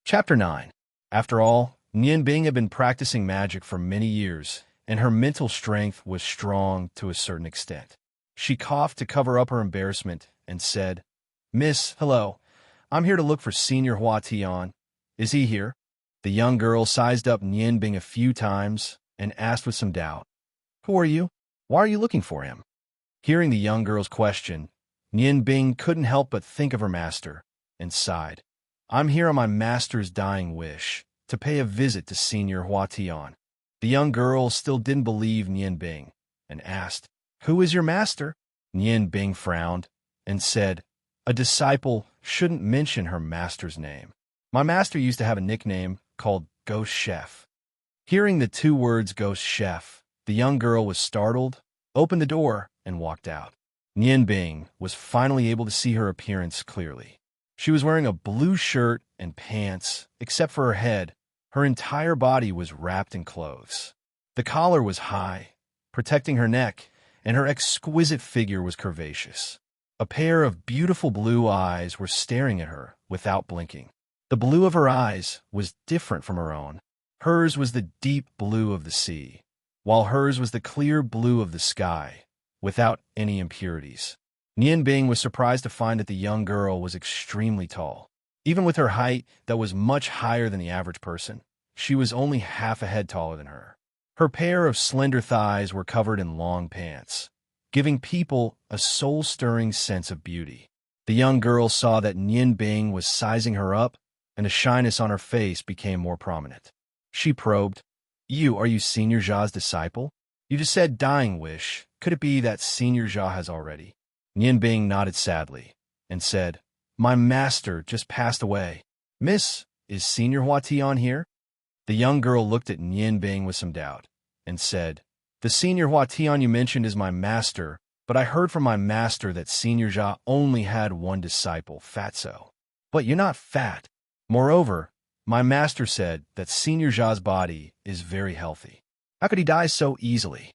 Chapter 9. After all, Nian Bing had been practicing magic for many years, and her mental strength was strong to a certain extent. She coughed to cover up her embarrassment and said, "Miss, hello. I'm here to look for Senior Hua Tian. Is he here?" The young girl sized up Nian Bing a few times and asked with some doubt, "Who are you? Why are you looking for him?" Hearing the young girl's question, Nian Bing couldn't help but think of her master and sighed. "I'm here on my master's dying wish, to pay a visit to Senior Hua Tian." The young girl still didn't believe Nian Bing and asked, "Who is your master?" Nian Bing frowned and said, "A disciple shouldn't mention her master's name. My master used to have a nickname called Ghost Chef." Hearing the two words Ghost Chef, the young girl was startled, opened the door, and walked out. Nian Bing was finally able to see her appearance clearly. She was wearing a blue shirt and pants, except for her head. Her entire body was wrapped in clothes. The collar was high, protecting her neck, and her exquisite figure was curvaceous. A pair of beautiful blue eyes were staring at her without blinking. The blue of her eyes was different from her own. Hers was the deep blue of the sea, while hers was the clear blue of the sky, without any impurities. Nian Bing was surprised to find that the young girl was extremely tall. Even with her height that was much higher than the average person, she was only half a head taller than her. Her pair of slender thighs were covered in long pants, giving people a soul-stirring sense of beauty. The young girl saw that Nian Bing was sizing her up, and the shyness on her face became more prominent. She probed, Are you Senior Jia's disciple? You just said dying wish. Could it be that Senior Jia has already?" Nian Bing nodded sadly and said, "My master just passed away." "Miss, is Senior Hua Tian here?" The young girl looked at Nian Bing with some doubt and said, "The Senior Hua Tian you mentioned is my master, but I heard from my master that Senior Jia only had one disciple, Fatso." "But you're not fat. Moreover, my master said that Senior Jia's body is very healthy. How could he die so easily?"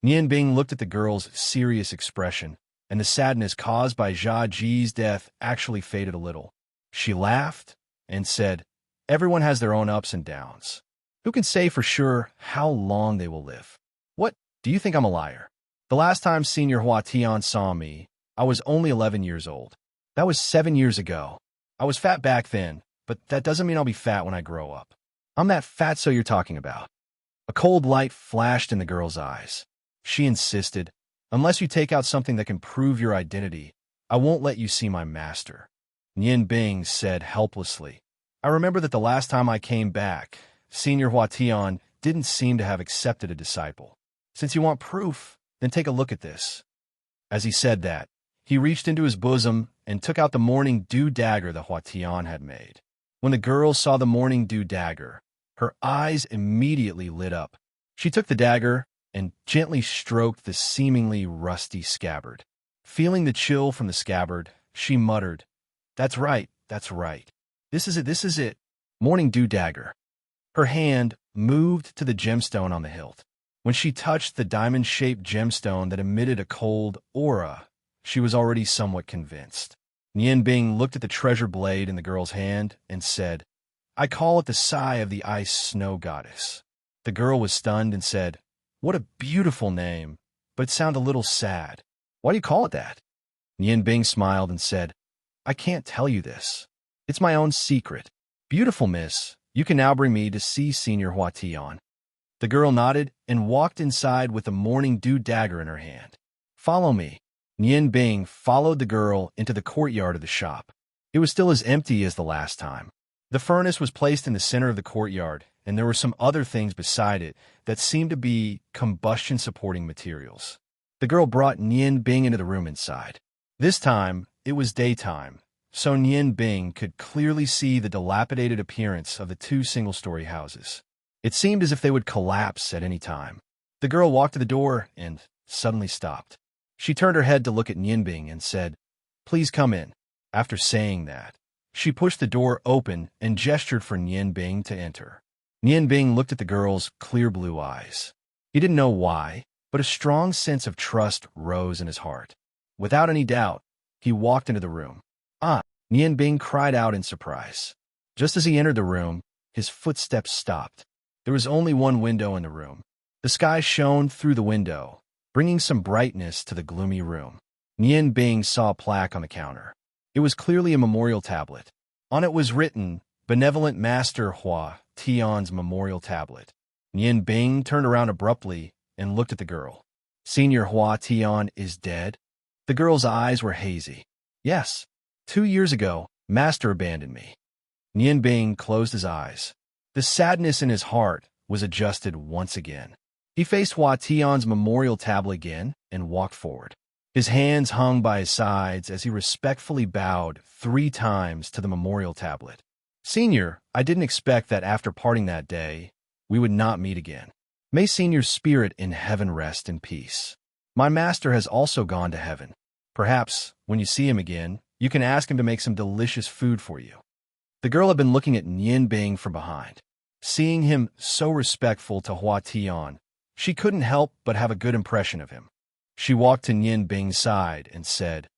Nian Bing looked at the girl's serious expression, and the sadness caused by Jia Ji's death actually faded a little. She laughed and said, "Everyone has their own ups and downs. Who can say for sure how long they will live? What, do you think I'm a liar? The last time Senior Hua Tian saw me, I was only 11 years old. That was 7 years ago. I was fat back then, but that doesn't mean I'll be fat when I grow up. I'm that fatso you're talking about." A cold light flashed in the girl's eyes. She insisted, "Unless you take out something that can prove your identity, I won't let you see my master." Nian Bing said helplessly, "I remember that the last time I came back, Senior Hua Tian didn't seem to have accepted a disciple. Since you want proof, then take a look at this." As he said that, he reached into his bosom and took out the morning dew dagger that Hua Tian had made. When the girl saw the morning dew dagger, her eyes immediately lit up. She took the dagger and gently stroked the seemingly rusty scabbard. Feeling the chill from the scabbard, she muttered, that's right. This is it. Morning dew dagger." Her hand moved to the gemstone on the hilt. When she touched the diamond-shaped gemstone that emitted a cold aura, she was already somewhat convinced. Nian Bing looked at the treasure blade in the girl's hand and said, "I call it the sigh of the ice snow goddess." The girl was stunned and said, "What a beautiful name, but it sounded a little sad. Why do you call it that?" Nian Bing smiled and said, "I can't tell you this. It's my own secret. Beautiful miss, you can now bring me to see Senior Hua Tian." The girl nodded and walked inside with the morning dew dagger in her hand. "Follow me." Nian Bing followed the girl into the courtyard of the shop. It was still as empty as the last time. The furnace was placed in the center of the courtyard, and there were some other things beside it that seemed to be combustion-supporting materials. The girl brought Nian Bing into the room inside. This time, it was daytime, so Nian Bing could clearly see the dilapidated appearance of the two single-story houses. It seemed as if they would collapse at any time. The girl walked to the door and suddenly stopped. She turned her head to look at Nian Bing and said, "Please come in." After saying that, she pushed the door open and gestured for Nian Bing to enter. Nian Bing looked at the girl's clear blue eyes. He didn't know why, but a strong sense of trust rose in his heart. Without any doubt, he walked into the room. "Ah!" Nian Bing cried out in surprise. Just as he entered the room, his footsteps stopped. There was only one window in the room. The sky shone through the window, bringing some brightness to the gloomy room. Nian Bing saw a plaque on the counter. It was clearly a memorial tablet. On it was written, Benevolent Master Hua Tian's Memorial Tablet. Nian Bing turned around abruptly and looked at the girl. Senior Hua Tian is dead? The girl's eyes were hazy. Yes. 2 years ago, Master abandoned me. Nian Bing closed his eyes. The sadness in his heart was adjusted once again. He faced Hua Tian's memorial tablet again and walked forward. His hands hung by his sides as he respectfully bowed 3 times to the memorial tablet. Senior, I didn't expect that after parting that day, we would not meet again. May Senior's spirit in heaven rest in peace. My master has also gone to heaven. Perhaps, when you see him again, you can ask him to make some delicious food for you. The girl had been looking at Nian Bing from behind. Seeing him so respectful to Hua Tian, she couldn't help but have a good impression of him. She walked to Nian Bing's side and said,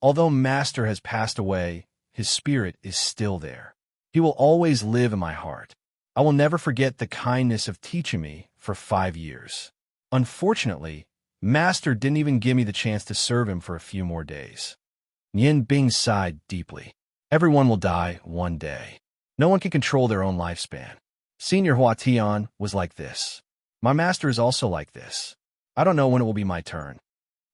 Although Master has passed away, his spirit is still there. He will always live in my heart. I will never forget the kindness of teaching me for 5 years. Unfortunately, Master didn't even give me the chance to serve him for a few more days. Nian Bing sighed deeply. Everyone will die one day. No one can control their own lifespan. Senior Hua Tian was like this. My master is also like this. I don't know when it will be my turn.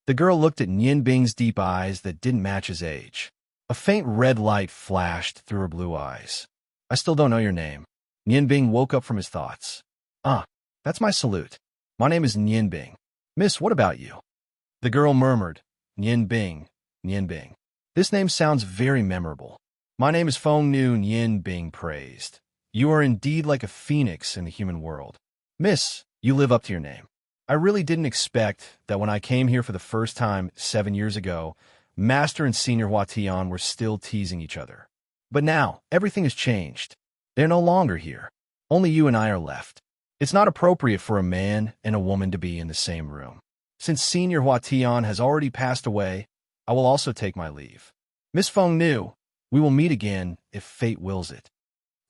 The girl looked at Nian Bing's deep eyes that didn't match his age. A faint red light flashed through her blue eyes. I still don't know your name. Nian Bing woke up from his thoughts. That's my salute. My name is Nian Bing. Miss, what about you? The girl murmured, Nian Bing, Nian Bing. This name sounds very memorable. My name is Feng Nu, Nian Bing praised. You are indeed like a phoenix in the human world. Miss, you live up to your name. I really didn't expect that when I came here for the first time 7 years ago, Master and Senior Hua Tian were still teasing each other. But now, everything has changed. They're no longer here. Only you and I are left. It's not appropriate for a man and a woman to be in the same room. Since Senior Hua Tian has already passed away, I will also take my leave. Miss Feng Nu, we will meet again if fate wills it.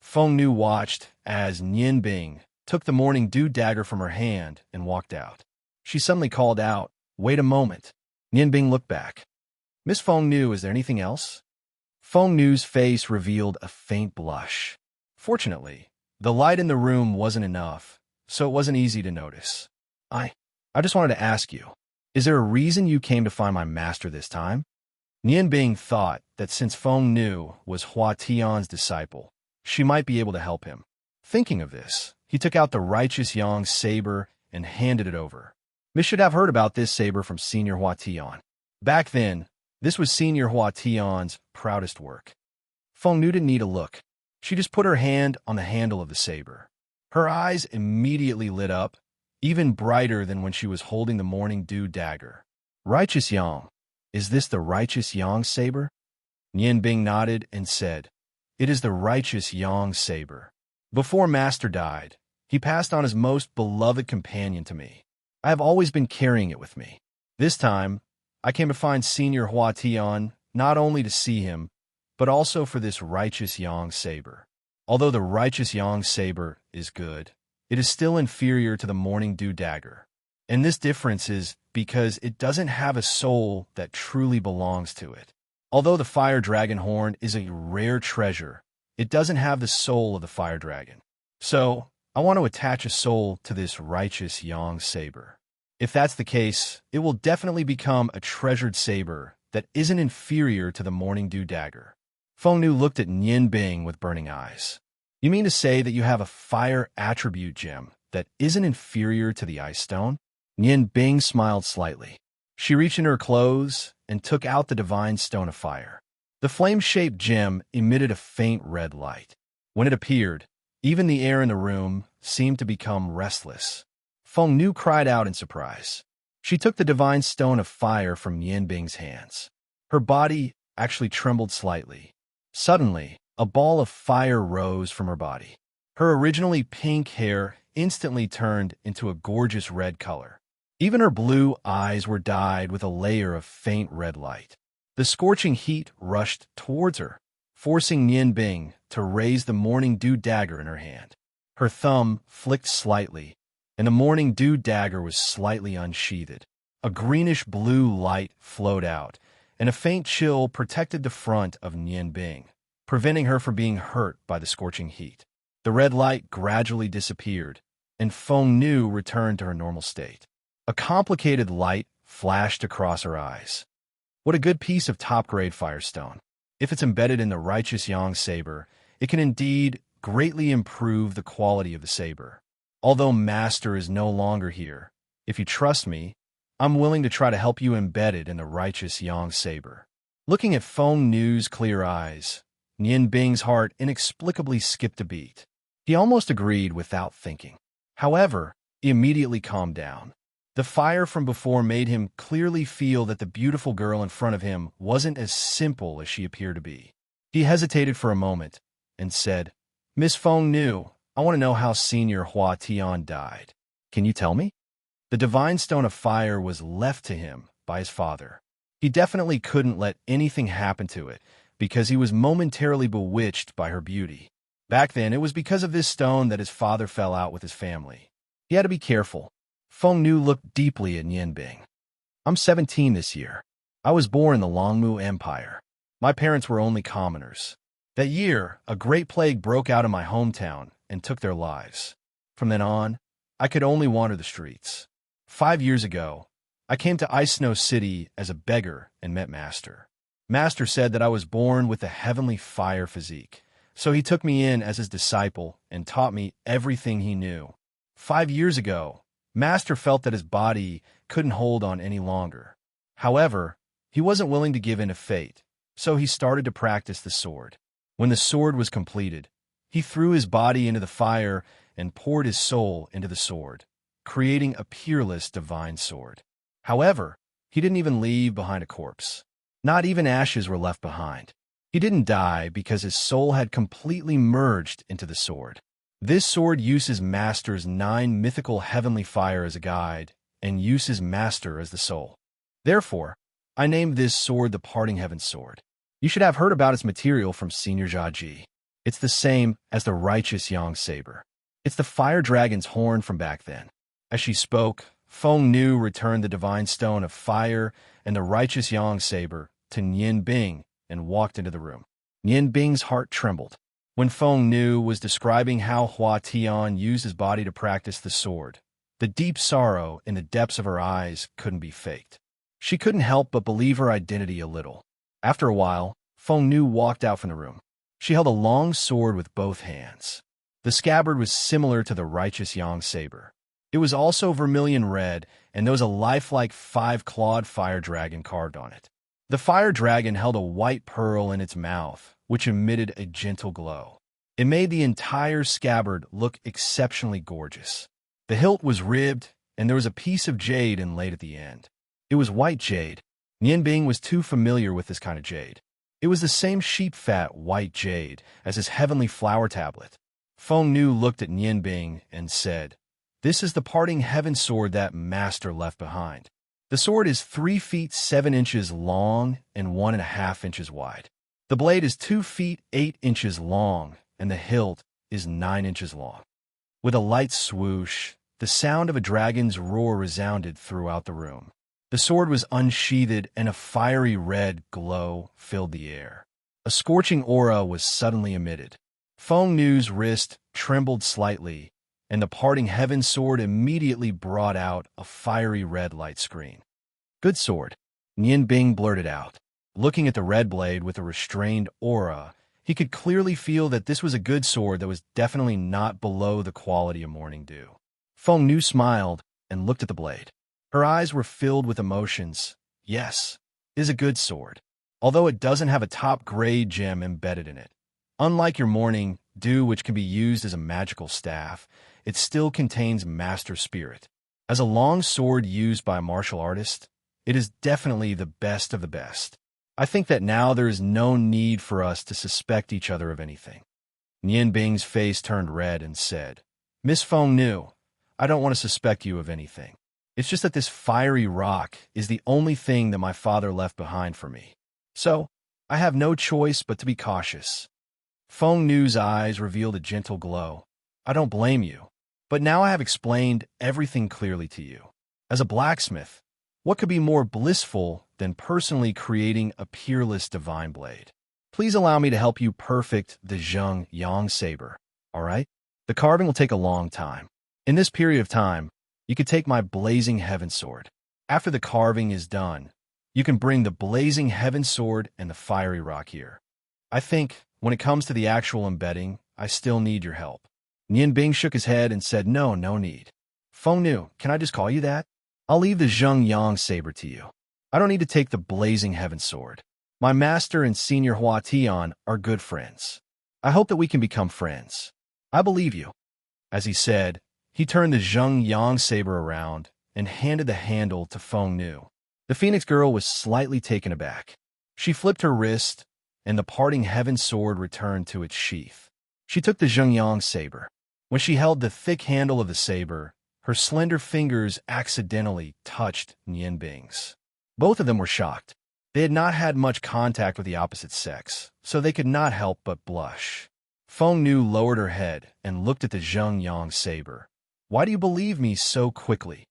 Feng Nu watched as Nian Bing took the morning dew dagger from her hand and walked out. She suddenly called out, Wait a moment. Nian Bing looked back. Miss Feng Nu, is there anything else? Feng Nu's face revealed a faint blush. Fortunately, the light in the room wasn't enough, so it wasn't easy to notice. I just wanted to ask you, is there a reason you came to find my master this time? Nian Bing thought that since Feng Nu was Hua Tian's disciple, she might be able to help him. Thinking of this, he took out the righteous Yang saber and handed it over. Miss should have heard about this saber from Senior Hua Tian. Back then, this was Senior Hua Tian's proudest work. Feng Nu didn't need a look. She just put her hand on the handle of the saber. Her eyes immediately lit up, even brighter than when she was holding the morning dew dagger. Righteous Yang, is this the righteous Yang saber? Nian Bing nodded and said, It is the righteous Yang saber. Before Master died, he passed on his most beloved companion to me. I have always been carrying it with me. This time, I came to find Senior Hua Tian not only to see him, but also for this righteous Yang saber. Although the righteous Yang saber is good, it is still inferior to the morning dew dagger. And this difference is because it doesn't have a soul that truly belongs to it. Although the fire dragon horn is a rare treasure, it doesn't have the soul of the fire dragon. So, I want to attach a soul to this righteous Yang saber. If that's the case, it will definitely become a treasured saber that isn't inferior to the morning dew dagger. Feng Nu looked at Nian Bing with burning eyes. You mean to say that you have a fire attribute gem that isn't inferior to the ice stone? Nian Bing smiled slightly. She reached into her clothes and took out the divine stone of fire. The flame-shaped gem emitted a faint red light. When it appeared, even the air in the room seemed to become restless. Feng Nu cried out in surprise. She took the divine stone of fire from Nian Bing's hands. Her body actually trembled slightly. Suddenly, a ball of fire rose from her body. Her originally pink hair instantly turned into a gorgeous red color. Even her blue eyes were dyed with a layer of faint red light. The scorching heat rushed towards her. forcing Nian Bing to raise the morning dew dagger in her hand. Her thumb flicked slightly, and the morning dew dagger was slightly unsheathed. A greenish-blue light flowed out, and a faint chill protected the front of Nian Bing, preventing her from being hurt by the scorching heat. The red light gradually disappeared, and Feng Nu returned to her normal state. A complicated light flashed across her eyes. What a good piece of top-grade firestone. If it's embedded in the righteous Yang saber, it can indeed greatly improve the quality of the saber. Although Master is no longer here, if you trust me, I'm willing to try to help you embed it in the righteous Yang saber. Looking at Feng Nu's clear eyes, Nian Bing's heart inexplicably skipped a beat. He almost agreed without thinking. However, he immediately calmed down. The fire from before made him clearly feel that the beautiful girl in front of him wasn't as simple as she appeared to be. He hesitated for a moment and said, "Miss Feng Nu, I want to know how Senior Hua Tian died. Can you tell me?" The divine stone of fire was left to him by his father. He definitely couldn't let anything happen to it because he was momentarily bewitched by her beauty. Back then, it was because of this stone that his father fell out with his family. He had to be careful. Feng Nu looked deeply at Nian Bing. "I'm 17 this year. I was born in the Longmu Empire. My parents were only commoners. That year, a great plague broke out in my hometown and took their lives. From then on, I could only wander the streets. 5 years ago, I came to Ice Snow City as a beggar and met Master. Master said that I was born with a heavenly fire physique, so he took me in as his disciple and taught me everything he knew. 5 years ago, Master felt that his body couldn't hold on any longer. However, he wasn't willing to give in to fate, so he started to practice the sword. When the sword was completed, he threw his body into the fire and poured his soul into the sword, creating a peerless divine sword. However, he didn't even leave behind a corpse. Not even ashes were left behind. He didn't die because his soul had completely merged into the sword. This sword uses Master's 9 mythical heavenly fire as a guide and uses Master as the soul. Therefore, I named this sword the Parting Heaven Sword. You should have heard about its material from Senior Jiaji. It's the same as the righteous Yang saber. It's the fire dragon's horn from back then." As she spoke, Feng Nu returned the divine stone of fire and the righteous Yang saber to Nian Bing and walked into the room. Nian Bing's heart trembled. When Feng Nu was describing how Hua Tian used his body to practice the sword, the deep sorrow in the depths of her eyes couldn't be faked. She couldn't help but believe her identity a little. After a while, Feng Nu walked out from the room. She held a long sword with both hands. The scabbard was similar to the righteous Yang saber. It was also vermilion red, and there was a lifelike 5-clawed fire dragon carved on it. The fire dragon held a white pearl in its mouth, which emitted a gentle glow. It made the entire scabbard look exceptionally gorgeous. The hilt was ribbed, and there was a piece of jade inlaid at the end. It was white jade. Nian Bing was too familiar with this kind of jade. It was the same sheep-fat white jade as his heavenly flower tablet. Feng Nu looked at Nian Bing and said, "This is the Parting Heaven sword that Master left behind. The sword is 3 feet 7 inches long and 1.5 inches wide. The blade is 2 feet 8 inches long, and the hilt is 9 inches long." With a light swoosh, the sound of a dragon's roar resounded throughout the room. The sword was unsheathed, and a fiery red glow filled the air. A scorching aura was suddenly emitted. Feng Nu's wrist trembled slightly, and the Parting Heaven sword immediately brought out a fiery red light screen. "Good sword," Nian Bing blurted out. Looking at the red blade with a restrained aura, he could clearly feel that this was a good sword that was definitely not below the quality of morning dew. Feng Nu smiled and looked at the blade. Her eyes were filled with emotions. Yes, it is a good sword, although it doesn't have a top-grade gem embedded in it. Unlike your morning dew, which can be used as a magical staff, it still contains master spirit. As a long sword used by a martial artist, it is definitely the best of the best. I think that now there is no need for us to suspect each other of anything." Nian Bing's face turned red and said, "Miss Feng Nu, I don't want to suspect you of anything. It's just that this fiery rock is the only thing that my father left behind for me. So, I have no choice but to be cautious. Feng Nu's eyes revealed a gentle glow. I don't blame you. But now I have explained everything clearly to you. As a blacksmith, what could be more blissful than personally creating a peerless divine blade? Please allow me to help you perfect the Zheng Yang saber, all right? The carving will take a long time. In this period of time, you could take my blazing heaven sword. After the carving is done, you can bring the blazing heaven sword and the fiery rock here. I think, when it comes to the actual embedding, I still need your help. Nian Bing shook his head and said, no need. Feng Nu, can I just call you that? I'll leave the Zheng Yang saber to you. I don't need to take the blazing heaven sword. My master and Senior Hua Tian are good friends. I hope that we can become friends. I believe you. As he said, he turned the Zheng Yang saber around and handed the handle to Feng Nu. The Phoenix girl was slightly taken aback. She flipped her wrist, and the parting heaven sword returned to its sheath. She took the Zheng Yang saber. When she held the thick handle of the saber, her slender fingers accidentally touched Nian Bing's. Both of them were shocked. They had not had much contact with the opposite sex, so they could not help but blush. Feng Nu lowered her head and looked at the Zheng Yang saber. Why do you believe me so quickly?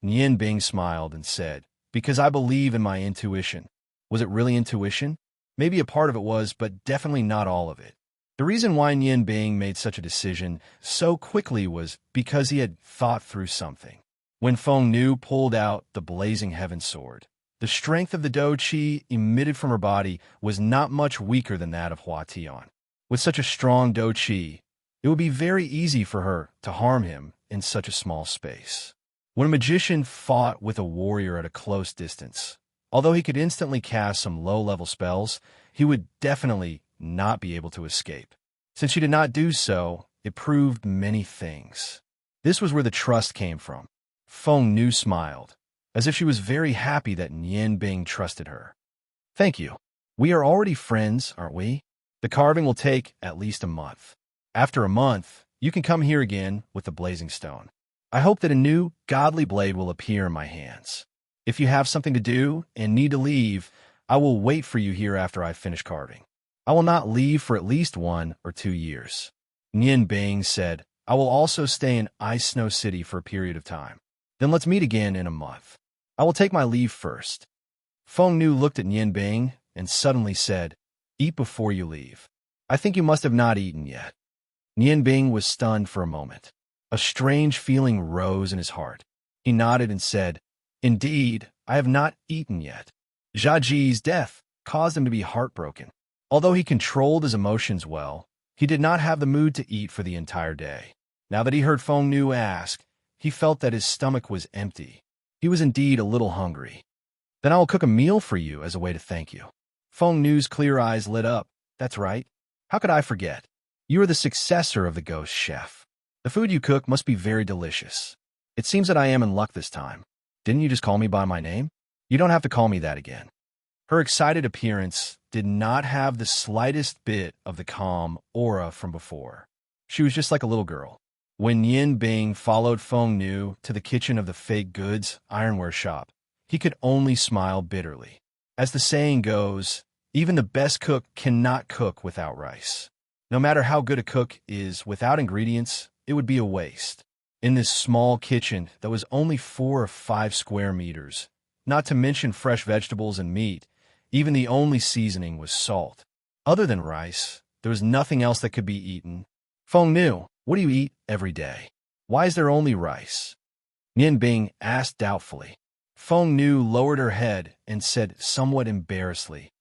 Nian Bing smiled and said, because I believe in my intuition. Was it really intuition? Maybe a part of it was, but definitely not all of it. The reason why Nian Bing made such a decision so quickly was because he had thought through something. When Feng Nu pulled out the blazing heaven sword, the strength of the Dou Qi emitted from her body was not much weaker than that of Hua Tian. With such a strong Dou Qi, it would be very easy for her to harm him in such a small space. When a magician fought with a warrior at a close distance, although he could instantly cast some low-level spells, he would definitely not be able to escape. Since she did not do so, it proved many things. This was where the trust came from. Feng Nu smiled, as if she was very happy that Nian Bing trusted her. Thank you. We are already friends, aren't we? The carving will take at least a month. After a month, you can come here again with the blazing stone. I hope that a new, godly blade will appear in my hands. If you have something to do and need to leave, I will wait for you here after I finish carving. I will not leave for at least 1 or 2 years. Nian Bing said, I will also stay in Ice Snow City for a period of time. Then let's meet again in a month. I will take my leave first. Feng Nu looked at Nian Bing and suddenly said, eat before you leave. I think you must have not eaten yet. Nian Bing was stunned for a moment. A strange feeling rose in his heart. He nodded and said, indeed, I have not eaten yet. Jia Ji's death caused him to be heartbroken. Although he controlled his emotions well, he did not have the mood to eat for the entire day. Now that he heard Feng Nu ask, he felt that his stomach was empty. He was indeed a little hungry. Then I will cook a meal for you as a way to thank you. Feng Nu's clear eyes lit up. That's right. How could I forget? You are the successor of the ghost chef. The food you cook must be very delicious. It seems that I am in luck this time. Didn't you just call me by my name? You don't have to call me that again. Her excited appearance did not have the slightest bit of the calm aura from before. She was just like a little girl. When Nian Bing followed Feng Nu to the kitchen of the fake goods ironware shop, he could only smile bitterly. As the saying goes, even the best cook cannot cook without rice. No matter how good a cook is without ingredients, it would be a waste. In this small kitchen that was only 4 or 5 square meters, not to mention fresh vegetables and meat, even the only seasoning was salt. Other than rice, there was nothing else that could be eaten. Feng Nu, what do you eat every day? Why is there only rice? Nian Bing asked doubtfully. Feng Nu lowered her head and said somewhat embarrassedly,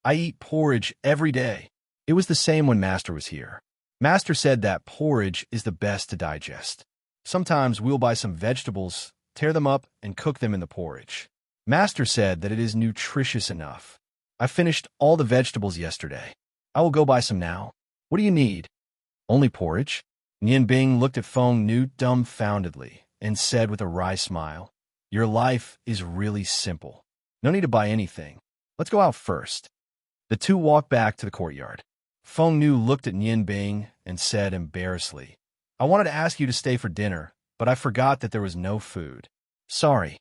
I eat porridge every day. It was the same when Master was here. Master said that porridge is the best to digest. Sometimes we'll buy some vegetables, tear them up, and cook them in the porridge. Master said that it is nutritious enough. I finished all the vegetables yesterday. I will go buy some now. What do you need? Only porridge? Nian Bing looked at Feng Nu dumbfoundedly and said with a wry smile, your life is really simple. No need to buy anything. Let's go out first. The two walked back to the courtyard. Feng Nu looked at Nian Bing and said embarrassedly, I wanted to ask you to stay for dinner, but I forgot that there was no food. Sorry.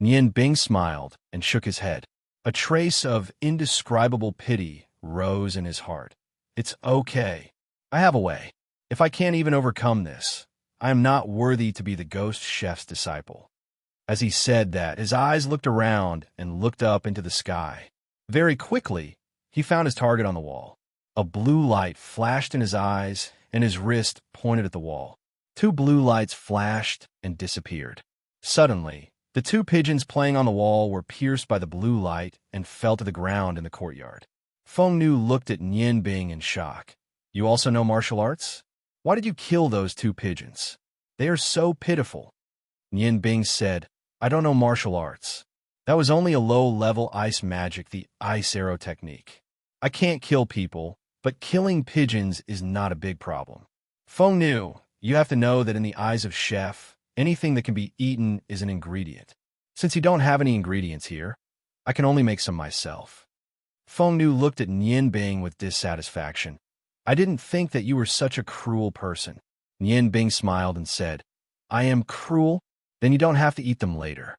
Nian Bing smiled and shook his head. A trace of indescribable pity rose in his heart. It's okay. I have a way. If I can't even overcome this, I am not worthy to be the ghost chef's disciple. As he said that, his eyes looked around and looked up into the sky. Very quickly, he found his target on the wall. A blue light flashed in his eyes, and his wrist pointed at the wall. Two blue lights flashed and disappeared. Suddenly, the two pigeons playing on the wall were pierced by the blue light and fell to the ground in the courtyard. Feng Nu looked at Nian Bing in shock. You also know martial arts? Why did you kill those two pigeons? They are so pitiful. Nian Bing said, I don't know martial arts. That was only a low-level ice magic, the ice arrow technique. I can't kill people, but killing pigeons is not a big problem. Feng Nu, you have to know that in the eyes of chef, anything that can be eaten is an ingredient. Since you don't have any ingredients here, I can only make some myself. Feng Nu looked at Nian Bing with dissatisfaction. I didn't think that you were such a cruel person. Nian Bing smiled and said, I am cruel? Then you don't have to eat them later.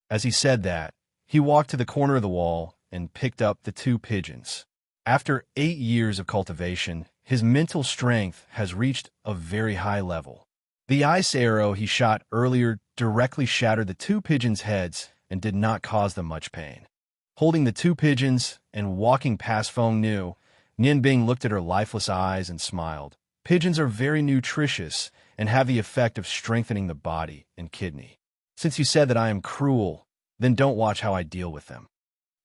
As he said that, he walked to the corner of the wall and picked up the two pigeons. After 8 years of cultivation, his mental strength has reached a very high level. The ice arrow he shot earlier directly shattered the two pigeons' heads and did not cause them much pain. Holding the two pigeons and walking past Feng Nu, Nian Bing looked at her lifeless eyes and smiled. Pigeons are very nutritious and have the effect of strengthening the body and kidney. Since you said that I am cruel, then don't watch how I deal with them.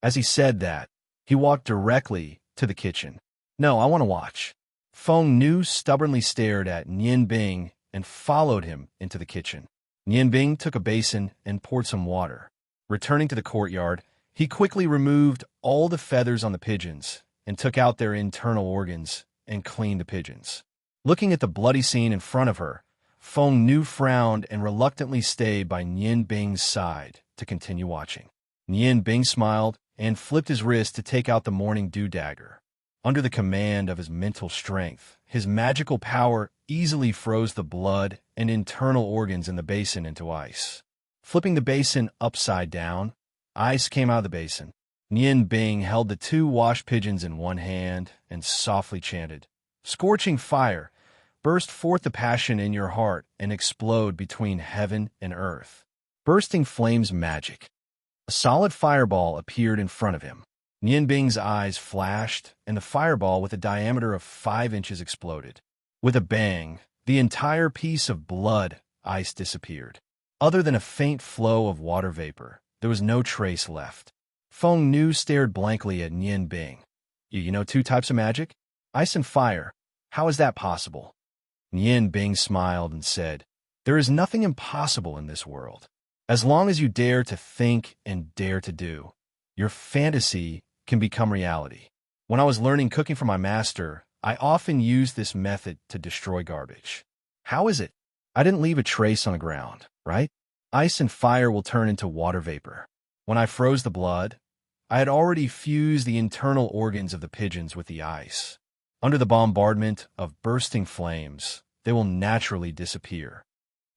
As he said that, he walked directly to the kitchen. No, I want to watch. Feng Nu stubbornly stared at Nian Bing and followed him into the kitchen. Nian Bing took a basin and poured some water. Returning to the courtyard, he quickly removed all the feathers on the pigeons and took out their internal organs and cleaned the pigeons. Looking at the bloody scene in front of her, Feng Nu frowned and reluctantly stayed by Nian Bing's side to continue watching. Nian Bing smiled and flipped his wrist to take out the morning dew dagger. Under the command of his mental strength, his magical power easily froze the blood and internal organs in the basin into ice. Flipping the basin upside down, ice came out of the basin. Nian Bing held the two washed pigeons in one hand and softly chanted, Scorching fire, burst forth the passion in your heart and explode between heaven and earth. Bursting flames magic. A solid fireball appeared in front of him. Nian Bing's eyes flashed, and the fireball with a diameter of 5 inches exploded. With a bang, the entire piece of blood ice disappeared. Other than a faint flow of water vapor, there was no trace left. Feng Nu stared blankly at Nian Bing. You know 2 types of magic? Ice and fire. How is that possible? Nian Bing smiled and said, There is nothing impossible in this world. As long as you dare to think and dare to do, your fantasy can become reality. When I was learning cooking from my master, I often used this method to destroy garbage. How is it? I didn't leave a trace on the ground, right? Ice and fire will turn into water vapor. When I froze the blood, I had already fused the internal organs of the pigeons with the ice. Under the bombardment of bursting flames, they will naturally disappear.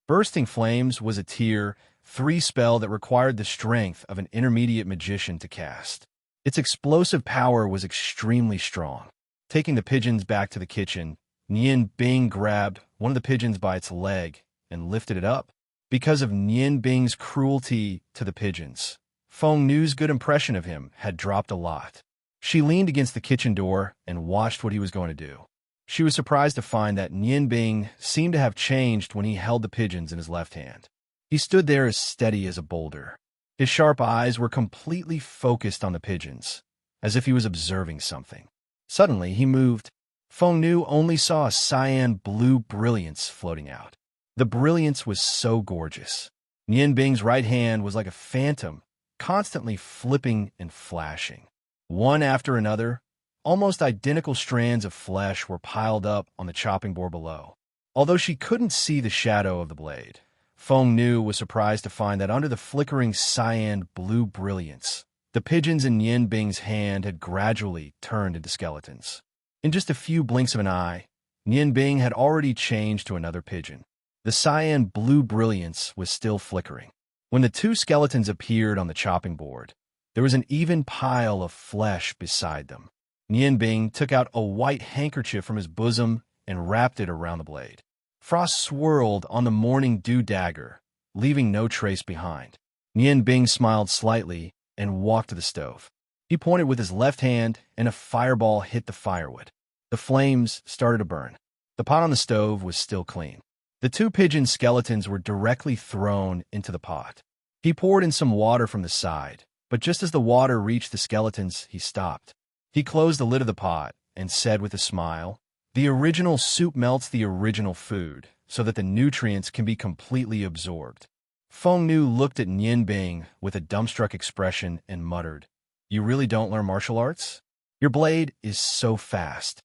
Bursting Flames was a Tier 3 spell that required the strength of an intermediate magician to cast. Its explosive power was extremely strong. Taking the pigeons back to the kitchen, Nian Bing grabbed one of the pigeons by its leg and lifted it up. Because of Nian Bing's cruelty to the pigeons, Feng Nu's good impression of him had dropped a lot. She leaned against the kitchen door and watched what he was going to do. She was surprised to find that Nian Bing seemed to have changed when he held the pigeons in his left hand. He stood there as steady as a boulder. His sharp eyes were completely focused on the pigeons, as if he was observing something. Suddenly, he moved. Feng Nu only saw a cyan blue brilliance floating out. The brilliance was so gorgeous. Nian Bing's right hand was like a phantom, constantly flipping and flashing. One after another, almost identical strands of flesh were piled up on the chopping board below. Although she couldn't see the shadow of the blade, Feng Nu was surprised to find that under the flickering cyan blue brilliance, the pigeons in Nian Bing's hand had gradually turned into skeletons. In just a few blinks of an eye, Nian Bing had already changed to another pigeon. The cyan blue brilliance was still flickering. When the two skeletons appeared on the chopping board, There was an even pile of flesh beside them. Nian Bing took out a white handkerchief from his bosom and wrapped it around the blade. Frost swirled on the morning dew dagger, leaving no trace behind. Nian Bing smiled slightly and walked to the stove. He pointed with his left hand, and a fireball hit the firewood. The flames started to burn. The pot on the stove was still clean. The two pigeon skeletons were directly thrown into the pot. He poured in some water from the side, but just as the water reached the skeletons, he stopped. He closed the lid of the pot and said with a smile, "The original soup melts the original food so that the nutrients can be completely absorbed." Feng Nu looked at Nian Bing with a dumbstruck expression and muttered, "You really don't learn martial arts? Your blade is so fast."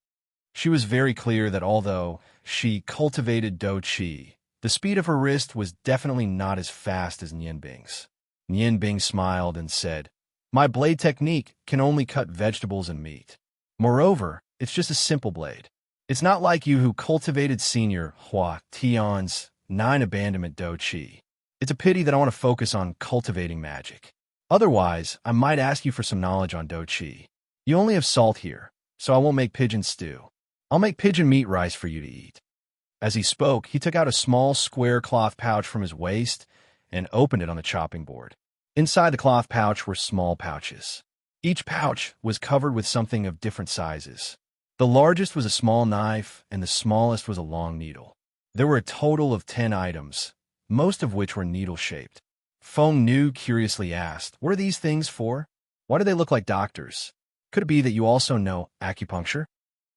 She was very clear that although she cultivated Do Chi, the speed of her wrist was definitely not as fast as Nian Bing's. Nian Bing smiled and said, "My blade technique can only cut vegetables and meat. Moreover, it's just a simple blade. It's not like you who cultivated Senior Hua Tian's 9 abandonment Do Chi. It's a pity that I want to focus on cultivating magic. Otherwise, I might ask you for some knowledge on Do Chi. You only have salt here, so I won't make pigeon stew. I'll make pigeon meat rice for you to eat." As he spoke, he took out a small square cloth pouch from his waist and opened it on the chopping board. Inside the cloth pouch were small pouches. Each pouch was covered with something of different sizes. The largest was a small knife, and the smallest was a long needle. There were a total of 10 items, most of which were needle-shaped. Feng Nu curiously asked, "What are these things for? Why do they look like doctors? Could it be that you also know acupuncture?"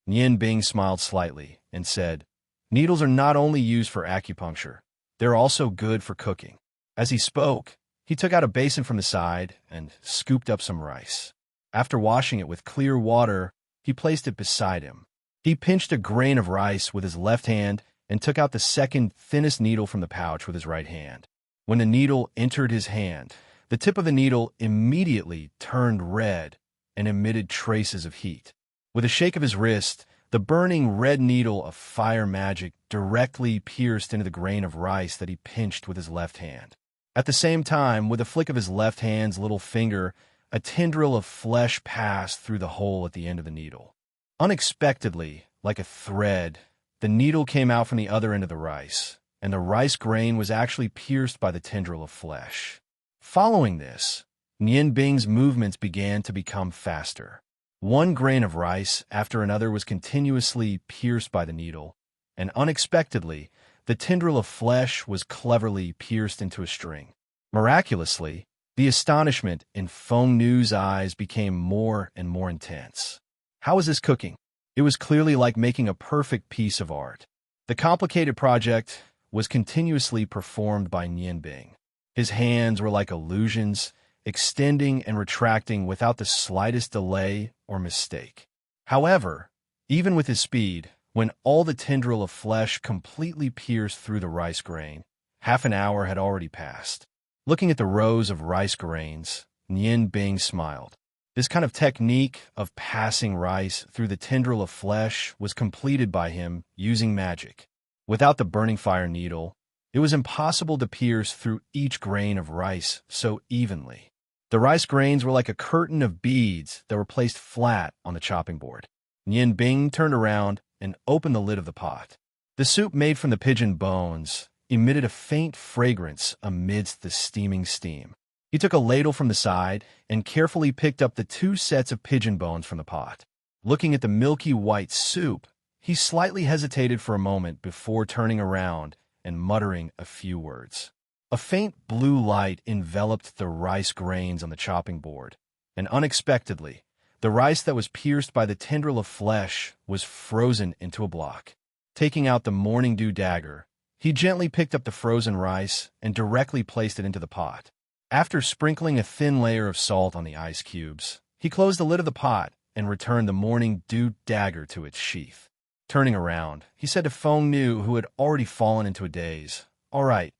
Nian Bing smiled slightly and said, "Needles are not only used for acupuncture, they're also good for cooking." As he spoke, he took out a basin from the side and scooped up some rice. After washing it with clear water, he placed it beside him. He pinched a grain of rice with his left hand and took out the second thinnest needle from the pouch with his right hand. When the needle entered his hand, the tip of the needle immediately turned red and emitted traces of heat. With a shake of his wrist, the burning red needle of fire magic directly pierced into the grain of rice that he pinched with his left hand. At the same time, with a flick of his left hand's little finger, a tendril of flesh passed through the hole at the end of the needle. Unexpectedly, like a thread, the needle came out from the other end of the rice, and the rice grain was actually pierced by the tendril of flesh. Following this, Nian Bing's movements began to become faster. One grain of rice after another was continuously pierced by the needle, and unexpectedly, the tendril of flesh was cleverly pierced into a string. Miraculously, the astonishment in Feng Nu's eyes became more and more intense. How was this cooking? It was clearly like making a perfect piece of art. The complicated project was continuously performed by Nian Bing. His hands were like illusions, extending and retracting without the slightest delay or mistake. However, even with his speed, when all the tendril of flesh completely pierced through the rice grain, half an hour had already passed. Looking at the rows of rice grains, Nian Bing smiled. This kind of technique of passing rice through the tendril of flesh was completed by him using magic. Without the burning fire needle, it was impossible to pierce through each grain of rice so evenly. The rice grains were like a curtain of beads that were placed flat on the chopping board. Nian Bing turned around and opened the lid of the pot. The soup made from the pigeon bones emitted a faint fragrance amidst the steaming steam. He took a ladle from the side and carefully picked up the 2 sets of pigeon bones from the pot. Looking at the milky white soup, he slightly hesitated for a moment before turning around and muttering a few words. A faint blue light enveloped the rice grains on the chopping board, and unexpectedly, the rice that was pierced by the tendril of flesh was frozen into a block. Taking out the morning dew dagger, he gently picked up the frozen rice and directly placed it into the pot. After sprinkling a thin layer of salt on the ice cubes, he closed the lid of the pot and returned the morning dew dagger to its sheath. Turning around, he said to Feng Nu, who had already fallen into a daze, "All right,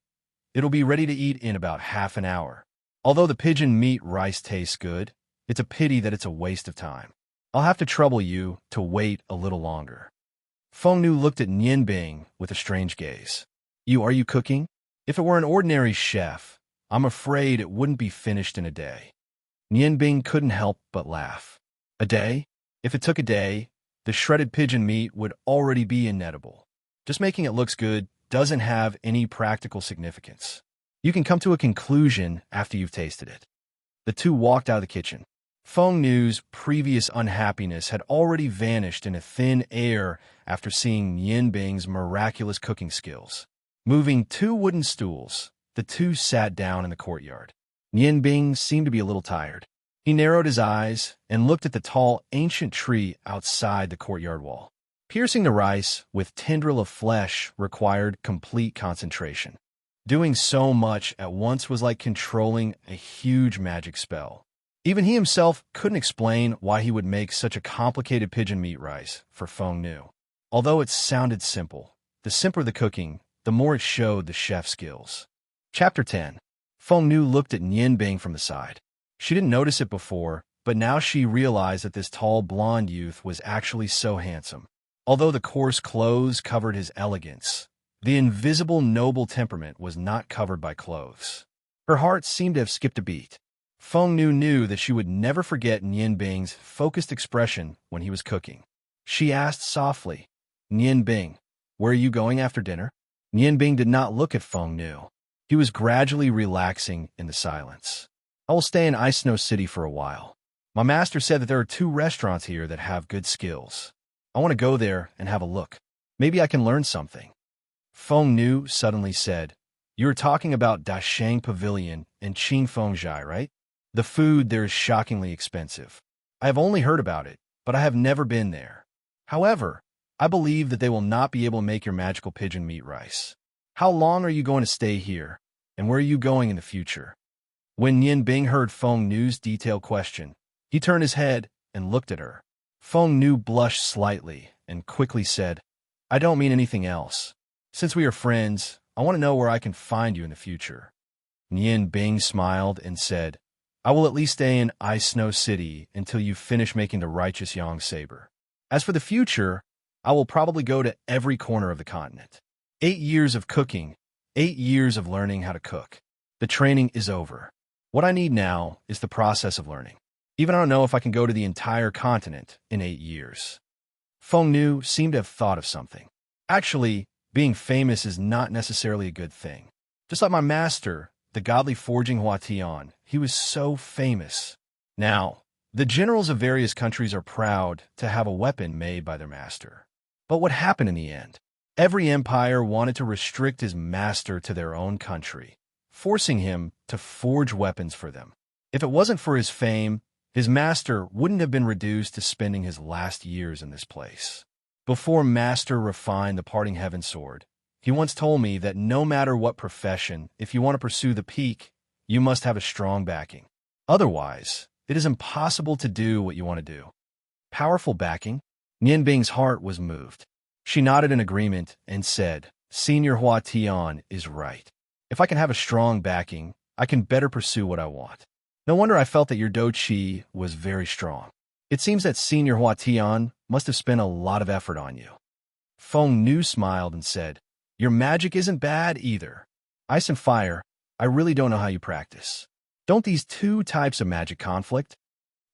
it'll be ready to eat in about half an hour. Although the pigeon meat rice tastes good, it's a pity that it's a waste of time. I'll have to trouble you to wait a little longer." Feng Nu looked at Nian Bing with a strange gaze. Are you cooking? If it were an ordinary chef, I'm afraid it wouldn't be finished in a day." Nian Bing couldn't help but laugh. A day? If it took a day, the shredded pigeon meat would already be inedible. Just making it look good doesn't have any practical significance. You can come to a conclusion after you've tasted it. The two walked out of the kitchen. Feng Nu's previous unhappiness had already vanished in a thin air after seeing Nian Bing's miraculous cooking skills. Moving two wooden stools, the two sat down in the courtyard. Nian Bing seemed to be a little tired. He narrowed his eyes and looked at the tall, ancient tree outside the courtyard wall. Piercing the rice with tendril of flesh required complete concentration. Doing so much at once was like controlling a huge magic spell. Even he himself couldn't explain why he would make such a complicated pigeon meat rice for Feng Nu. Although it sounded simple, the simpler the cooking, the more it showed the chef's skills. Chapter 10. Feng Nu looked at Nian Bing from the side. She didn't notice it before, but now she realized that this tall blonde youth was actually so handsome. Although the coarse clothes covered his elegance, the invisible noble temperament was not covered by clothes. Her heart seemed to have skipped a beat. Feng Nu knew that she would never forget Nian Bing's focused expression when he was cooking. She asked softly, "Nian Bing, where are you going after dinner?" Nian Bing did not look at Feng Nu. He was gradually relaxing in the silence. "I will stay in Ice Snow City for a while. My master said that there are 2 restaurants here that have good skills. I want to go there and have a look. Maybe I can learn something." Feng Nu suddenly said, "You are talking about Dashang Pavilion in Qingfengzhai, right? The food there is shockingly expensive. I have only heard about it, but I have never been there. However, I believe that they will not be able to make your magical pigeon meat rice. How long are you going to stay here, and where are you going in the future?" When Nian Bing heard Feng Nu's detailed question, he turned his head and looked at her. Feng Nu blushed slightly and quickly said, "I don't mean anything else. Since we are friends, I want to know where I can find you in the future." Nian Bing smiled and said, "I will at least stay in Ice Snow City until you finish making the righteous Yang saber. As for the future, I will probably go to every corner of the continent. 8 years of cooking, 8 years of learning how to cook. The training is over. What I need now is the process of learning. Even I don't know if I can go to the entire continent in 8 years." Feng Nu seemed to have thought of something. "Actually, being famous is not necessarily a good thing. Just like my master, the godly forging Hua Tian, he was so famous. Now, the generals of various countries are proud to have a weapon made by their master. But what happened in the end? Every empire wanted to restrict his master to their own country, forcing him to forge weapons for them. If it wasn't for his fame, his master wouldn't have been reduced to spending his last years in this place. Before Master refined the parting heaven sword, he once told me that no matter what profession, if you want to pursue the peak, you must have a strong backing. Otherwise, it is impossible to do what you want to do." Powerful backing? Nian Bing's heart was moved. She nodded in agreement and said, "Senior Hua Tian is right. If I can have a strong backing, I can better pursue what I want. No wonder I felt that your Do Chi was very strong. It seems that Senior Hua Tian must have spent a lot of effort on you." Feng Nu smiled and said, "Your magic isn't bad either. Ice and fire, I really don't know how you practice. Don't these 2 types of magic conflict?"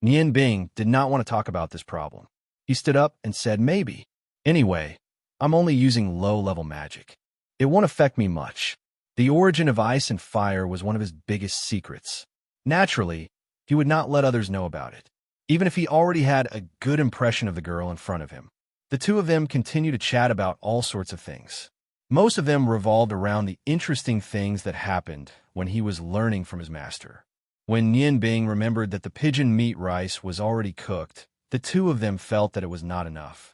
Nian Bing did not want to talk about this problem. He stood up and said, "Maybe. Anyway, I'm only using low-level magic. It won't affect me much." The origin of ice and fire was one of his biggest secrets. Naturally, he would not let others know about it, even if he already had a good impression of the girl in front of him. The 2 of them continued to chat about all sorts of things. Most of them revolved around the interesting things that happened when he was learning from his master. When Nian Bing remembered that the pigeon meat rice was already cooked, the 2 of them felt that it was not enough.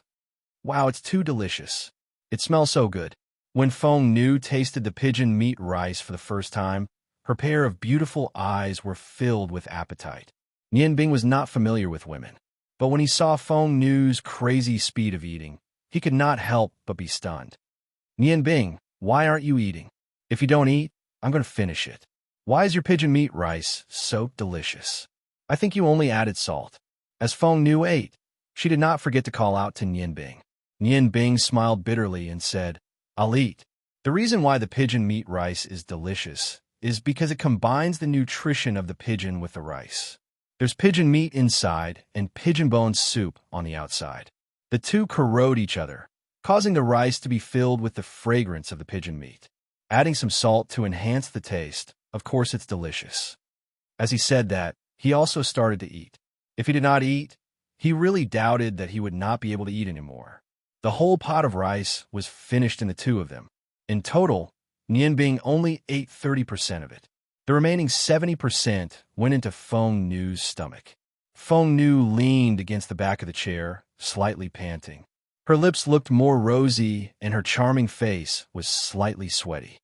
"Wow, it's too delicious. It smells so good." When Feng Nu tasted the pigeon meat rice for the first time, her pair of beautiful eyes were filled with appetite. Nian Bing was not familiar with women, but when he saw Feng Nu's crazy speed of eating, he could not help but be stunned. "Nian Bing, why aren't you eating? If you don't eat, I'm going to finish it. Why is your pigeon meat rice so delicious? I think you only added salt." As Feng Nu ate, she did not forget to call out to Nian Bing. Nian Bing smiled bitterly and said, "I'll eat." The reason why the pigeon meat rice is delicious is because it combines the nutrition of the pigeon with the rice. There's pigeon meat inside and pigeon bone soup on the outside. The two corrode each other, causing the rice to be filled with the fragrance of the pigeon meat. Adding some salt to enhance the taste, of course it's delicious. As he said that, he also started to eat. If he did not eat, he really doubted that he would not be able to eat anymore. The whole pot of rice was finished in the two of them. In total, Nian only ate 30% of it. The remaining 70% went into Feng Nu's stomach. Feng Nu leaned against the back of the chair, slightly panting. Her lips looked more rosy, and her charming face was slightly sweaty.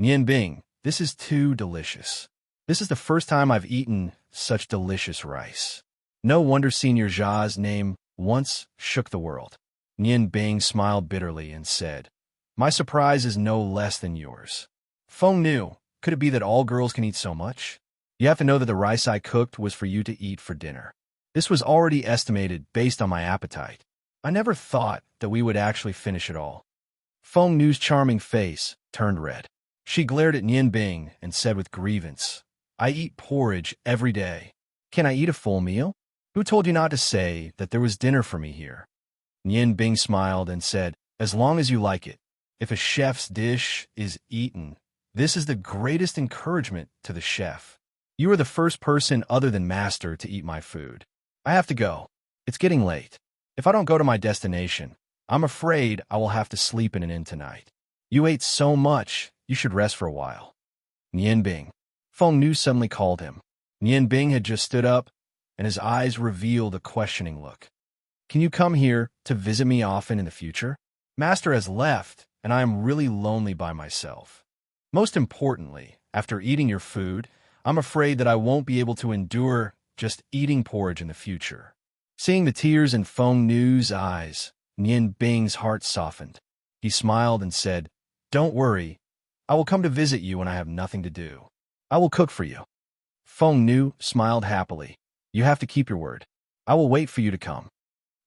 Nian, this is too delicious. This is the first time I've eaten such delicious rice. No wonder Senior Jia's name once shook the world. Nian smiled bitterly and said, "My surprise is no less than yours. Feng Nu, could it be that all girls can eat so much? You have to know that the rice I cooked was for you to eat for dinner. This was already estimated based on my appetite. I never thought that we would actually finish it all." Feng Nu's charming face turned red. She glared at Nian and said with grievance, "I eat porridge every day. Can I eat a full meal? Who told you not to say that there was dinner for me here?" Nian smiled and said, "As long as you like it. If a chef's dish is eaten, this is the greatest encouragement to the chef. You are the first person other than Master to eat my food. I have to go. It's getting late. If I don't go to my destination, I'm afraid I will have to sleep in an inn tonight. You ate so much, you should rest for a while." Nian. Feng Nu suddenly called him. Nian had just stood up, and his eyes revealed a questioning look. "Can you come here to visit me often in the future? Master has left, and I am really lonely by myself. Most importantly, after eating your food, I'm afraid that I won't be able to endure just eating porridge in the future." Seeing the tears in Feng Nu's eyes, Nian heart softened. He smiled and said, "Don't worry. I will come to visit you when I have nothing to do. I will cook for you." Feng Nu smiled happily. "You have to keep your word. I will wait for you to come."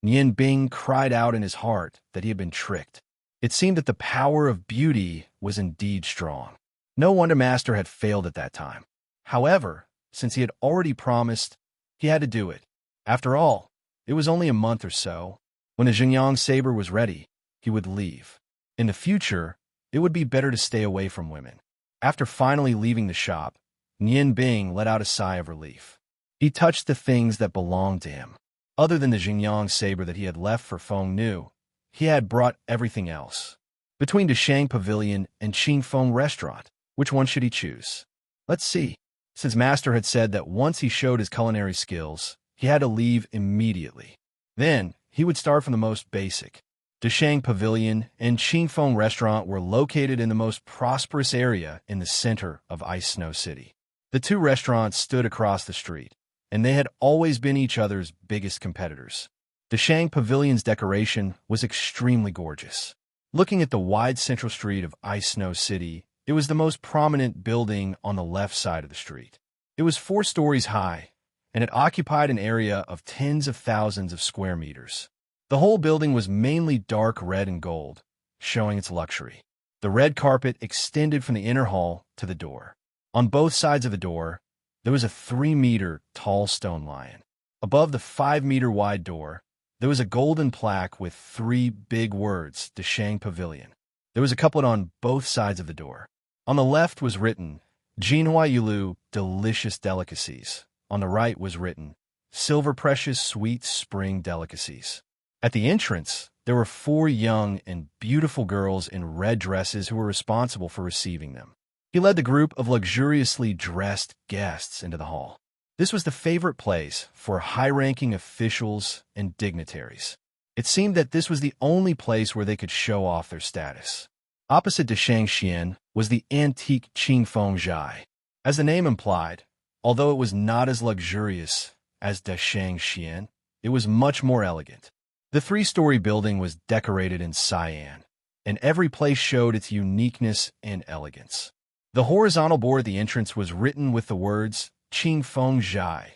Nian cried out in his heart that he had been tricked. It seemed that the power of beauty was indeed strong. No wonder Master had failed at that time. However, since he had already promised, he had to do it. After all, it was only a month or so. When the Xinjiang saber was ready, he would leave. In the future, it would be better to stay away from women. After finally leaving the shop, Nian let out a sigh of relief. He touched the things that belonged to him. Other than the Xinjiang saber that he had left for Feng Nu, he had brought everything else. Between Dashang Pavilion and Qingfeng Restaurant, which one should he choose? Let's see. Since Master had said that once he showed his culinary skills, he had to leave immediately. Then, he would start from the most basic. Dashang Pavilion and Qingfeng Restaurant were located in the most prosperous area in the center of Ice Snow City. The two restaurants stood across the street, and they had always been each other's biggest competitors. Dashang Pavilion's decoration was extremely gorgeous. Looking at the wide central street of Ice Snow City, it was the most prominent building on the left side of the street. It was 4 stories high, and it occupied an area of tens of thousands of square meters. The whole building was mainly dark red and gold, showing its luxury. The red carpet extended from the inner hall to the door. On both sides of the door, there was a 3-meter tall stone lion. Above the 5-meter wide door, there was a golden plaque with 3 big words, Dashang Pavilion. There was a couplet on both sides of the door. On the left was written, Jinhua Yulu, delicious delicacies. On the right was written, Silver Precious Sweet Spring Delicacies. At the entrance, there were 4 young and beautiful girls in red dresses who were responsible for receiving them. He led the group of luxuriously dressed guests into the hall. This was the favorite place for high-ranking officials and dignitaries. It seemed that this was the only place where they could show off their status. Opposite Dashang Xian was the antique Qingfeng Zhai. As the name implied, although it was not as luxurious as Dashang Xian, it was much more elegant. The 3-story building was decorated in cyan, and every place showed its uniqueness and elegance. The horizontal board at the entrance was written with the words Qingfeng Zhai,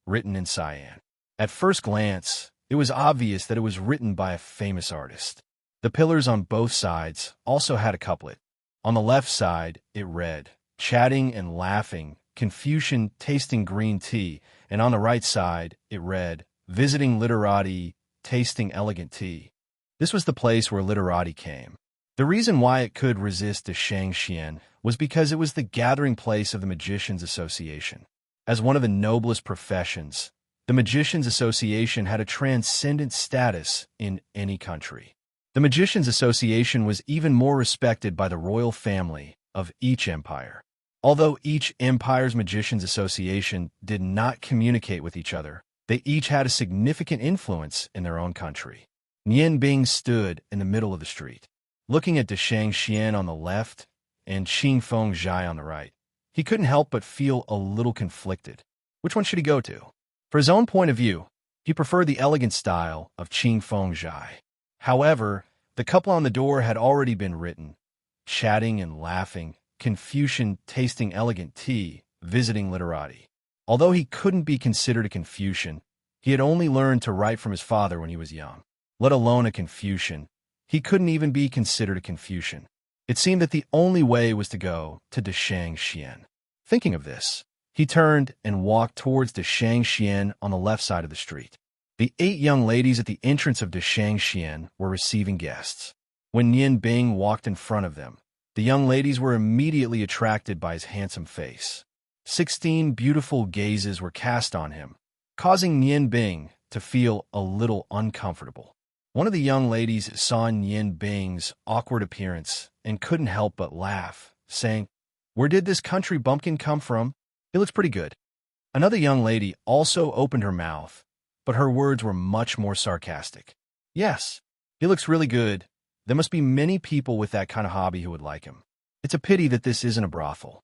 written in cyan. At first glance, it was obvious that it was written by a famous artist. The pillars on both sides also had a couplet. On the left side, it read, Chatting and laughing Confucian tasting green tea, and on the right side it read, visiting literati, tasting elegant tea. This was the place where literati came. The reason why it could resist the Shangxian was because it was the gathering place of the Magicians' Association. As one of the noblest professions, the Magicians' Association had a transcendent status in any country. The Magicians' Association was even more respected by the royal family of each empire. Although each empire's Magicians' Association did not communicate with each other, they each had a significant influence in their own country. Nian Bing stood in the middle of the street, looking at De Shangxian on the left and Qing Feng Zhai on the right. He couldn't help but feel a little conflicted. Which one should he go to? For his own point of view, he preferred the elegant style of Qing Feng Zhai. However, the couple on the door had already been written, chatting and laughing, Confucian tasting elegant tea, visiting literati. Although he couldn't be considered a Confucian, he had only learned to write from his father when he was young. Let alone a Confucian, he couldn't even be considered a Confucian. It seemed that the only way was to go to De Shangxian. Thinking of this, he turned and walked towards De Shangxian on the left side of the street. The 8 young ladies at the entrance of De Shangxian were receiving guests. When Nian Bing walked in front of them, the young ladies were immediately attracted by his handsome face. 16 beautiful gazes were cast on him, causing Nian Bing to feel a little uncomfortable. One of the young ladies saw Nian Bing's awkward appearance and couldn't help but laugh, saying, "Where did this country bumpkin come from? It looks pretty good." Another young lady also opened her mouth, but her words were much more sarcastic. "Yes, he looks really good. There must be many people with that kind of hobby who would like him. It's a pity that this isn't a brothel."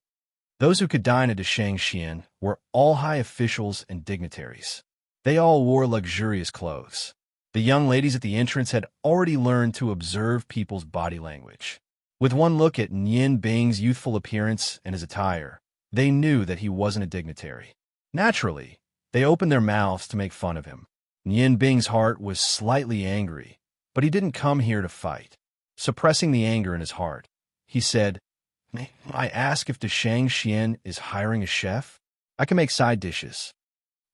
Those who could dine at De Shangxian were all high officials and dignitaries. They all wore luxurious clothes. The young ladies at the entrance had already learned to observe people's body language. With one look at Nian Bing's youthful appearance and his attire, they knew that he wasn't a dignitary. Naturally, they opened their mouths to make fun of him. Nian Bing's heart was slightly angry, but he didn't come here to fight. Suppressing the anger in his heart, he said, "May I ask if De Shangxian is hiring a chef? I can make side dishes."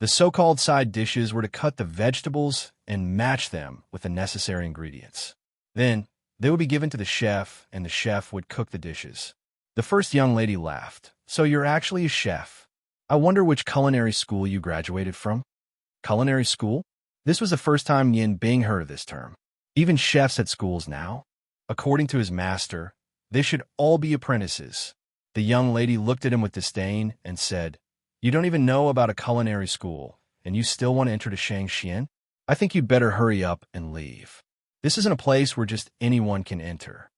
The so-called side dishes were to cut the vegetables and match them with the necessary ingredients. Then, they would be given to the chef, and the chef would cook the dishes. The first young lady laughed. "So you're actually a chef? I wonder which culinary school you graduated from." Culinary school? This was the first time Nian Bing heard of this term. Even chefs at schools now? According to his master, they should all be apprentices. The young lady looked at him with disdain and said, "You don't even know about a culinary school, and you still want to enter the Shangxian? I think you'd better hurry up and leave. This isn't a place where just anyone can enter."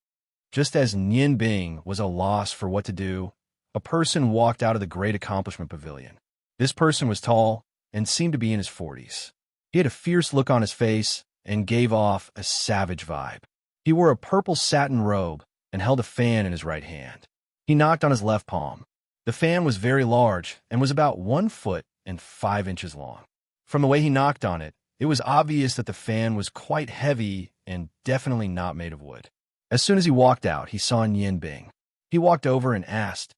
Just as Nian Bing was at a loss for what to do, a person walked out of the Great Accomplishment Pavilion. This person was tall and seemed to be in his 40s. He had a fierce look on his face and gave off a savage vibe. He wore a purple satin robe and held a fan in his right hand. He knocked on his left palm. The fan was very large and was about 1 foot and 5 inches long. From the way he knocked on it, it was obvious that the fan was quite heavy and definitely not made of wood. As soon as he walked out, he saw Nian Bing. He walked over and asked,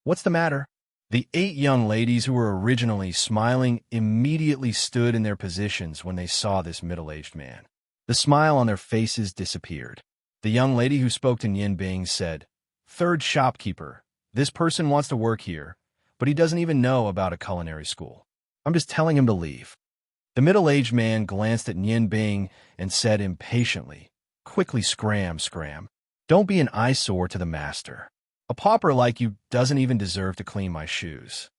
"What's the matter?" The 8 young ladies who were originally smiling immediately stood in their positions when they saw this middle-aged man. The smile on their faces disappeared. The young lady who spoke to Nian Bing said, "Third shopkeeper. This person wants to work here, but he doesn't even know about a culinary school. I'm just telling him to leave." The middle-aged man glanced at Nian Bing and said impatiently, "Quickly scram. Don't be an eyesore to the master. A pauper like you doesn't even deserve to clean my shoes."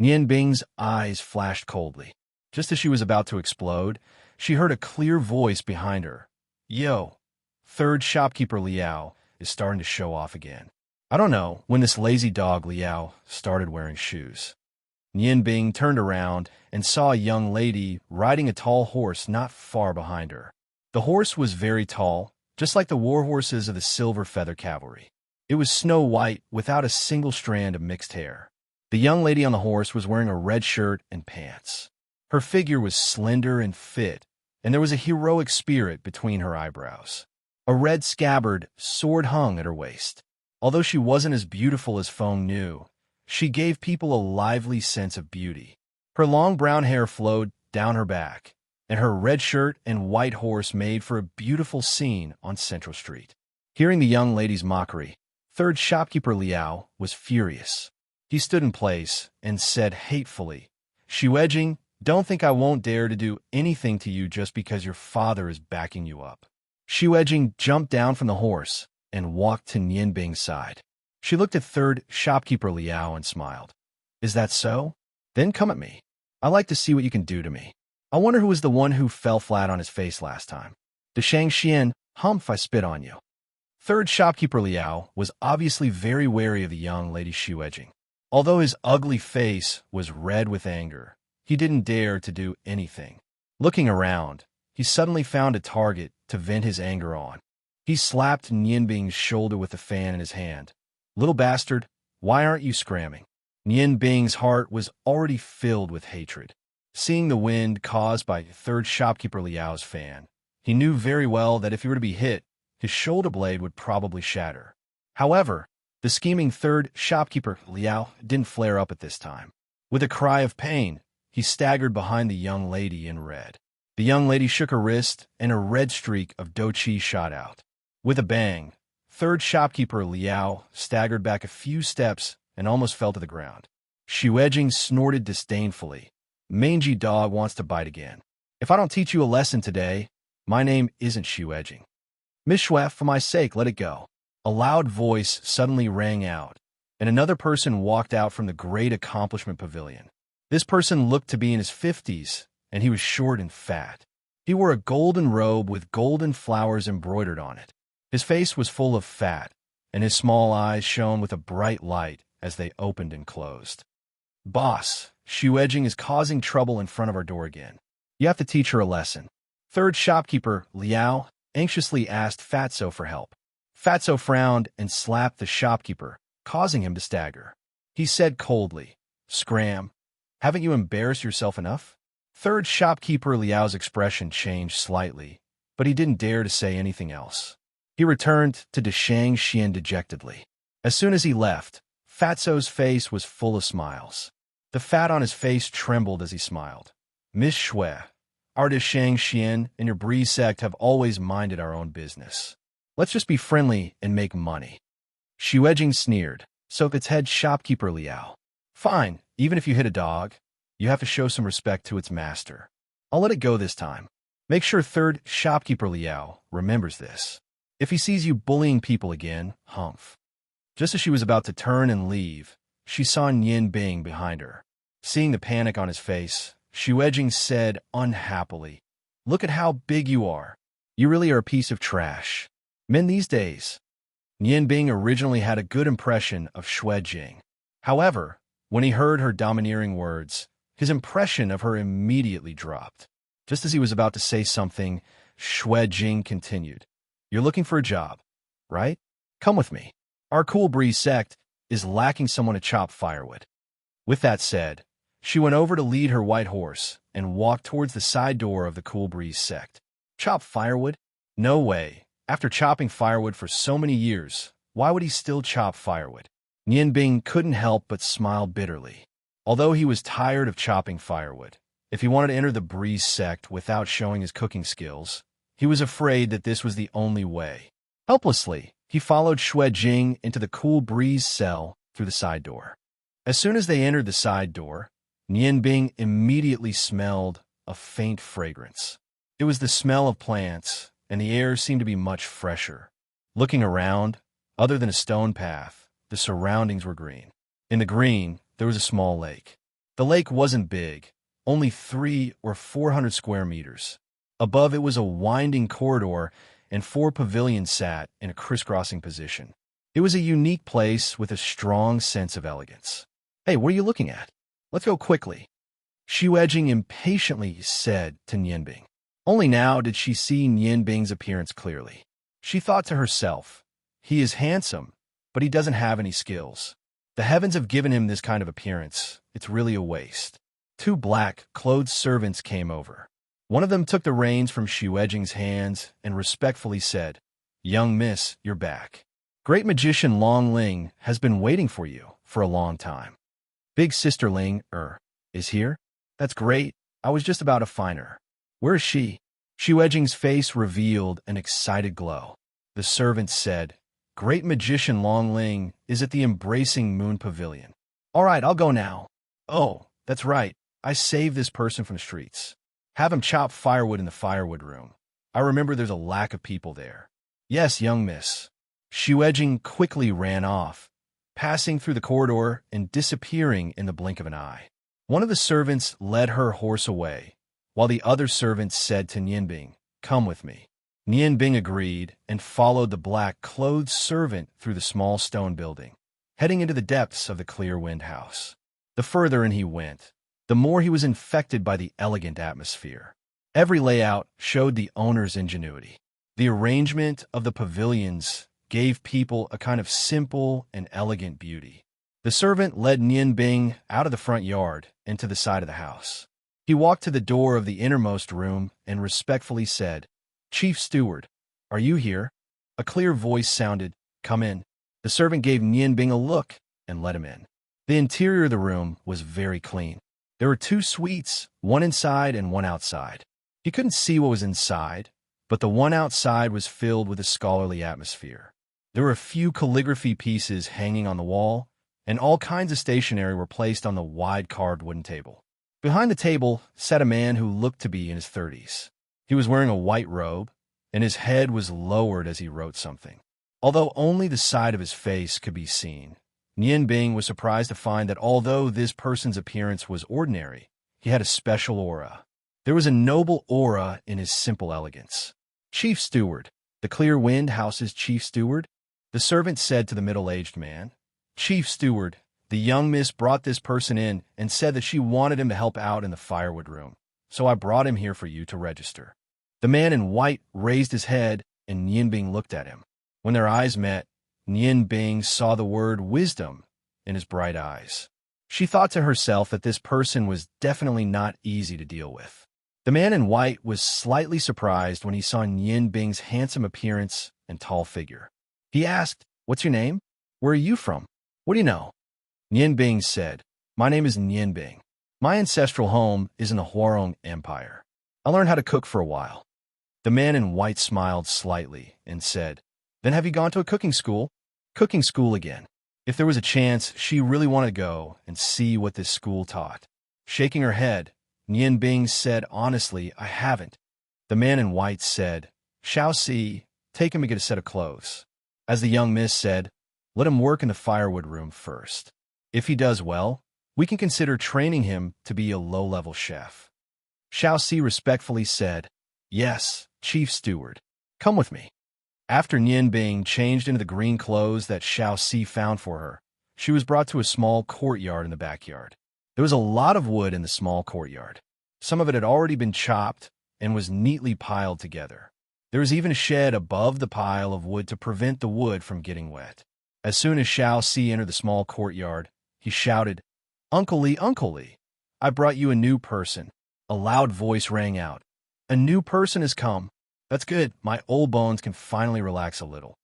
Nian Bing's eyes flashed coldly. Just as she was about to explode, she heard a clear voice behind her. "Yo, third shopkeeper Liao is starting to show off again. I don't know when this lazy dog Liao started wearing shoes." Nian Bing turned around and saw a young lady riding a tall horse not far behind her. The horse was very tall, just like the war horses of the Silver Feather Cavalry. It was snow white without a single strand of mixed hair. The young lady on the horse was wearing a red shirt and pants. Her figure was slender and fit, and there was a heroic spirit between her eyebrows. A red scabbard sword hung at her waist. Although she wasn't as beautiful as Feng knew, She gave people a lively sense of beauty. Her long brown hair flowed down her back, and her red shirt and white horse made for a beautiful scene on Central Street. Hearing the young lady's mockery, third shopkeeper Liao was furious. He stood in place and said hatefully, "Shuejing, don't think I won't dare to do anything to you just because your father is backing you up." Shuejing jumped down from the horse and walked to Nianbing's side. She looked at third shopkeeper Liao and smiled. "Is that so? Then come at me. I like to see what you can do to me. I wonder who was the one who fell flat on his face last time. De Shang Xian, humph, I spit on you." Third shopkeeper Liao was obviously very wary of the young lady Shuejing. Although his ugly face was red with anger, he didn't dare to do anything. Looking around, he suddenly found a target to vent his anger on. He slapped Nianbing's shoulder with the fan in his hand. "Little bastard, why aren't you scramming?" Nianbing's heart was already filled with hatred. Seeing the wind caused by third shopkeeper Liao's fan, he knew very well that if he were to be hit, his shoulder blade would probably shatter. However, the scheming third shopkeeper Liao didn't flare up at this time. With a cry of pain, he staggered behind the young lady in red. The young lady shook her wrist, and a red streak of douqi shot out. With a bang, third shopkeeper Liao staggered back a few steps and almost fell to the ground. Shuejing snorted disdainfully. "Mangy dog wants to bite again. If I don't teach you a lesson today, my name isn't Shuejing. Miss Shui, for my sake, let it go." A loud voice suddenly rang out, and another person walked out from the Great Accomplishment Pavilion. This person looked to be in his 50s, and he was short and fat. He wore a golden robe with golden flowers embroidered on it. His face was full of fat, and his small eyes shone with a bright light as they opened and closed. "Boss, Shuejing is causing trouble in front of our door again. You have to teach her a lesson." Third shopkeeper Liao anxiously asked Fatso for help. Fatso frowned and slapped the shopkeeper, causing him to stagger. He said coldly, "Scram, haven't you embarrassed yourself enough?" Third shopkeeper Liao's expression changed slightly, but he didn't dare to say anything else. He returned to De Shang Xian dejectedly. As soon as he left, Fatso's face was full of smiles. The fat on his face trembled as he smiled. "Miss Shui, our De Shang Xian and your Breeze sect have always minded our own business. Let's just be friendly and make money." Shuejing sneered, so its head shopkeeper Liao. "Fine, even if you hit a dog, you have to show some respect to its master. I'll let it go this time. Make sure third shopkeeper Liao remembers this. If he sees you bullying people again, humph." Just as she was about to turn and leave, she saw Nianbing behind her. Seeing the panic on his face, Shuejing said unhappily, "Look at how big you are. You really are a piece of trash. Men these days." Nianbing originally had a good impression of Shuejing. However, when he heard her domineering words, his impression of her immediately dropped. Just as he was about to say something, Shuejing continued, "You're looking for a job, right? Come with me. Our Cool Breeze sect is lacking someone to chop firewood." With that said, she went over to lead her white horse and walked towards the side door of the Cool Breeze sect. Chop firewood? No way. After chopping firewood for so many years, why would he still chop firewood? Nianbing couldn't help but smile bitterly. Although he was tired of chopping firewood, if he wanted to enter the Breeze sect without showing his cooking skills, he was afraid that this was the only way. Helplessly, he followed Shuejing into the Cool Breeze cell through the side door. As soon as they entered the side door, Nianbing immediately smelled a faint fragrance. It was the smell of plants, and the air seemed to be much fresher. Looking around, other than a stone path, the surroundings were green. In the green, there was a small lake. The lake wasn't big, only 300 or 400 square meters. Above it was a winding corridor, and 4 pavilions sat in a crisscrossing position. It was a unique place with a strong sense of elegance. "Hey, what are you looking at? Let's go quickly," Shuejing impatiently said to Nianbing. Only now did she see Nianbing's appearance clearly. She thought to herself, "He is handsome, but he doesn't have any skills. The heavens have given him this kind of appearance. It's really a waste." 2 black-clothed servants came over. One of them took the reins from Shuejing's hands and respectfully said, "Young miss, you're back. Great magician Long Ling has been waiting for you for a long time." Big sister Ling, is here? That's great. I was just about to find her. Where is she? Xu Ejing's face revealed an excited glow. The servant said, Great magician Long Ling is at the Embracing Moon Pavilion. All right, I'll go now. Oh, that's right. I saved this person from the streets. Have him chop firewood in the firewood room. I remember there's a lack of people there. Yes, young miss. Xu Ejing quickly ran off, passing through the corridor and disappearing in the blink of an eye. One of the servants led her horse away, while the other servants said to Nianbing, Come with me. Nianbing agreed and followed the black-clothed servant through the small stone building, heading into the depths of the clear wind house. The further in he went, the more he was infected by the elegant atmosphere. Every layout showed the owner's ingenuity. The arrangement of the pavilions gave people a kind of simple and elegant beauty. The servant led Nianbing out of the front yard and to the side of the house. He walked to the door of the innermost room and respectfully said, Chief Steward, are you here? A clear voice sounded, Come in. The servant gave Nianbing a look and let him in. The interior of the room was very clean. There were 2 suites, one inside and one outside. He couldn't see what was inside, but the one outside was filled with a scholarly atmosphere. There were a few calligraphy pieces hanging on the wall, and all kinds of stationery were placed on the wide carved wooden table. Behind the table sat a man who looked to be in his 30s. He was wearing a white robe, and his head was lowered as he wrote something. Although only the side of his face could be seen, Nianbing was surprised to find that although this person's appearance was ordinary, he had a special aura. There was a noble aura in his simple elegance. Chief Steward, the Clear Wind House's chief steward? The servant said to the middle-aged man. Chief Steward, the young miss brought this person in and said that she wanted him to help out in the firewood room, so I brought him here for you to register. The man in white raised his head, and Nianbing looked at him. When their eyes met, Nianbing saw the word wisdom in his bright eyes. She thought to herself that this person was definitely not easy to deal with. The man in white was slightly surprised when he saw Nianbing's handsome appearance and tall figure. He asked, What's your name? Where are you from? What do you know? Nianbing said, My name is Nianbing. My ancestral home is in the Huarong Empire. I learned how to cook for a while. The man in white smiled slightly and said, Then have you gone to a cooking school? Cooking school again. If there was a chance, she really wanted to go and see what this school taught. Shaking her head, Nianbing said honestly, I haven't. The man in white said, Shall see, take him to get a set of clothes. As the young miss said, Let him work in the firewood room first. If he does well, we can consider training him to be a low-level chef. Shao Si respectfully said, Yes, Chief Steward. Come with me. After Nianbing changed into the green clothes that Shao Si found for her, she was brought to a small courtyard in the backyard. There was a lot of wood in the small courtyard. Some of it had already been chopped and was neatly piled together. There was even a shed above the pile of wood to prevent the wood from getting wet. As soon as Shao Si entered the small courtyard, he shouted, Uncle Lee, I brought you a new person. A loud voice rang out. A new person has come. That's good. My old bones can finally relax a little.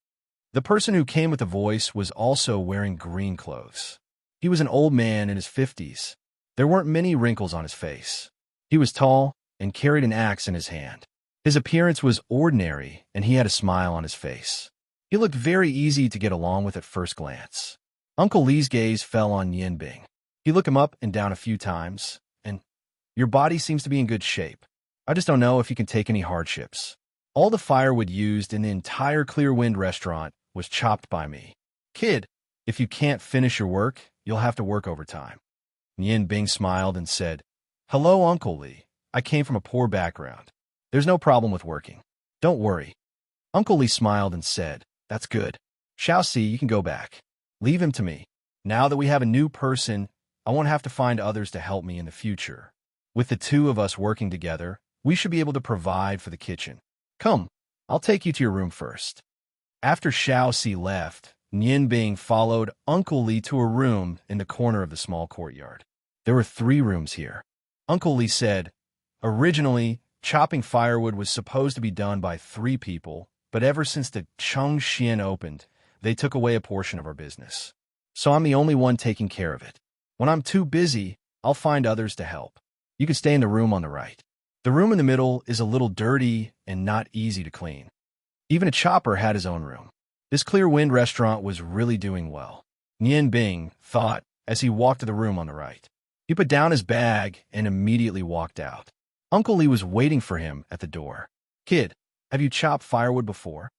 The person who came with the voice was also wearing green clothes. He was an old man in his 50s. There weren't many wrinkles on his face. He was tall and carried an axe in his hand. His appearance was ordinary, and he had a smile on his face. He looked very easy to get along with at first glance. Uncle Lee's gaze fell on Nianbing. He looked him up and down a few times, and, Your body seems to be in good shape. I just don't know if you can take any hardships. All the firewood used in the entire Clear Wind restaurant was chopped by me. Kid, if you can't finish your work, you'll have to work overtime. Nianbing smiled and said, Hello, Uncle Lee. I came from a poor background. There's no problem with working. Don't worry. Uncle Lee smiled and said, That's good. Shao Si, you can go back. Leave him to me. Now that we have a new person, I won't have to find others to help me in the future. With the 2 of us working together, we should be able to provide for the kitchen. Come, I'll take you to your room first. After Shao Si left, Nianbing followed Uncle Lee to a room in the corner of the small courtyard. There were 3 rooms here. Uncle Lee said, Originally, chopping firewood was supposed to be done by 3 people, but ever since the Chengxian opened, they took away a portion of our business. So I'm the only one taking care of it. When I'm too busy, I'll find others to help. You can stay in the room on the right. The room in the middle is a little dirty and not easy to clean. Even a chopper had his own room. This Clear Wind restaurant was really doing well, Nian Bing thought as he walked to the room on the right. He put down his bag and immediately walked out. Uncle Lee was waiting for him at the door. Kid, have you chopped firewood before?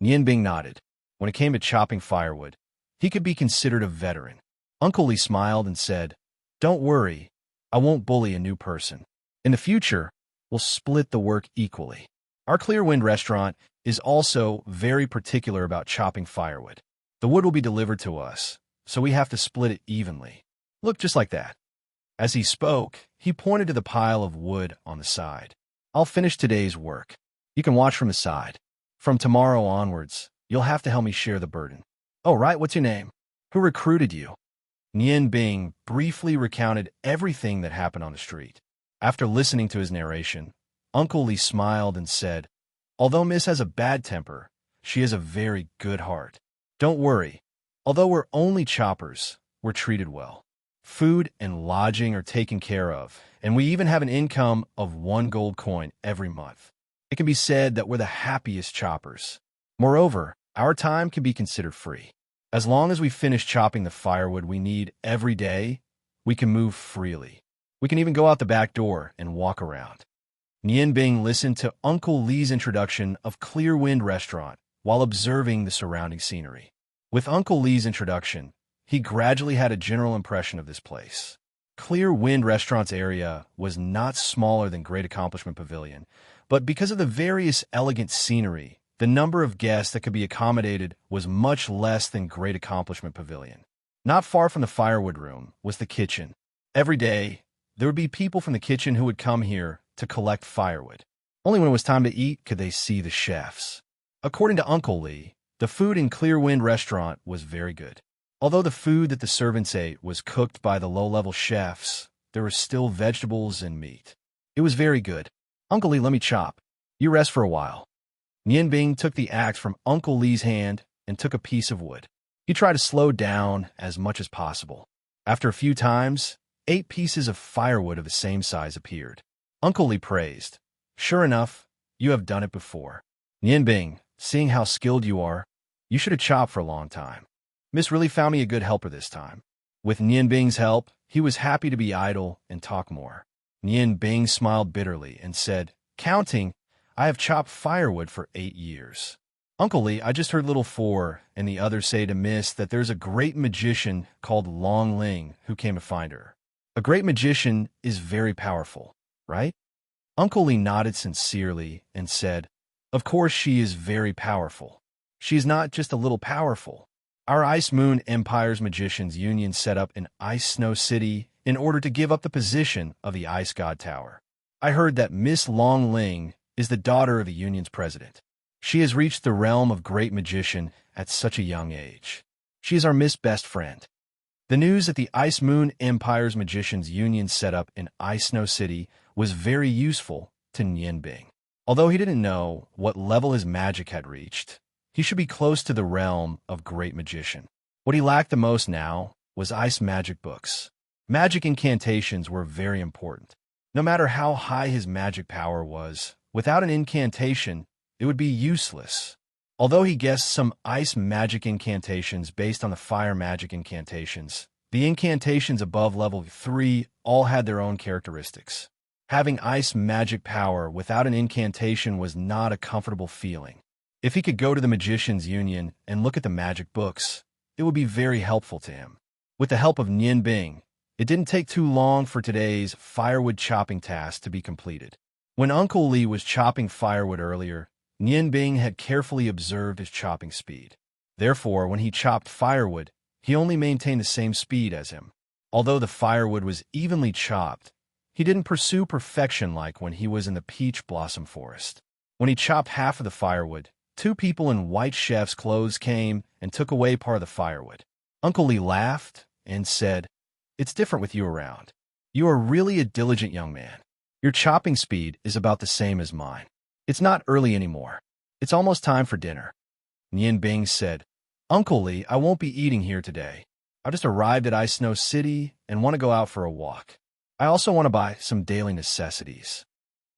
Nian Bing nodded. When it came to chopping firewood, he could be considered a veteran. Uncle Lee smiled and said, Don't worry, I won't bully a new person. In the future, we'll split the work equally. Our Clear Wind restaurant is also very particular about chopping firewood. The wood will be delivered to us, so we have to split it evenly. Look, just like that. As he spoke, he pointed to the pile of wood on the side. I'll finish today's work. You can watch from the side. From tomorrow onwards, you'll have to help me share the burden. Oh, right, what's your name? Who recruited you? Nian Bing briefly recounted everything that happened on the street. After listening to his narration, Uncle Lee smiled and said, Although Miss has a bad temper, she has a very good heart. Don't worry. Although we're only choppers, we're treated well. Food and lodging are taken care of, and we even have an income of 1 gold coin every month. It can be said that we're the happiest choppers. Moreover, our time can be considered free. As long as we finish chopping the firewood we need every day, we can move freely. We can even go out the back door and walk around. Nian Bing listened to Uncle Lee's introduction of Clear Wind Restaurant while observing the surrounding scenery. With Uncle Lee's introduction, he gradually had a general impression of this place. Clear Wind Restaurant's area was not smaller than Great Accomplishment Pavilion, but because of the various elegant scenery, the number of guests that could be accommodated was much less than Great Accomplishment Pavilion. Not far from the firewood room was the kitchen. Every day, there would be people from the kitchen who would come here to collect firewood. Only when it was time to eat could they see the chefs. According to Uncle Lee, the food in Clear Wind Restaurant was very good. Although the food that the servants ate was cooked by the low-level chefs, there were still vegetables and meat. It was very good. Uncle Lee, let me chop. You rest for a while. Nian Bing took the axe from Uncle Lee's hand and took a piece of wood. He tried to slow down as much as possible. After a few times, 8 pieces of firewood of the same size appeared. Uncle Lee praised. Sure enough, you have done it before. Nian Bing, seeing how skilled you are, you should have chopped for a long time. Miss really found me a good helper this time. With Nian Bing's help, he was happy to be idle and talk more. Nian Bing smiled bitterly and said, Counting, I have chopped firewood for 8 years. Uncle Lee, I just heard Little Four and the others say to Miss that there's a great magician called Long Ling who came to find her. A great magician is very powerful, right? Uncle Lee nodded sincerely and said, Of course she is very powerful. She is not just a little powerful. Our Ice Moon Empire's Magicians Union set up in Ice Snow City in order to give up the position of the Ice God Tower. I heard that Miss Long Ling is the daughter of the Union's president. She has reached the realm of great magician at such a young age. She is our Miss Best Friend. The news that the Ice Moon Empire's Magicians Union set up in Ice Snow City was very useful to Nian Bing. Although he didn't know what level his magic had reached, he should be close to the realm of great magician. What he lacked the most now was ice magic books. Magic incantations were very important. No matter how high his magic power was, without an incantation, it would be useless. Although he guessed some ice magic incantations based on the fire magic incantations, the incantations above level 3 all had their own characteristics. Having ice magic power without an incantation was not a comfortable feeling. If he could go to the Magicians Union and look at the magic books, it would be very helpful to him. With the help of Nian Bing, it didn't take too long for today's firewood chopping task to be completed. When Uncle Lee was chopping firewood earlier, Nian Bing had carefully observed his chopping speed. Therefore, when he chopped firewood, he only maintained the same speed as him. Although the firewood was evenly chopped, he didn't pursue perfection like when he was in the peach blossom forest. When he chopped half of the firewood, 2 people in white chef's clothes came and took away part of the firewood. Uncle Lee laughed and said, It's different with you around. You are really a diligent young man. Your chopping speed is about the same as mine. It's not early anymore. It's almost time for dinner. Nian Bing said, Uncle Lee, I won't be eating here today. I just arrived at Ice Snow City and want to go out for a walk. I also want to buy some daily necessities.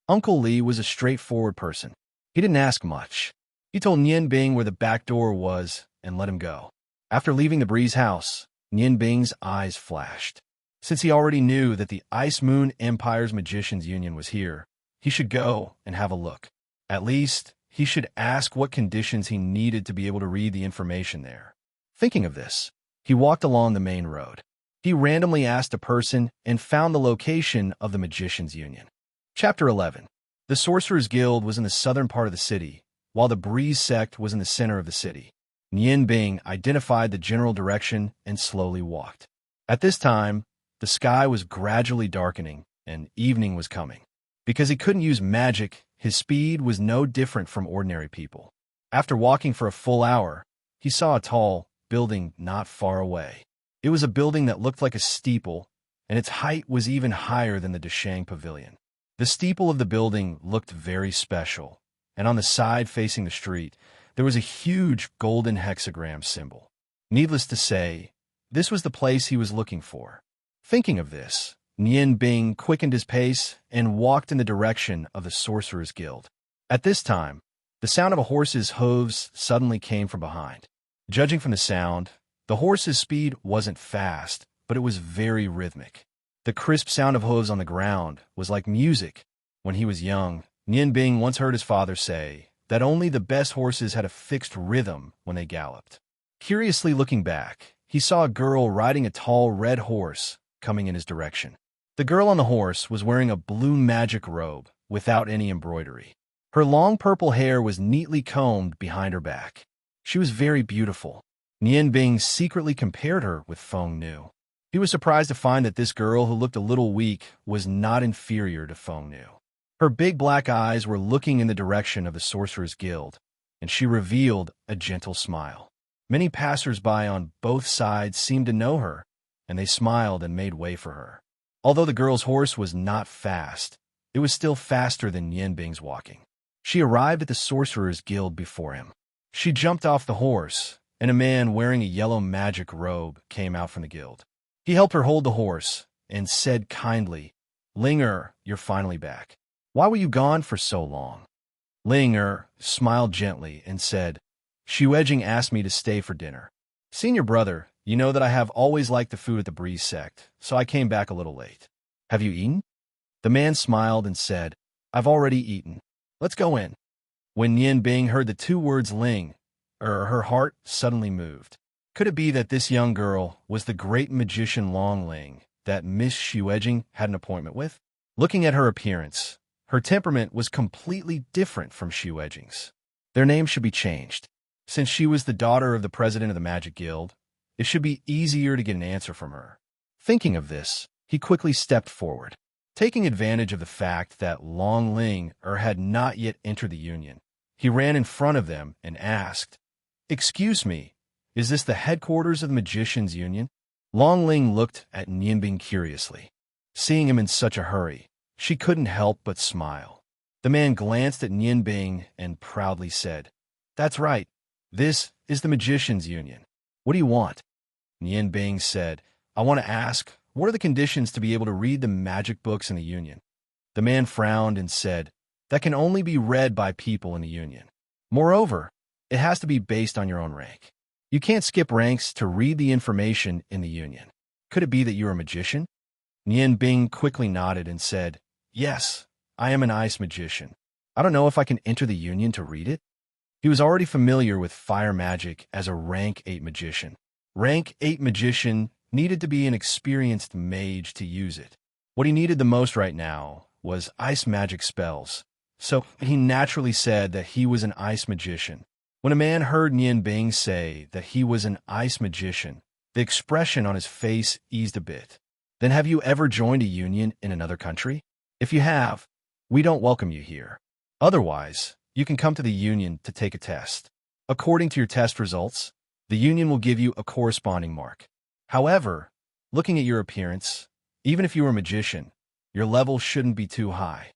Uncle Lee was a straightforward person. He didn't ask much. He told Nian Bing where the back door was and let him go. After leaving the Breeze house, Nian Bing's eyes flashed. Since he already knew that the Ice Moon Empire's Magicians Union was here, he should go and have a look. At least, he should ask what conditions he needed to be able to read the information there. Thinking of this, he walked along the main road. He randomly asked a person and found the location of the Magicians Union. Chapter 11. The Sorcerers Guild was in the southern part of the city, while the Breeze sect was in the center of the city. Nian Bing identified the general direction and slowly walked. At this time, the sky was gradually darkening and evening was coming. Because he couldn't use magic, his speed was no different from ordinary people. After walking for a full hour, he saw a tall building not far away. It was a building that looked like a steeple, and its height was even higher than the Deshang Pavilion. The steeple of the building looked very special, and on the side facing the street, there was a huge golden hexagram symbol. Needless to say, this was the place he was looking for. Thinking of this, Nian Bing quickened his pace and walked in the direction of the Sorcerers Guild. At this time, the sound of a horse's hooves suddenly came from behind. Judging from the sound, the horse's speed wasn't fast, but it was very rhythmic. The crisp sound of hooves on the ground was like music. When he was young, Nian Bing once heard his father say that only the best horses had a fixed rhythm when they galloped. Curiously looking back, he saw a girl riding a tall red horse coming in his direction. The girl on the horse was wearing a blue magic robe without any embroidery. Her long purple hair was neatly combed behind her back. She was very beautiful. Nian Bing secretly compared her with Feng Nu. He was surprised to find that this girl, who looked a little weak, was not inferior to Feng Nu. Her big black eyes were looking in the direction of the Sorcerers Guild, and she revealed a gentle smile. Many passers-by on both sides seemed to know her, and they smiled and made way for her. Although the girl's horse was not fast, it was still faster than Nian Bing's walking. She arrived at the Sorcerers Guild before him. She jumped off the horse, and a man wearing a yellow magic robe came out from the guild. He helped her hold the horse and said kindly, "Ling you're finally back. Why were you gone for so long?" Ling smiled gently and said, "Xuejing asked me to stay for dinner. Senior brother, you know that I have always liked the food at the Breeze sect, so I came back a little late. Have you eaten?" The man smiled and said, "I've already eaten. Let's go in." When Nian Bing heard the two words Ling, her heart suddenly moved. Could it be that this young girl was the great magician Long Ling that Miss Xuejing had an appointment with? Looking at her appearance, her temperament was completely different from Xuejing's. Their name should be changed. Since she was the daughter of the president of the Magic Guild, it should be easier to get an answer from her. Thinking of this, he quickly stepped forward. Taking advantage of the fact that Long Ling had not yet entered the union, he ran in front of them and asked, "Excuse me, is this the headquarters of the Magicians Union?" Long Ling looked at Nian Bing curiously. Seeing him in such a hurry, she couldn't help but smile. The man glanced at Nian Bing and proudly said, "That's right. This is the Magicians Union. What do you want?" Nian Bing said, "I want to ask, what are the conditions to be able to read the magic books in the Union?" The man frowned and said, "That can only be read by people in the Union. Moreover, it has to be based on your own rank. You can't skip ranks to read the information in the Union. Could it be that you're a magician?" Nian Bing quickly nodded and said, "Yes, I am an ice magician. I don't know if I can enter the Union to read it." He was already familiar with fire magic as a rank 8 magician. Rank 8 magician needed to be an experienced mage to use it. What he needed the most right now was ice magic spells, so he naturally said that he was an ice magician. When a man heard Nian Bing say that he was an ice magician, the expression on his face eased a bit. "Then have you ever joined a union in another country? If you have, we don't welcome you here. Otherwise, you can come to the union to take a test. According to your test results, the union will give you a corresponding mark. However, looking at your appearance, even if you were a magician, your level shouldn't be too high."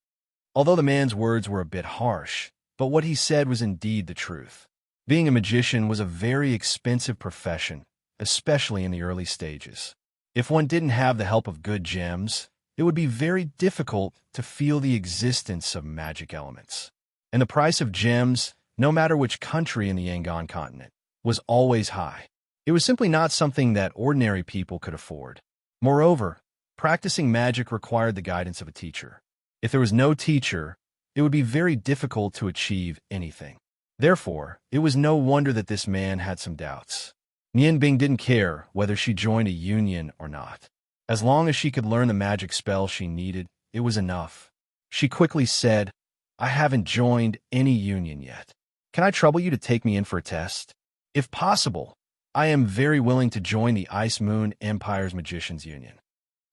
Although the man's words were a bit harsh, but what he said was indeed the truth. Being a magician was a very expensive profession, especially in the early stages. If one didn't have the help of good gems, it would be very difficult to feel the existence of magic elements. And the price of gems, no matter which country in the Yangon continent, was always high. It was simply not something that ordinary people could afford. Moreover, practicing magic required the guidance of a teacher. If there was no teacher, it would be very difficult to achieve anything. Therefore, it was no wonder that this man had some doubts. Nianbing didn't care whether she joined a union or not. As long as she could learn the magic spell she needed, it was enough. She quickly said, "I haven't joined any union yet. Can I trouble you to take me in for a test? If possible, I am very willing to join the Ice Moon Empire's Magicians Union."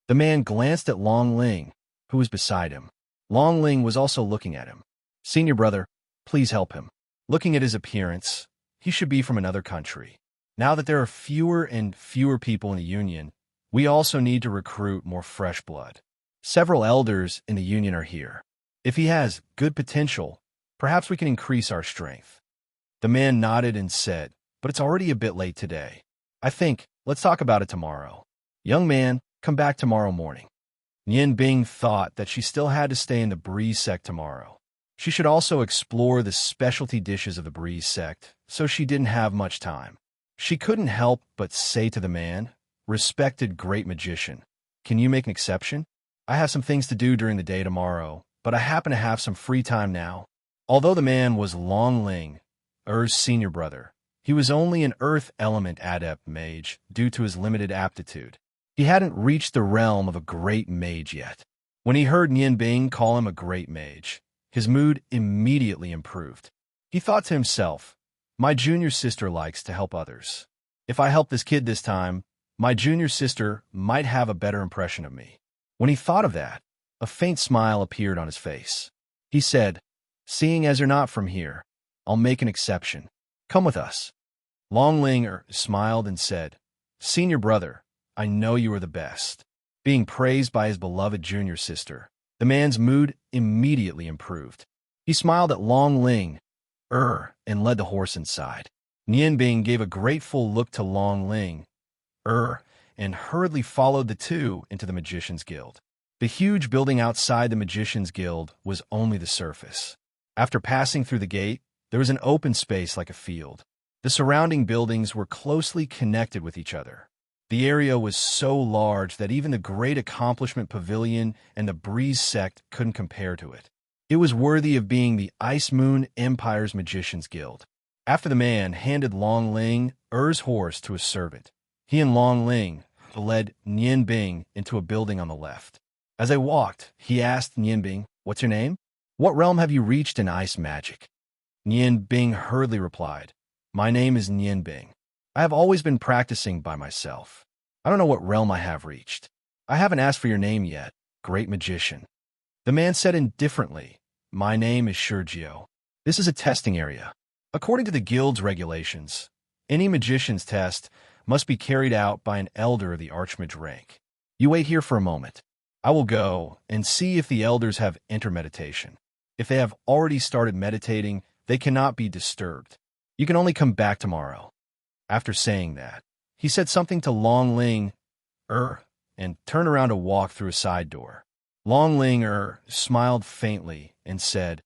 The man glanced at Long Ling, who was beside him. Long Ling was also looking at him. "Senior brother, please help him. Looking at his appearance, he should be from another country. Now that there are fewer and fewer people in the union, we also need to recruit more fresh blood. Several elders in the union are here. If he has good potential, perhaps we can increase our strength." The man nodded and said, "But it's already a bit late today. I think, let's talk about it tomorrow. Young man, come back tomorrow morning." Nianbing thought that she still had to stay in the Breeze sect tomorrow. She should also explore the specialty dishes of the Breeze sect, so she didn't have much time. She couldn't help but say to the man, "Respected great magician, can you make an exception? I have some things to do during the day tomorrow, but I happen to have some free time now." Although the man was Long Ling, Er's senior brother, he was only an earth element adept mage due to his limited aptitude. He hadn't reached the realm of a great mage yet. When he heard Nianbing call him a great mage, his mood immediately improved. He thought to himself, "My junior sister likes to help others. If I help this kid this time, my junior sister might have a better impression of me." When he thought of that, a faint smile appeared on his face. He said, "Seeing as you're not from here, I'll make an exception. Come with us." Long Ling smiled and said, "Senior brother, I know you are the best." Being praised by his beloved junior sister, the man's mood immediately improved. He smiled at Long Ling, and led the horse inside. Nianbing gave a grateful look to Long Ling, and hurriedly followed the two into the Magician's Guild. The huge building outside the Magician's Guild was only the surface. After passing through the gate, there was an open space like a field. The surrounding buildings were closely connected with each other. The area was so large that even the Great Accomplishment Pavilion and the Breeze sect couldn't compare to it. It was worthy of being the Ice Moon Empire's Magicians Guild. After the man handed Long Ling Er's horse to a servant, he and Long Ling led Nianbing into a building on the left. As they walked, he asked Nianbing, "What's your name? What realm have you reached in ice magic?" Nianbing hurriedly replied, "My name is Nianbing. I have always been practicing by myself. I don't know what realm I have reached. I haven't asked for your name yet, great magician." The man said indifferently, "My name is Sergio. This is a testing area. According to the guild's regulations, any magician's test must be carried out by an elder of the Archmage rank. You wait here for a moment. I will go and see if the elders have entered meditation. If they have already started meditating, they cannot be disturbed. You can only come back tomorrow." After saying that, he said something to Long Ling, and turned around to walk through a side door. Long Ling smiled faintly and said,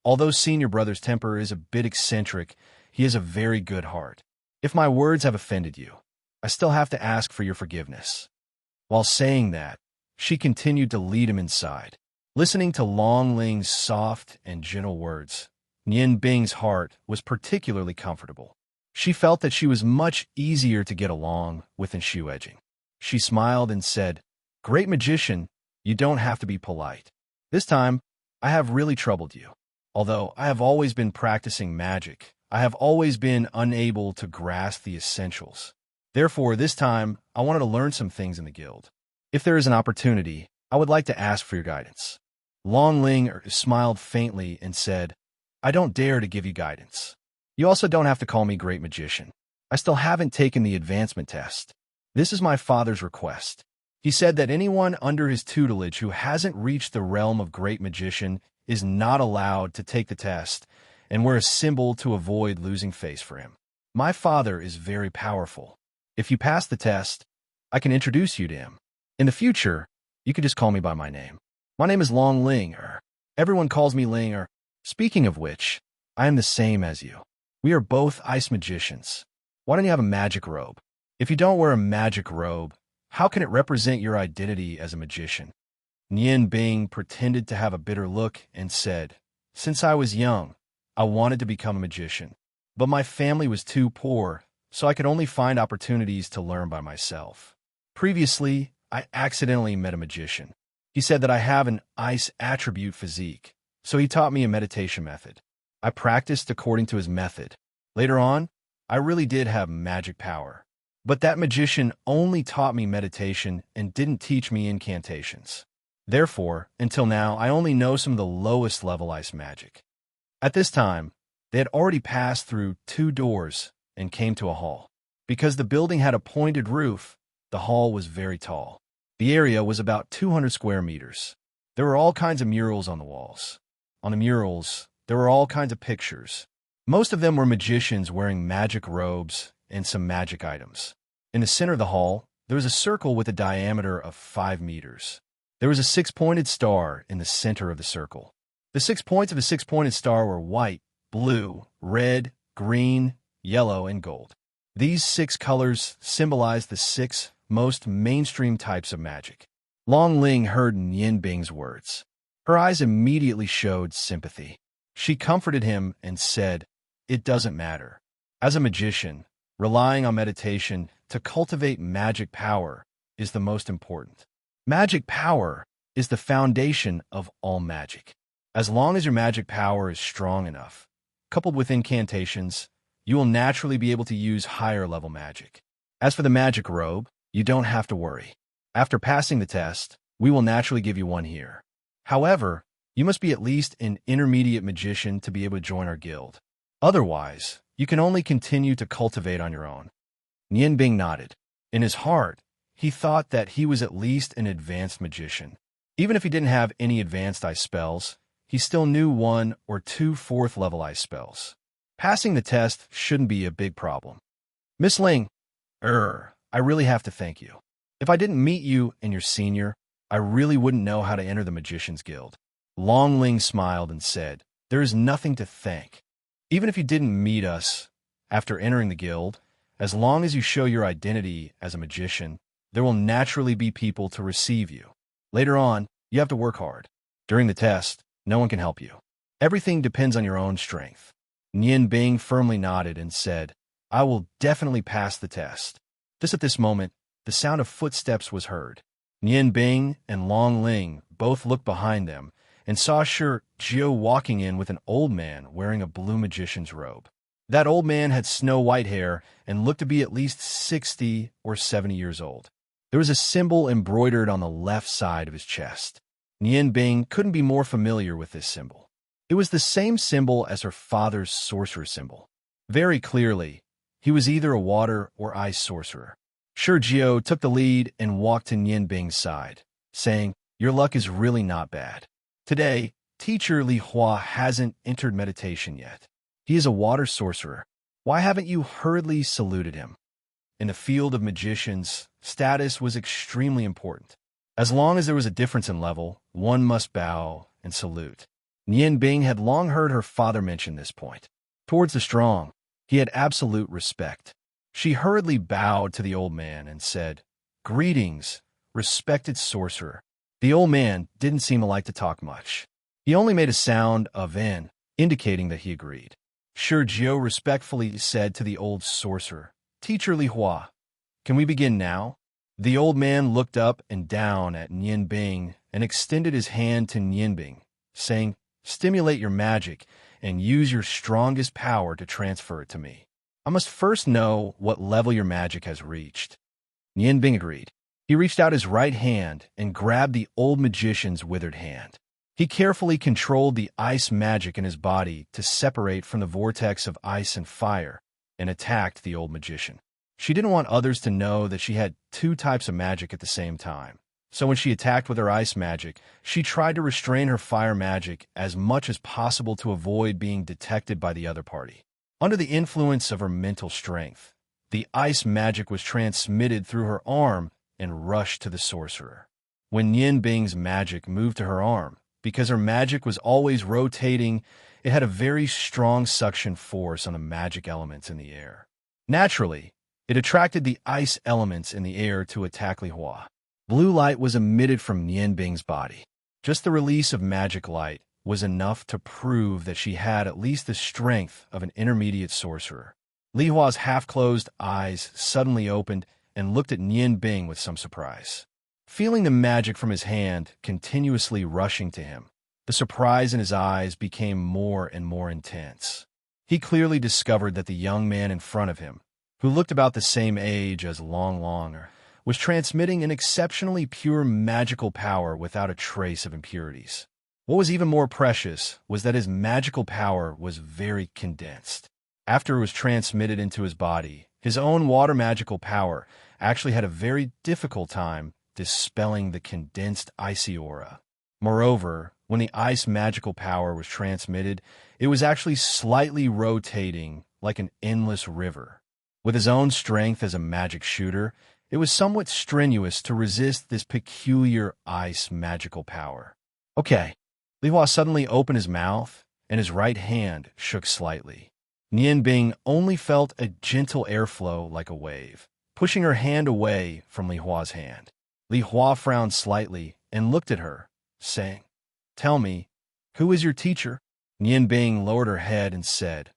"Although senior brother's temper is a bit eccentric, he has a very good heart. If my words have offended you, I still have to ask for your forgiveness." While saying that, she continued to lead him inside. Listening to Long Ling's soft and gentle words, Nianbing's heart was particularly comfortable. She felt that she was much easier to get along with than Shu Edging. She smiled and said, "Great magician, you don't have to be polite. This time, I have really troubled you. Although I have always been practicing magic, I have always been unable to grasp the essentials. Therefore, this time, I wanted to learn some things in the guild. If there is an opportunity, I would like to ask for your guidance." Long Ling smiled faintly and said, "I don't dare to give you guidance. You also don't have to call me great magician. I still haven't taken the advancement test. This is my father's request. He said that anyone under his tutelage who hasn't reached the realm of great magician is not allowed to take the test and wear a symbol to avoid losing face for him. My father is very powerful. If you pass the test, I can introduce you to him. In the future, you can just call me by my name. My name is Long Ling, or everyone calls me Ling, or speaking of which, I am the same as you. We are both ice magicians. Why don't you have a magic robe? If you don't wear a magic robe, how can it represent your identity as a magician? Nian Bing pretended to have a bitter look and said, Since I was young, I wanted to become a magician. But my family was too poor, so I could only find opportunities to learn by myself. Previously, I accidentally met a magician. He said that I have an ice attribute physique, so he taught me a meditation method. I practiced according to his method. Later on, I really did have magic power. But that magician only taught me meditation and didn't teach me incantations. Therefore, until now, I only know some of the lowest level ice magic. At this time, they had already passed through 2 doors and came to a hall. Because the building had a pointed roof, the hall was very tall. The area was about 200 square meters. There were all kinds of murals on the walls. On the murals, there were all kinds of pictures. Most of them were magicians wearing magic robes and some magic items. In the center of the hall, there was a circle with a diameter of 5 meters. There was a 6-pointed star in the center of the circle. The 6 points of a 6-pointed star were white, blue, red, green, yellow, and gold. These 6 colors symbolized the 6 most mainstream types of magic. Long Ling heard Nian Bing's words. Her eyes immediately showed sympathy. She comforted him and said, It doesn't matter. As a magician, relying on meditation to cultivate magic power is the most important. Magic power is the foundation of all magic. As long as your magic power is strong enough, coupled with incantations, you will naturally be able to use higher-level magic. As for the magic robe, you don't have to worry. After passing the test, we will naturally give you one here. However, you must be at least an intermediate magician to be able to join our guild. Otherwise, you can only continue to cultivate on your own. Nian Bing nodded. In his heart, he thought that he was at least an advanced magician. Even if he didn't have any advanced ice spells, he still knew 1 or 2 4th-level ice spells. Passing the test shouldn't be a big problem. Miss Ling, I really have to thank you. If I didn't meet you and your senior, I really wouldn't know how to enter the Magician's Guild. Long Ling smiled and said, There is nothing to thank. Even if you didn't meet us after entering the guild, as long as you show your identity as a magician, there will naturally be people to receive you. Later on, you have to work hard. During the test, no one can help you. Everything depends on your own strength. Nian Bing firmly nodded and said, I will definitely pass the test. Just at this moment, the sound of footsteps was heard. Nian Bing and Long Ling both looked behind them and saw Shi Jiao walking in with an old man wearing a blue magician's robe. That old man had snow-white hair and looked to be at least 60 or 70 years old. There was a symbol embroidered on the left side of his chest. Nian Bing couldn't be more familiar with this symbol. It was the same symbol as her father's sorcerer symbol. Very clearly, he was either a water or ice sorcerer. Shi Jiao took the lead and walked to Nian Bing's side, saying, Your luck is really not bad. Today, teacher Li Hua hasn't entered meditation yet. He is a water sorcerer. Why haven't you hurriedly saluted him? In the field of magicians, status was extremely important. As long as there was a difference in level, one must bow and salute. Nian Bing had long heard her father mention this point. Towards the strong, he had absolute respect. She hurriedly bowed to the old man and said, Greetings, respected sorcerer. The old man didn't seem to like to talk much. He only made a sound of N, indicating that he agreed. Shi Jiao respectfully said to the old sorcerer, Teacher Li Hua, can we begin now? The old man looked up and down at Nian Bing and extended his hand to Nian Bing, saying, Stimulate your magic and use your strongest power to transfer it to me. I must first know what level your magic has reached. Nian Bing agreed. He reached out his right hand and grabbed the old magician's withered hand. He carefully controlled the ice magic in his body to separate from the vortex of ice and fire and attacked the old magician. She didn't want others to know that she had 2 types of magic at the same time. So when she attacked with her ice magic, she tried to restrain her fire magic as much as possible to avoid being detected by the other party. Under the influence of her mental strength, The ice magic was transmitted through her arm and rushed to the sorcerer. When Nian Bing's magic moved to her arm, because her magic was always rotating, it had a very strong suction force on the magic elements in the air. Naturally, it attracted the ice elements in the air to attack Li Hua. Blue light was emitted from Nian Bing's body. Just the release of magic light was enough to prove that she had at least the strength of an intermediate sorcerer. Li Hua's half-closed eyes suddenly opened and looked at Nian Bing with some surprise. Feeling the magic from his hand continuously rushing to him, the surprise in his eyes became more and more intense. He clearly discovered that the young man in front of him, who looked about the same age as Long Long, was transmitting an exceptionally pure magical power without a trace of impurities. What was even more precious was that his magical power was very condensed. After it was transmitted into his body, his own water magical power actually had a very difficult time dispelling the condensed icy aura. Moreover, when the ice magical power was transmitted, it was actually slightly rotating like an endless river. With his own strength as a magic shooter, it was somewhat strenuous to resist this peculiar ice magical power. Okay. Li Hua suddenly opened his mouth, and his right hand shook slightly. Nian Bing only felt a gentle airflow like a wave, pushing her hand away from Li Hua's hand. Li Hua frowned slightly and looked at her, saying, "Tell me, who is your teacher?" Nian Bing lowered her head and said,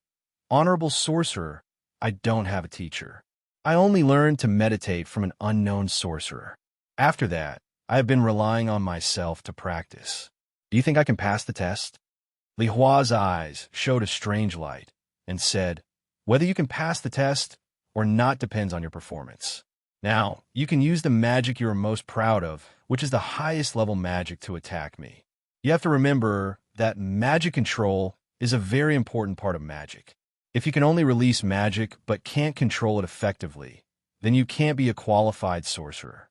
"Honorable sorcerer, I don't have a teacher. I only learned to meditate from an unknown sorcerer. After that, I have been relying on myself to practice. Do you think I can pass the test?" Li Hua's eyes showed a strange light and said, "Whether you can pass the test or not depends on your performance. Now, you can use the magic you are most proud of, which is the highest level magic, to attack me. You have to remember that magic control is a very important part of magic. If you can only release magic but can't control it effectively, then you can't be a qualified sorcerer."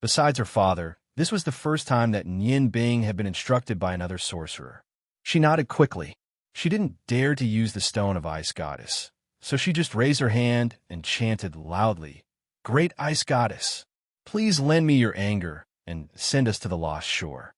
Besides her father, this was the first time that Nian Bing had been instructed by another sorcerer. She nodded quickly. She didn't dare to use the Stone of Ice Goddess, so she just raised her hand and chanted loudly, "Great Ice Goddess, please lend me your anger and send us to the lost shore."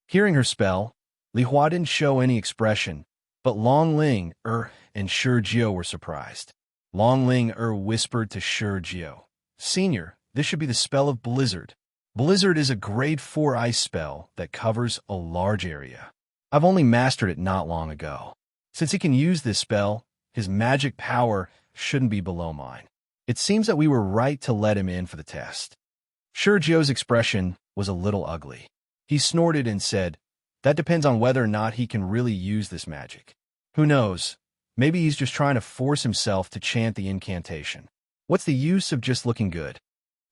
Hearing her spell, Li Hua didn't show any expression, but Long Ling, and Shi Jiao were surprised. Long Ling whispered to Shi Jiao, "Senior, this should be the spell of Blizzard. Blizzard is a grade 4 ice spell that covers a large area. I've only mastered it not long ago. Since he can use this spell, his magic power shouldn't be below mine. It seems that we were right to let him in for the test." Shi Jiao's expression was a little ugly. He snorted and said, "That depends on whether or not he can really use this magic. Who knows? Maybe he's just trying to force himself to chant the incantation. What's the use of just looking good?"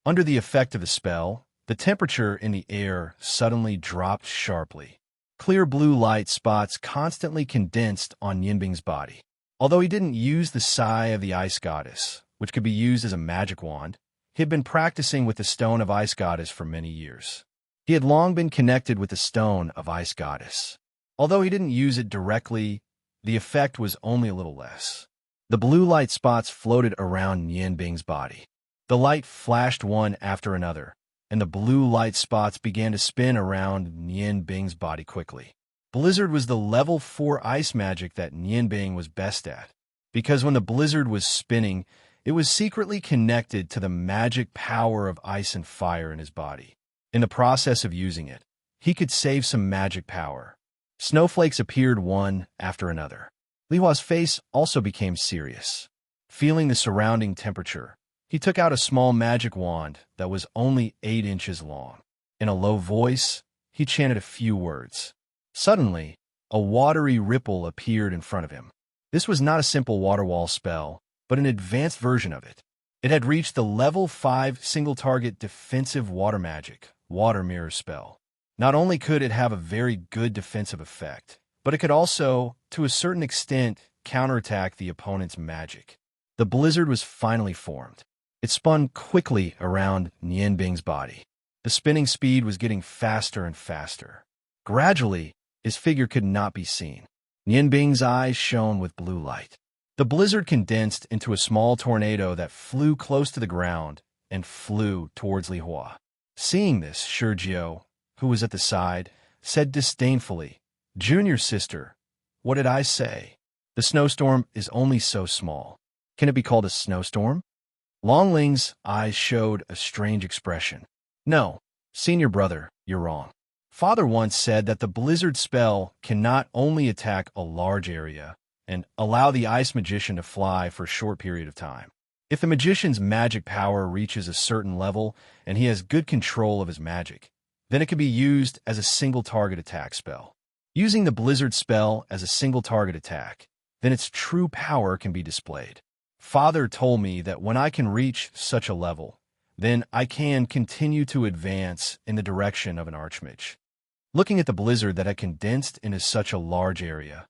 Under the effect of the spell, the temperature in the air suddenly dropped sharply. Clear blue light spots constantly condensed on Nianbing's body. Although he didn't use the Sai of the Ice Goddess, which could be used as a magic wand, he had been practicing with the Stone of Ice Goddess for many years. He had long been connected with the Stone of Ice Goddess. Although he didn't use it directly, the effect was only a little less. The blue light spots floated around Nianbing's body. The light flashed one after another, and the blue light spots began to spin around Nian Bing's body quickly. Blizzard was the level 4 ice magic that Nian Bing was best at, because when the blizzard was spinning, it was secretly connected to the magic power of ice and fire in his body. In the process of using it, he could save some magic power. Snowflakes appeared one after another. Li Hua's face also became serious. Feeling the surrounding temperature, he took out a small magic wand that was only 8 inches long. In a low voice, he chanted a few words. Suddenly, a watery ripple appeared in front of him. This was not a simple water wall spell, but an advanced version of it. It had reached the level 5 single-target defensive water magic, water mirror spell. Not only could it have a very good defensive effect, but it could also, to a certain extent, counterattack the opponent's magic. The blizzard was finally formed. It spun quickly around Nian Bing's body. The spinning speed was getting faster and faster. Gradually, his figure could not be seen. Nian Bing's eyes shone with blue light. The blizzard condensed into a small tornado that flew close to the ground and flew towards Li Hua. Seeing this, Sergio, who was at the side, said disdainfully, "Junior sister, what did I say? The snowstorm is only so small. Can it be called a snowstorm?" Long Ling's eyes showed a strange expression. "No, senior brother, you're wrong. Father once said that the blizzard spell can not only attack a large area and allow the ice magician to fly for a short period of time. If the magician's magic power reaches a certain level and he has good control of his magic, then it can be used as a single target attack spell. Using the blizzard spell as a single target attack, then its true power can be displayed. Father told me that when I can reach such a level, then I can continue to advance in the direction of an archmage." Looking at the blizzard that had condensed into such a large area,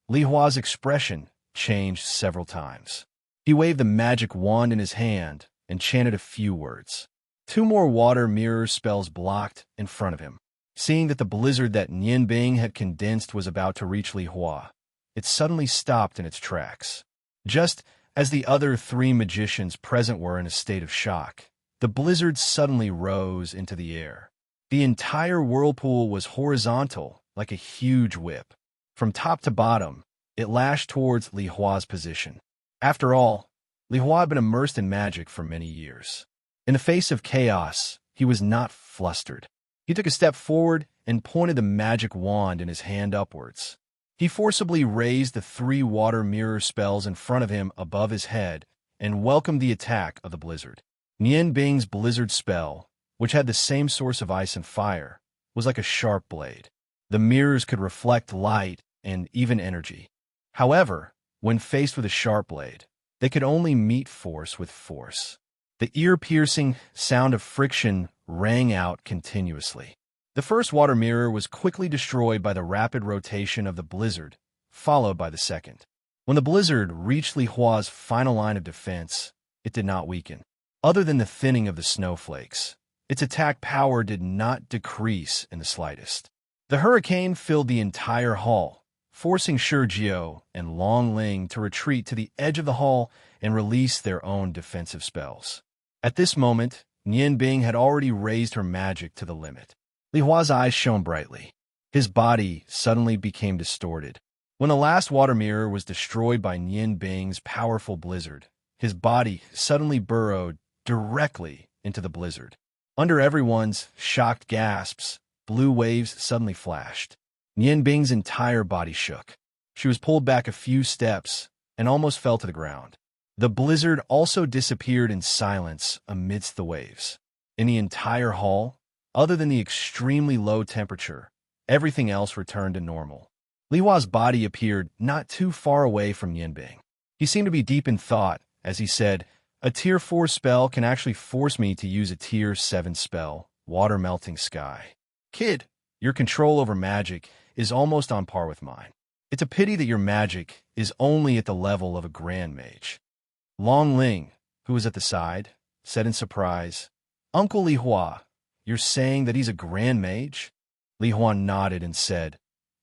Li Hua's expression changed several times. He waved the magic wand in his hand and chanted a few words. 2 more water mirror spells blocked in front of him. Seeing that the blizzard that Nian Bing had condensed was about to reach Li Hua, it suddenly stopped in its tracks. Just as the other 3 magicians present were in a state of shock, the blizzard suddenly rose into the air. The entire whirlpool was horizontal, like a huge whip. From top to bottom, it lashed towards Li Hua's position. After all, Li Hua had been immersed in magic for many years. In the face of chaos, he was not flustered. He took a step forward and pointed the magic wand in his hand upwards. He forcibly raised the 3 water mirror spells in front of him above his head and welcomed the attack of the blizzard. Nian Bing's blizzard spell, which had the same source of ice and fire, was like a sharp blade. The mirrors could reflect light and even energy. However, when faced with a sharp blade, they could only meet force with force. The ear-piercing sound of friction rang out continuously. The first water mirror was quickly destroyed by the rapid rotation of the blizzard, followed by the second. When the blizzard reached Li Hua's final line of defense, it did not weaken. Other than the thinning of the snowflakes, its attack power did not decrease in the slightest. The hurricane filled the entire hall, forcing Sergio and Long Ling to retreat to the edge of the hall and release their own defensive spells. At this moment, Nian Bing had already raised her magic to the limit. Li Hua's eyes shone brightly. His body suddenly became distorted. When the last water mirror was destroyed by Nian Bing's powerful blizzard, his body suddenly burrowed directly into the blizzard. Under everyone's shocked gasps, blue waves suddenly flashed. Nian Bing's entire body shook. She was pulled back a few steps and almost fell to the ground. The blizzard also disappeared in silence amidst the waves. In the entire hall, other than the extremely low temperature, everything else returned to normal. Li Hua's body appeared not too far away from Nian Bing. He seemed to be deep in thought as he said, "A Tier 4 spell can actually force me to use a Tier 7 spell, Water Melting Sky. Kid, your control over magic is almost on par with mine. It's a pity that your magic is only at the level of a Grand Mage." Long Ling, who was at the side, said in surprise, "Uncle Li Hua, you're saying that he's a Grand Mage?" Li Hua nodded and said,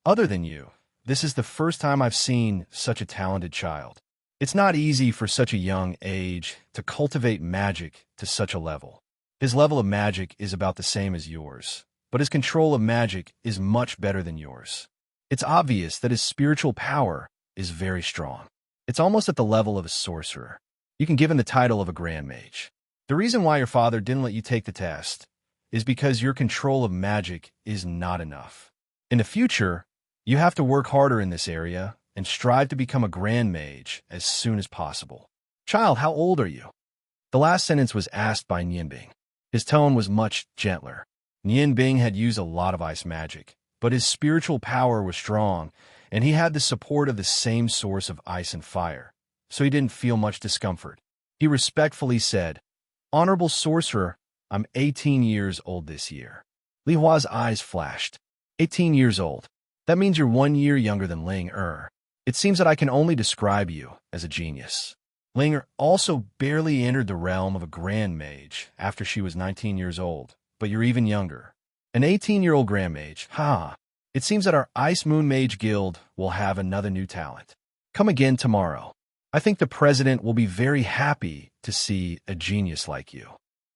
"Other than you, this is the first time I've seen such a talented child. It's not easy for such a young age to cultivate magic to such a level. His level of magic is about the same as yours, but his control of magic is much better than yours. It's obvious that his spiritual power is very strong. It's almost at the level of a sorcerer. You can give him the title of a Grand Mage. The reason why your father didn't let you take the test is because your control of magic is not enough. In the future, you have to work harder in this area and strive to become a Grand Mage as soon as possible. Child, how old are you?" The last sentence was asked by Nian Bing. His tone was much gentler. Nian Bing had used a lot of ice magic, but his spiritual power was strong, and he had the support of the same source of ice and fire, so he didn't feel much discomfort. He respectfully said, "Honorable sorcerer, I'm 18 years old this year." Li Hua's eyes flashed. 18 years old. That means you're 1 year younger than Ling Er. It seems that I can only describe you as a genius. Ling Er also barely entered the realm of a Grand Mage after she was 19 years old, but you're even younger. An 18-year-old Grand Mage, ha! It seems that our Ice Moon Mage Guild will have another new talent. Come again tomorrow. I think the president will be very happy to see a genius like you.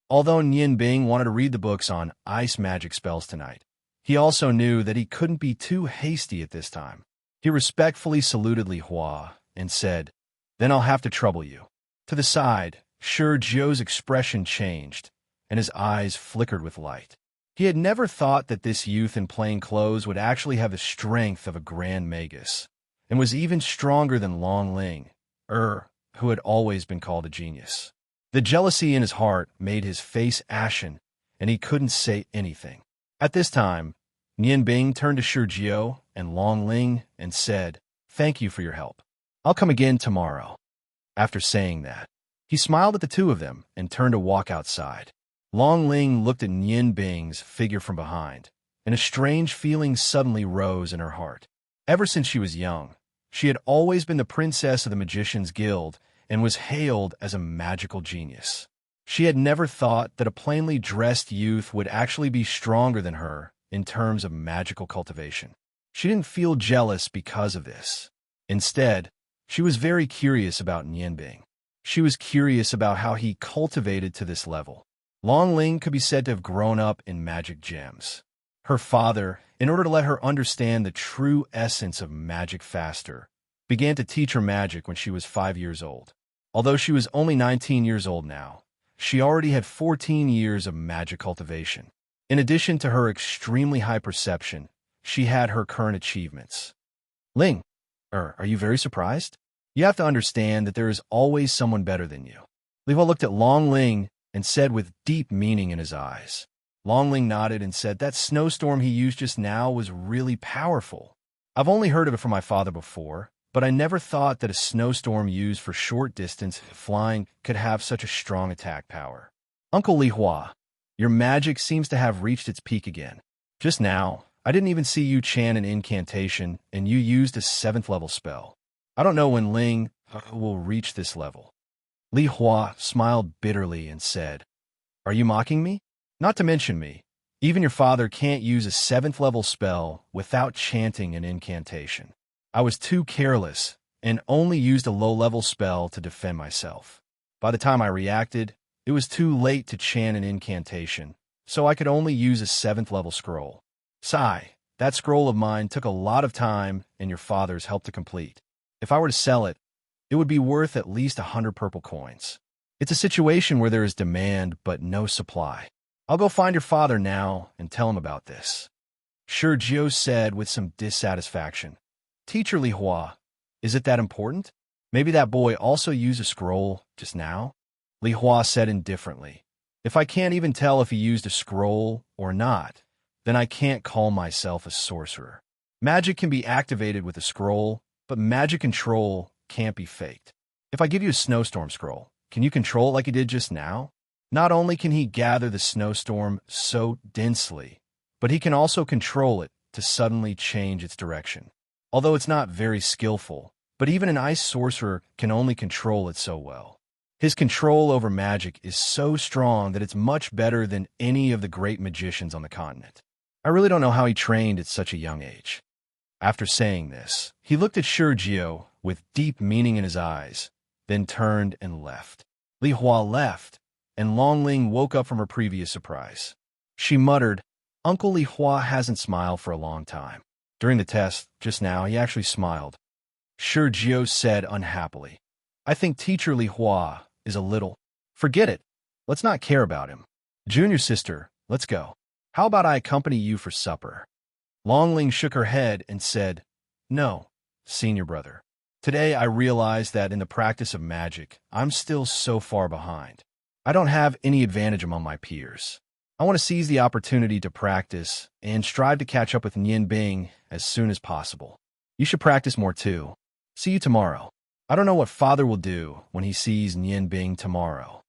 Although Nian Bing wanted to read the books on ice magic spells tonight, he also knew that he couldn't be too hasty at this time. He respectfully saluted Li Hua and said, "Then I'll have to trouble you." To the side, Shi Jiu's expression changed, and his eyes flickered with light. He had never thought that this youth in plain clothes would actually have the strength of a grand magus, and was even stronger than Long Ling, who had always been called a genius. The jealousy in his heart made his face ashen, and he couldn't say anything. At this time, Nian Bing turned to Shi Jiu and Long Ling and said, "Thank you for your help. I'll come again tomorrow." After saying that, he smiled at the two of them and turned to walk outside. Long Ling looked at Nian Bing's figure from behind, and a strange feeling suddenly rose in her heart. Ever since she was young, she had always been the princess of the Magicians' Guild and was hailed as a magical genius. She had never thought that a plainly dressed youth would actually be stronger than her in terms of magical cultivation. She didn't feel jealous because of this. Instead, she was very curious about Nian Bing. She was curious about how he cultivated to this level. Long Ling could be said to have grown up in magic gems. Her father, in order to let her understand the true essence of magic faster, began to teach her magic when she was 5 years old. Although she was only 19 years old now, she already had 14 years of magic cultivation. In addition to her extremely high perception, she had her current achievements. Ling, are you very surprised? You have to understand that there is always someone better than you. Li Hua looked at Long Ling and said with deep meaning in his eyes. Long Ling nodded and said that snowstorm he used just now was really powerful. I've only heard of it from my father before, but I never thought that a snowstorm used for short distance flying could have such a strong attack power. Uncle Li Hua, your magic seems to have reached its peak again. Just now, I didn't even see you chant an incantation, and you used a 7th level spell. I don't know when Ling will reach this level. Li Hua smiled bitterly and said, "Are you mocking me? Not to mention me. Even your father can't use a 7th level spell without chanting an incantation. I was too careless and only used a low-level spell to defend myself. By the time I reacted, it was too late to chant an incantation, so I could only use a 7th level scroll. Sigh, that scroll of mine took a lot of time and your father's help to complete. If I were to sell it, it would be worth at least 100 purple coins. It's a situation where there is demand but no supply. I'll go find your father now and tell him about this." Shi Jiu said with some dissatisfaction. "Teacher Li Hua, is it that important? Maybe that boy also used a scroll just now?" Li Hua said indifferently. "If I can't even tell if he used a scroll or not, then I can't call myself a sorcerer. Magic can be activated with a scroll, but magic control can't be faked. If I give you a snowstorm scroll, can you control it like you did just now? Not only can he gather the snowstorm so densely, but he can also control it to suddenly change its direction. Although it's not very skillful, but even an ice sorcerer can only control it so well. His control over magic is so strong that it's much better than any of the great magicians on the continent. I really don't know how he trained at such a young age." After saying this, he looked at Shi Jiu with deep meaning in his eyes, then turned and left. Li Hua left, and Long Ling woke up from her previous surprise. She muttered, "Uncle Li Hua hasn't smiled for a long time. During the test, just now, he actually smiled." Shi Jiu said unhappily, "I think Teacher Li Hua is a little... Forget it. Let's not care about him. Junior sister, let's go. How about I accompany you for supper?" Long Ling shook her head and said, "No, senior brother. Today I realized that in the practice of magic, I'm still so far behind. I don't have any advantage among my peers. I want to seize the opportunity to practice and strive to catch up with Nian Bing as soon as possible. You should practice more too. See you tomorrow. I don't know what father will do when he sees Nian Bing tomorrow."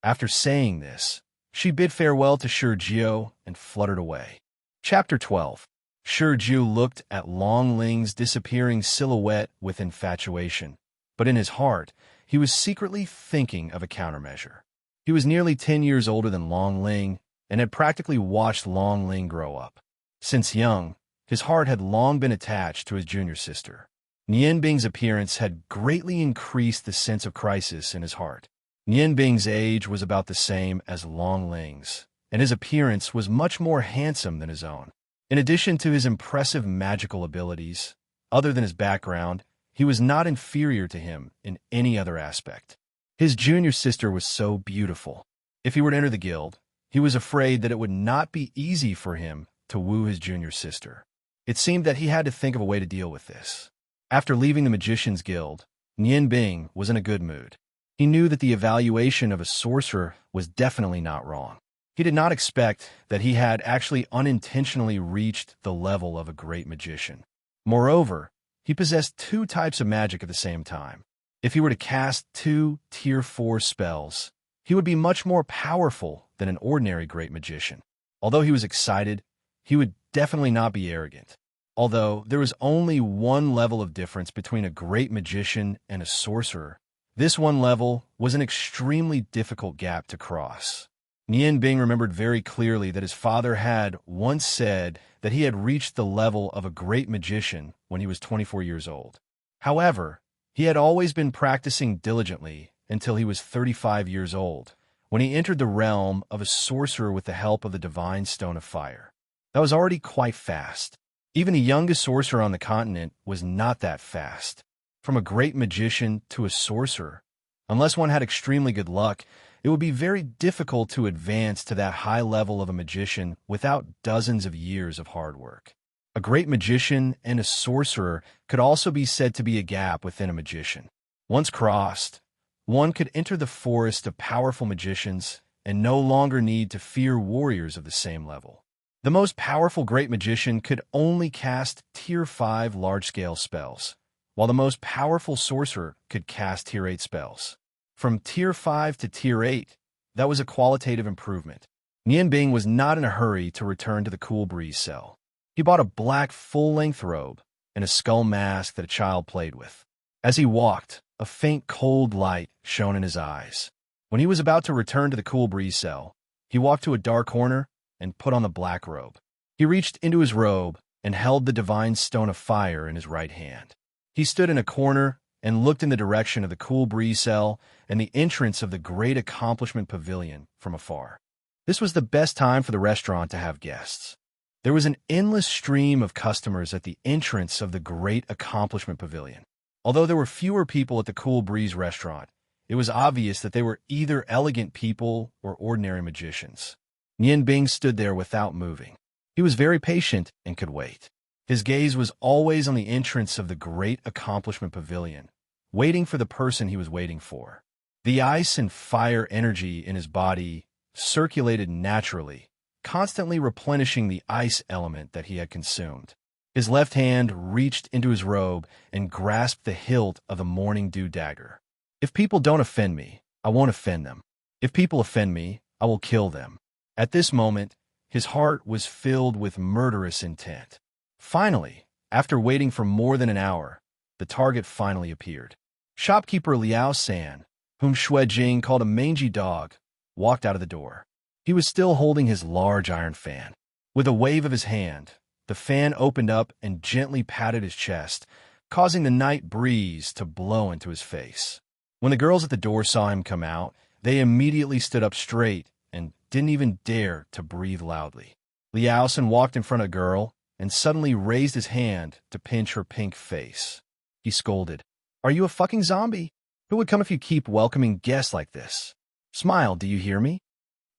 After saying this, she bid farewell to Shi Jiu and fluttered away. Chapter 12. Shi Jiu looked at Long Ling's disappearing silhouette with infatuation, but in his heart, he was secretly thinking of a countermeasure. He was nearly 10 years older than Long Ling and had practically watched Long Ling grow up. Since young, his heart had long been attached to his junior sister. Nian Bing's appearance had greatly increased the sense of crisis in his heart. Nian Bing's age was about the same as Long Ling's, and his appearance was much more handsome than his own. In addition to his impressive magical abilities, other than his background, he was not inferior to him in any other aspect. His junior sister was so beautiful. If he were to enter the guild, he was afraid that it would not be easy for him to woo his junior sister. It seemed that he had to think of a way to deal with this. After leaving the Magician's Guild, Nian Bing was in a good mood. He knew that the evaluation of a sorcerer was definitely not wrong. He did not expect that he had actually unintentionally reached the level of a great magician. Moreover, he possessed 2 types of magic at the same time. If he were to cast 2 Tier 4 spells, he would be much more powerful than an ordinary great magician. Although he was excited, he would definitely not be arrogant. Although there was only one level of difference between a great magician and a sorcerer, this one level was an extremely difficult gap to cross. Nian Bing remembered very clearly that his father had once said that he had reached the level of a great magician when he was 24 years old. However, he had always been practicing diligently until he was 35 years old, when he entered the realm of a sorcerer with the help of the Divine Stone of Fire. That was already quite fast. Even the youngest sorcerer on the continent was not that fast. From a great magician to a sorcerer, unless one had extremely good luck, it would be very difficult to advance to that high level of a magician without dozens of years of hard work. A great magician and a sorcerer could also be said to be a gap within a magician. Once crossed, one could enter the forest of powerful magicians and no longer need to fear warriors of the same level. The most powerful great magician could only cast Tier 5 large-scale spells, while the most powerful sorcerer could cast Tier 8 spells. From Tier 5 to Tier 8, that was a qualitative improvement. Nian Bing was not in a hurry to return to the Cool Breeze cell. He bought a black full-length robe and a skull mask that a child played with. As he walked, a faint cold light shone in his eyes. When he was about to return to the Cool Breeze cell, he walked to a dark corner and put on the black robe. He reached into his robe and held the Divine Stone of Fire in his right hand. He stood in a corner and looked in the direction of the Cool Breeze cell and the entrance of the Great Accomplishment Pavilion from afar. This was the best time for the restaurant to have guests. There was an endless stream of customers at the entrance of the Great Accomplishment Pavilion. Although there were fewer people at the Cool Breeze restaurant, it was obvious that they were either elegant people or ordinary magicians. Nian Bing stood there without moving. He was very patient and could wait. His gaze was always on the entrance of the Great Accomplishment Pavilion, waiting for the person he was waiting for. The ice and fire energy in his body circulated naturally, constantly replenishing the ice element that he had consumed. His left hand reached into his robe and grasped the hilt of the Morning Dew dagger. If people don't offend me, I won't offend them. If people offend me, I will kill them. At this moment, his heart was filled with murderous intent. Finally, after waiting for more than an hour, the target finally appeared. Shopkeeper Liao San, whom Shui Jing called a mangy dog, walked out of the door. He was still holding his large iron fan. With a wave of his hand, the fan opened up and gently patted his chest, causing the night breeze to blow into his face. When the girls at the door saw him come out, they immediately stood up straight and didn't even dare to breathe loudly. Liao San walked in front of a girl and suddenly raised his hand to pinch her pink face. He scolded, "Are you a fucking zombie? Who would come if you keep welcoming guests like this? Smile, do you hear me?"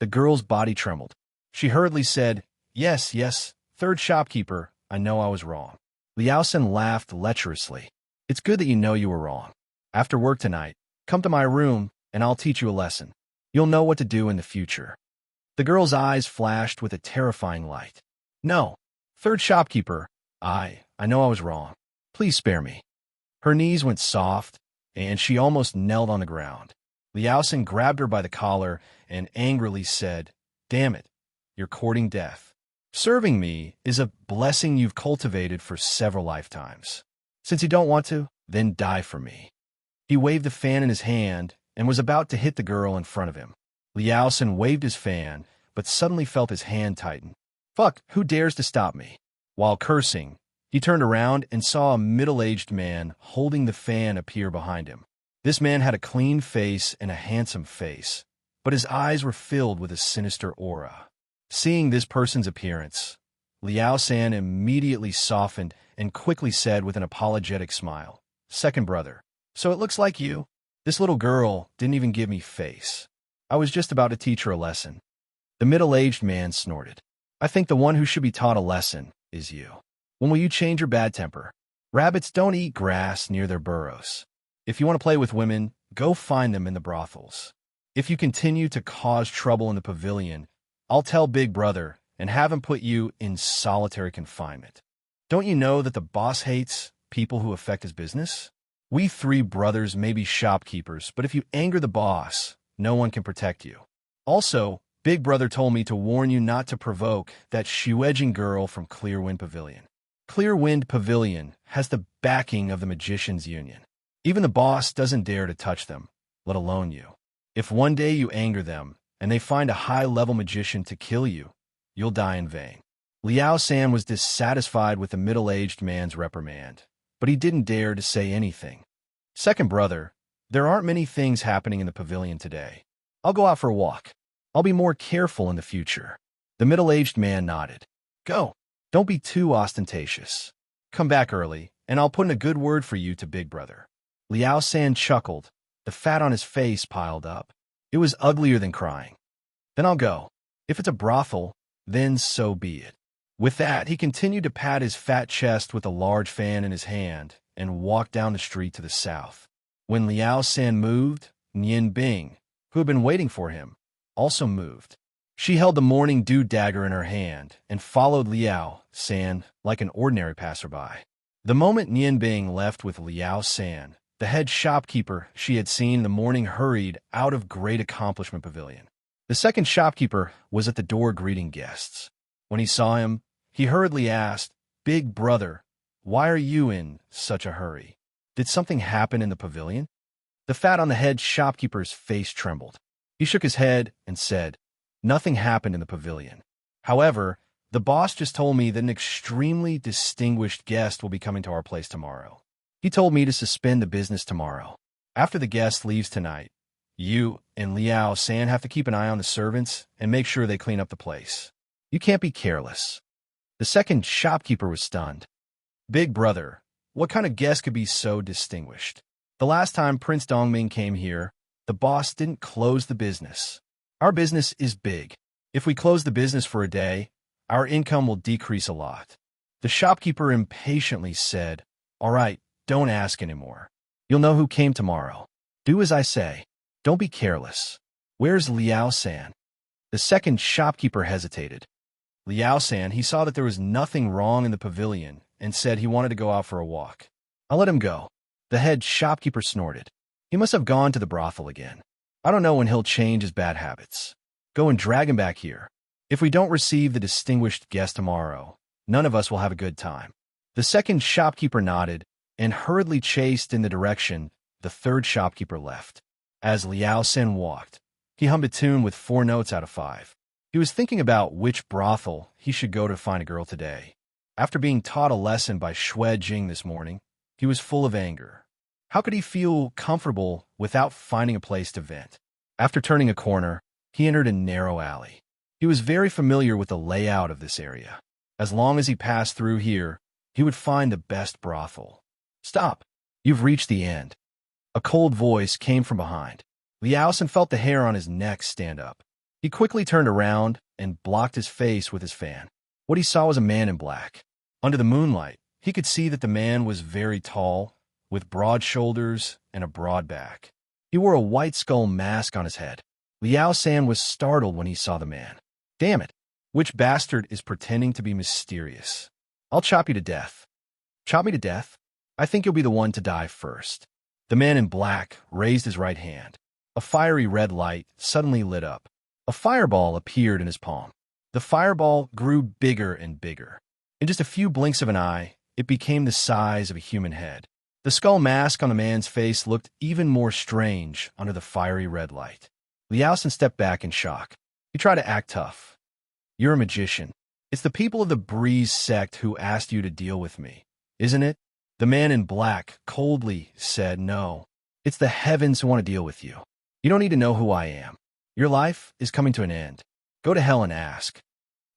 The girl's body trembled. She hurriedly said, Yes, third shopkeeper, I know I was wrong." Liao San laughed lecherously. "It's good that you know you were wrong. After work tonight, come to my room and I'll teach you a lesson. You'll know what to do in the future." The girl's eyes flashed with a terrifying light. "No, third shopkeeper, I know I was wrong. Please spare me." Her knees went soft, and she almost knelt on the ground. Liao San grabbed her by the collar and angrily said, "Damn it, you're courting death. Serving me is a blessing you've cultivated for several lifetimes. Since you don't want to, then die for me." He waved the fan in his hand and was about to hit the girl in front of him. Liao San waved his fan, but suddenly felt his hand tighten. "Fuck, who dares to stop me?" While cursing, He turned around and saw a middle-aged man holding the fan appear behind him. This man had a clean face and a handsome face, but his eyes were filled with a sinister aura. Seeing this person's appearance, Liao San immediately softened and quickly said with an apologetic smile, "Second brother, so it looks like you. This little girl didn't even give me face. I was just about to teach her a lesson." The middle-aged man snorted. "I think the one who should be taught a lesson is you. When will you change your bad temper? Rabbits don't eat grass near their burrows. If you want to play with women, go find them in the brothels. If you continue to cause trouble in the pavilion, I'll tell Big Brother and have him put you in solitary confinement. Don't you know that the boss hates people who affect his business? We 3 brothers may be shopkeepers, but if you anger the boss, no one can protect you. Also, Big Brother told me to warn you not to provoke that shoe-edging girl from Clearwind Pavilion. Clearwind Pavilion has the backing of the Magicians Union. Even the boss doesn't dare to touch them, let alone you. If one day you anger them, and they find a high-level magician to kill you, you'll die in vain." Liao San was dissatisfied with the middle-aged man's reprimand, but he didn't dare to say anything. "Second brother, there aren't many things happening in the pavilion today. I'll go out for a walk. I'll be more careful in the future." The middle-aged man nodded. "Go. Don't be too ostentatious. Come back early, and I'll put in a good word for you to Big Brother." Liao San chuckled. The fat on his face piled up. It was uglier than crying. "Then I'll go. If it's a brothel, then so be it." With that, he continued to pat his fat chest with a large fan in his hand and walked down the street to the south. When Liao San moved, Nian Bing, who had been waiting for him, also moved. She held the morning dew dagger in her hand and followed Liao San like an ordinary passerby. The moment Nian Bing left with Liao San, the head shopkeeper she had seen in the morning hurried out of Great Accomplishment Pavilion. The second shopkeeper was at the door greeting guests. When he saw him, he hurriedly asked, "Big Brother, why are you in such a hurry? Did something happen in the pavilion?" The fat on the head shopkeeper's face trembled. He shook his head and said, "Nothing happened in the pavilion. However, the boss just told me that an extremely distinguished guest will be coming to our place tomorrow. He told me to suspend the business tomorrow. After the guest leaves tonight, you and Liao San have to keep an eye on the servants and make sure they clean up the place. You can't be careless." The second shopkeeper was stunned. "Big Brother, what kind of guest could be so distinguished? The last time Prince Dongming came here, the boss didn't close the business. Our business is big. If we close the business for a day, our income will decrease a lot." The shopkeeper impatiently said, "All right, don't ask anymore. You'll know who came tomorrow. Do as I say. Don't be careless. Where's Liao San?" The second shopkeeper hesitated. Liao San, he saw that there was nothing wrong in the pavilion and said he wanted to go out for a walk. "I'll let him go." The head shopkeeper snorted. "He must have gone to the brothel again. I don't know when he'll change his bad habits. Go and drag him back here. If we don't receive the distinguished guest tomorrow, none of us will have a good time." The second shopkeeper nodded and hurriedly chased in the direction the third shopkeeper left. As Liao San walked, he hummed a tune with 4 notes out of 5. He was thinking about which brothel he should go to find a girl today. After being taught a lesson by Xue Jing this morning, he was full of anger. How could he feel comfortable without finding a place to vent? After turning a corner, he entered a narrow alley. He was very familiar with the layout of this area. As long as he passed through here, he would find the best brothel. "Stop! You've reached the end." A cold voice came from behind. Liao San felt the hair on his neck stand up. He quickly turned around and blocked his face with his fan. What he saw was a man in black. Under the moonlight, he could see that the man was very tall, with broad shoulders and a broad back. He wore a white skull mask on his head. Liao San was startled when he saw the man. "Damn it! Which bastard is pretending to be mysterious? I'll chop you to death." "Chop me to death? I think you'll be the one to die first." The man in black raised his right hand. A fiery red light suddenly lit up. A fireball appeared in his palm. The fireball grew bigger and bigger. In just a few blinks of an eye, it became the size of a human head. The skull mask on the man's face looked even more strange under the fiery red light. Liao San stepped back in shock. He tried to act tough. "You're a magician. It's the people of the Breeze sect who asked you to deal with me, isn't it? The man in black coldly said, no. It's the heavens who want to deal with you. You don't need to know who I am. Your life is coming to an end. Go to hell and ask.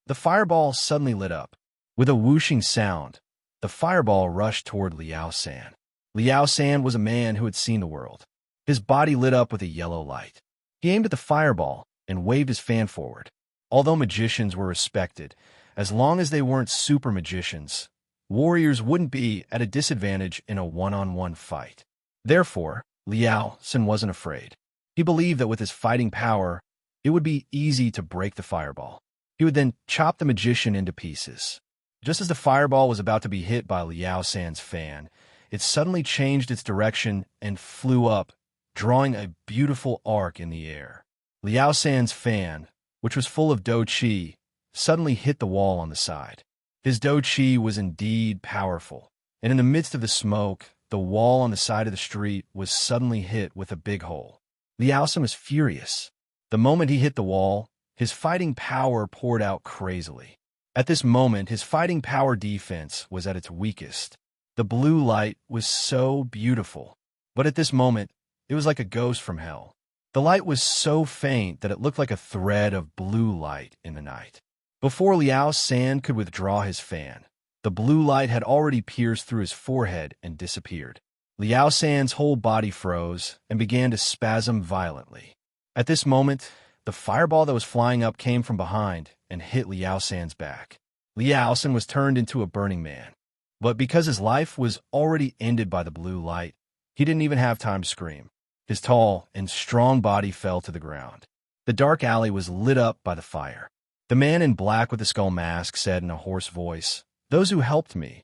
The fireball suddenly lit up. With a whooshing sound, the fireball rushed toward Liao San. Liao San was a man who had seen the world. His body lit up with a yellow light. He aimed at the fireball and waved his fan forward. Although magicians were respected, as long as they weren't super magicians, warriors wouldn't be at a disadvantage in a one-on-one fight. Therefore, Liao San wasn't afraid. He believed that with his fighting power, it would be easy to break the fireball. He would then chop the magician into pieces. Just as the fireball was about to be hit by Liao San's fan, it suddenly changed its direction and flew up, drawing a beautiful arc in the air. Liao San's fan, which was full of dou qi, suddenly hit the wall on the side. His dou qi was indeed powerful, and in the midst of the smoke, the wall on the side of the street was suddenly hit with a big hole. Liao San was furious. The moment he hit the wall, his fighting power poured out crazily. At this moment, his fighting power defense was at its weakest. The blue light was so beautiful, but at this moment, it was like a ghost from hell. The light was so faint that it looked like a thread of blue light in the night. Before Liao San could withdraw his fan, the blue light had already pierced through his forehead and disappeared. Liao San's whole body froze and began to spasm violently. At this moment, the fireball that was flying up came from behind and hit Liao San's back. Liao San was turned into a burning man. But because his life was already ended by the blue light, he didn't even have time to scream. His tall and strong body fell to the ground. The dark alley was lit up by the fire. The man in black with the skull mask said in a hoarse voice, "Those who helped me,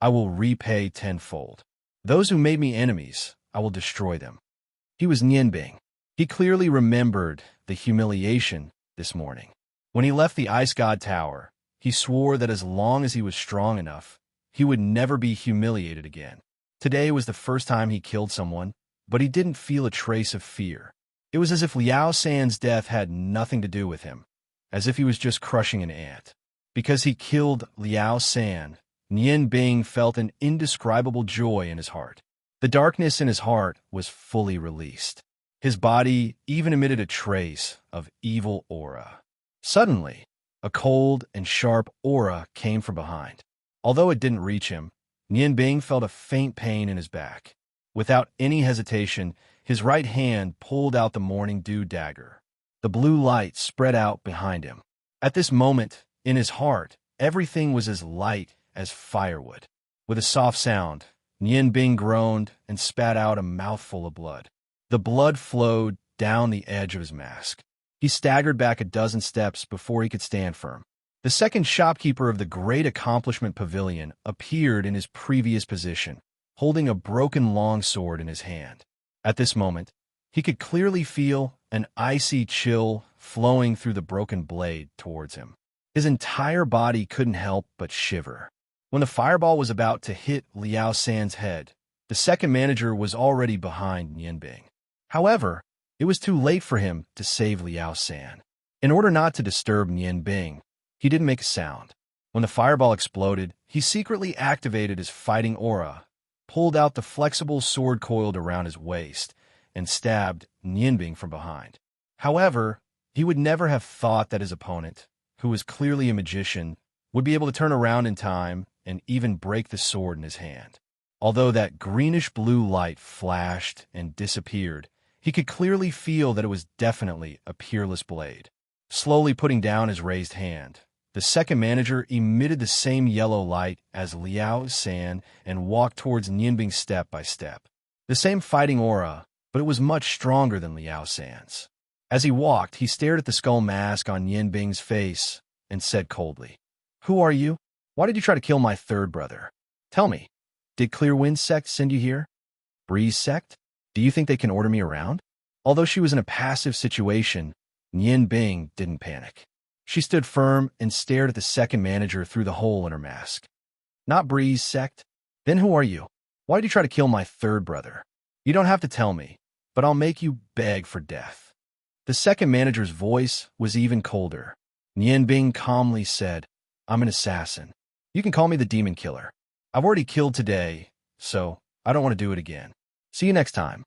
I will repay tenfold. Those who made me enemies, I will destroy them." He was Nianbing. He clearly remembered the humiliation this morning. When he left the Ice God Tower, he swore that as long as he was strong enough, he would never be humiliated again. Today was the first time he killed someone, but he didn't feel a trace of fear. It was as if Liao San's death had nothing to do with him, as if he was just crushing an ant. Because he killed Liao San, Nianbing felt an indescribable joy in his heart. The darkness in his heart was fully released. His body even emitted a trace of evil aura. Suddenly, a cold and sharp aura came from behind. Although it didn't reach him, Nianbing felt a faint pain in his back. Without any hesitation, his right hand pulled out the morning dew dagger. The blue light spread out behind him. At this moment, in his heart, everything was as light as firewood. With a soft sound, Nianbing groaned and spat out a mouthful of blood. The blood flowed down the edge of his mask. He staggered back a dozen steps before he could stand firm. The second shopkeeper of the Great Accomplishment Pavilion appeared in his previous position, holding a broken longsword in his hand. At this moment, he could clearly feel an icy chill flowing through the broken blade towards him. His entire body couldn't help but shiver. When the fireball was about to hit Liao San's head, the second manager was already behind Nianbing. However, it was too late for him to save Liao San. In order not to disturb Nianbing, he didn't make a sound. When the fireball exploded, he secretly activated his fighting aura, pulled out the flexible sword coiled around his waist, and stabbed Nianbing from behind. However, he would never have thought that his opponent, who was clearly a magician, would be able to turn around in time and even break the sword in his hand. Although that greenish-blue light flashed and disappeared, he could clearly feel that it was definitely a peerless blade. Slowly putting down his raised hand, the second manager emitted the same yellow light as Liao San and walked towards Nianbing step by step. The same fighting aura, but it was much stronger than Liao San's. As he walked, he stared at the skull mask on Nianbing's face and said coldly, "Who are you? Why did you try to kill my third brother? Tell me, did Clear Wind Sect send you here? Breeze Sect? Do you think they can order me around?" Although she was in a passive situation, Nianbing didn't panic. She stood firm and stared at the second manager through the hole in her mask. "Not Breeze Sect? Then who are you? Why did you try to kill my third brother? You don't have to tell me, but I'll make you beg for death." The second manager's voice was even colder. Nianbing calmly said, I'm an assassin. You can call me the demon killer. I've already killed today, so I don't want to do it again. See you next time."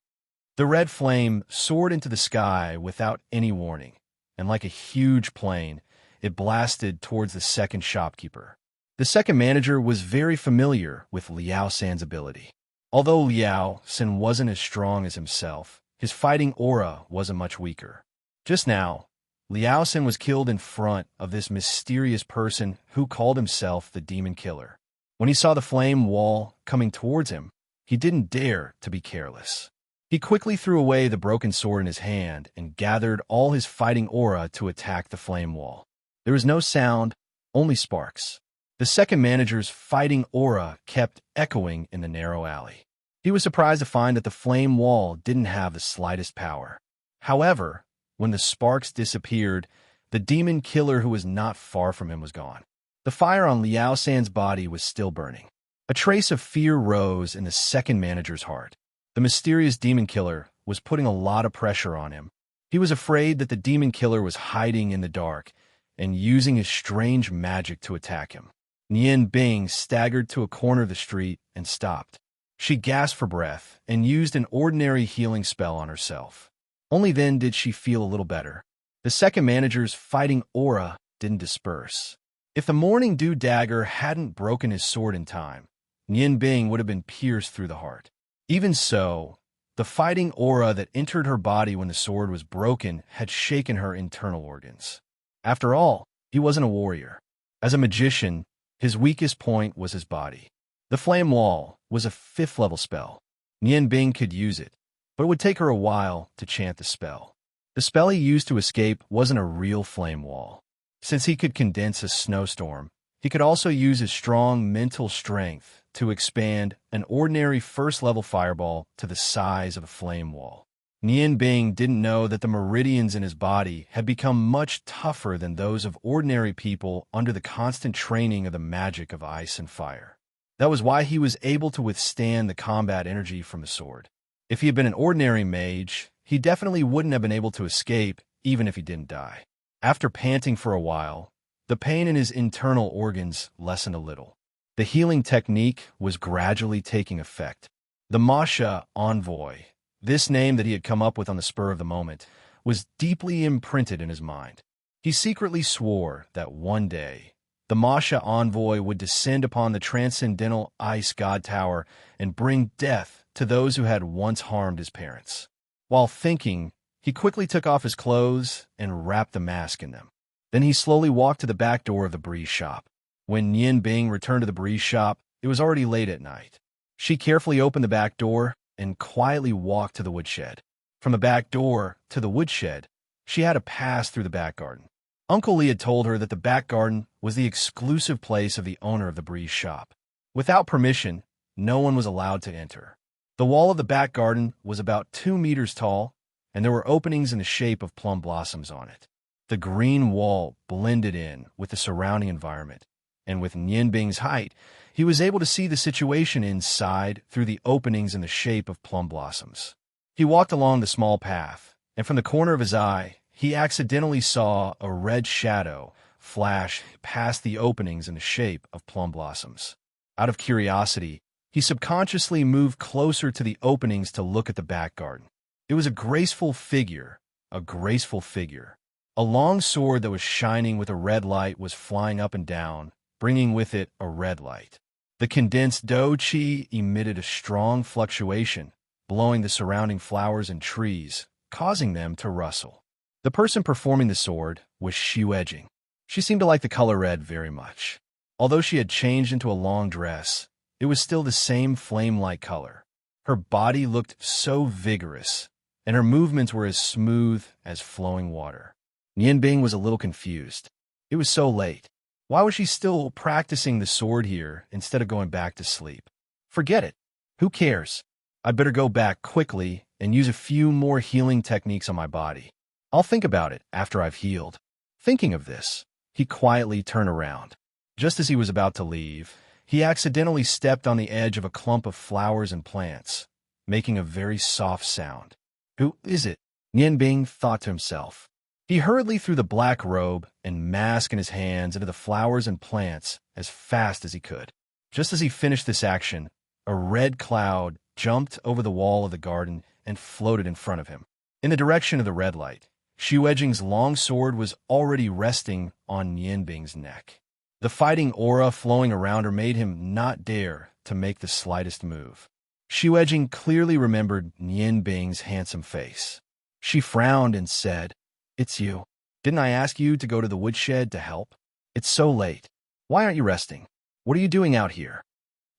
The red flame soared into the sky without any warning, and like a huge plane, it blasted towards the second shopkeeper. The second manager was very familiar with Liao San's ability. Although Liao San wasn't as strong as himself, his fighting aura wasn't much weaker. Just now, Liao San was killed in front of this mysterious person who called himself the Demon Killer. When he saw the flame wall coming towards him, he didn't dare to be careless. He quickly threw away the broken sword in his hand and gathered all his fighting aura to attack the flame wall. There was no sound, only sparks. The second manager's fighting aura kept echoing in the narrow alley. He was surprised to find that the flame wall didn't have the slightest power. However, when the sparks disappeared, the demon killer who was not far from him was gone. The fire on Liao San's body was still burning. A trace of fear rose in the second manager's heart. The mysterious demon killer was putting a lot of pressure on him. He was afraid that the demon killer was hiding in the dark and using his strange magic to attack him. Nian Bing staggered to a corner of the street and stopped. She gasped for breath and used an ordinary healing spell on herself. Only then did she feel a little better. The second manager's fighting aura didn't disperse. If the Morning Dew dagger hadn't broken his sword in time, Nian Bing would have been pierced through the heart. Even so, the fighting aura that entered her body when the sword was broken had shaken her internal organs. After all, he wasn't a warrior. As a magician, his weakest point was his body. The flame wall was a 5th-level spell. Nian Bing could use it, but it would take her a while to chant the spell. The spell he used to escape wasn't a real flame wall. Since he could condense a snowstorm, he could also use his strong mental strength to expand an ordinary 1st-level fireball to the size of a flame wall. Nian Bing didn't know that the meridians in his body had become much tougher than those of ordinary people under the constant training of the magic of ice and fire. That was why he was able to withstand the combat energy from the sword. If he had been an ordinary mage, he definitely wouldn't have been able to escape, even if he didn't die. After panting for a while, the pain in his internal organs lessened a little. The healing technique was gradually taking effect. The Masha Envoy, this name that he had come up with on the spur of the moment, was deeply imprinted in his mind. He secretly swore that one day, the Masha Envoy would descend upon the transcendental ice god tower and bring death to those who had once harmed his parents. While thinking, he quickly took off his clothes and wrapped the mask in them. Then he slowly walked to the back door of the breeze shop. When Nian Bing returned to the breeze shop, it was already late at night. She carefully opened the back door and quietly walked to the woodshed. From the back door to the woodshed, she had to pass through the back garden. Uncle Lee had told her that the back garden was the exclusive place of the owner of the breeze shop. Without permission, no one was allowed to enter. The wall of the back garden was about 2 meters tall, and there were openings in the shape of plum blossoms on it. The green wall blended in with the surrounding environment, and with Nian Bing's height, he was able to see the situation inside through the openings in the shape of plum blossoms. He walked along the small path, and from the corner of his eye, he accidentally saw a red shadow flash past the openings in the shape of plum blossoms. Out of curiosity, he subconsciously moved closer to the openings to look at the back garden. It was a graceful figure. A long sword that was shining with a red light was flying up and down, bringing with it a red light. The condensed dough chi emitted a strong fluctuation, blowing the surrounding flowers and trees, causing them to rustle. The person performing the sword was Xu Edging. She seemed to like the color red very much. Although she had changed into a long dress, it was still the same flame-like color. Her body looked so vigorous, and her movements were as smooth as flowing water. Nian Bing was a little confused. It was so late. Why was she still practicing the sword here instead of going back to sleep? Forget it. Who cares? I'd better go back quickly and use a few more healing techniques on my body. I'll think about it after I've healed. Thinking of this, he quietly turned around. Just as he was about to leave, he accidentally stepped on the edge of a clump of flowers and plants, making a very soft sound. Who is it? Nian Bing thought to himself. He hurriedly threw the black robe and mask in his hands into the flowers and plants as fast as he could. Just as he finished this action, a red cloud jumped over the wall of the garden and floated in front of him. In the direction of the red light, Xu long sword was already resting on Nianbing's neck. The fighting aura flowing around her made him not dare to make the slightest move. Xu clearly remembered Nianbing's handsome face. She frowned and said, "It's you. Didn't I ask you to go to the woodshed to help? It's so late. Why aren't you resting? What are you doing out here?"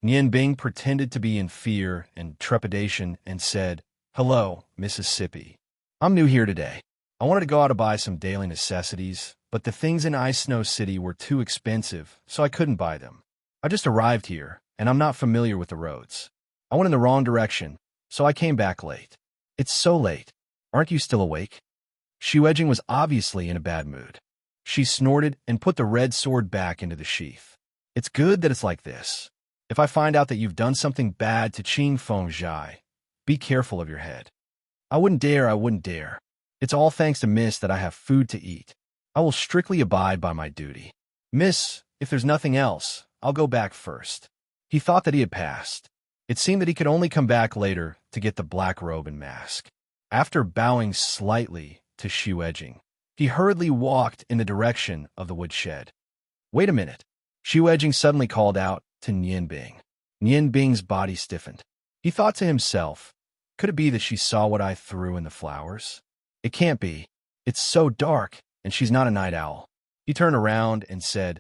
Nianbing pretended to be in fear and trepidation and said, "Hello, Mississippi. I'm new here today. I wanted to go out to buy some daily necessities, but the things in Ice Snow City were too expensive, so I couldn't buy them. I just arrived here, and I'm not familiar with the roads. I went in the wrong direction, so I came back late. It's so late. Aren't you still awake?" Xu was obviously in a bad mood. She snorted and put the red sword back into the sheath. "It's good that it's like this. If I find out that you've done something bad to Qing Feng Zhai, be careful of your head." I wouldn't dare. It's all thanks to Miss that I have food to eat. I will strictly abide by my duty. Miss, if there's nothing else, I'll go back first." He thought that he had passed. It seemed that he could only come back later to get the black robe and mask. After bowing slightly to Xu, he hurriedly walked in the direction of the woodshed. "Wait a minute." Xu suddenly called out to Nianbing. Nianbing's body stiffened. He thought to himself, "Could it be that she saw what I threw in the flowers? It can't be. It's so dark, and she's not a night owl." He turned around and said,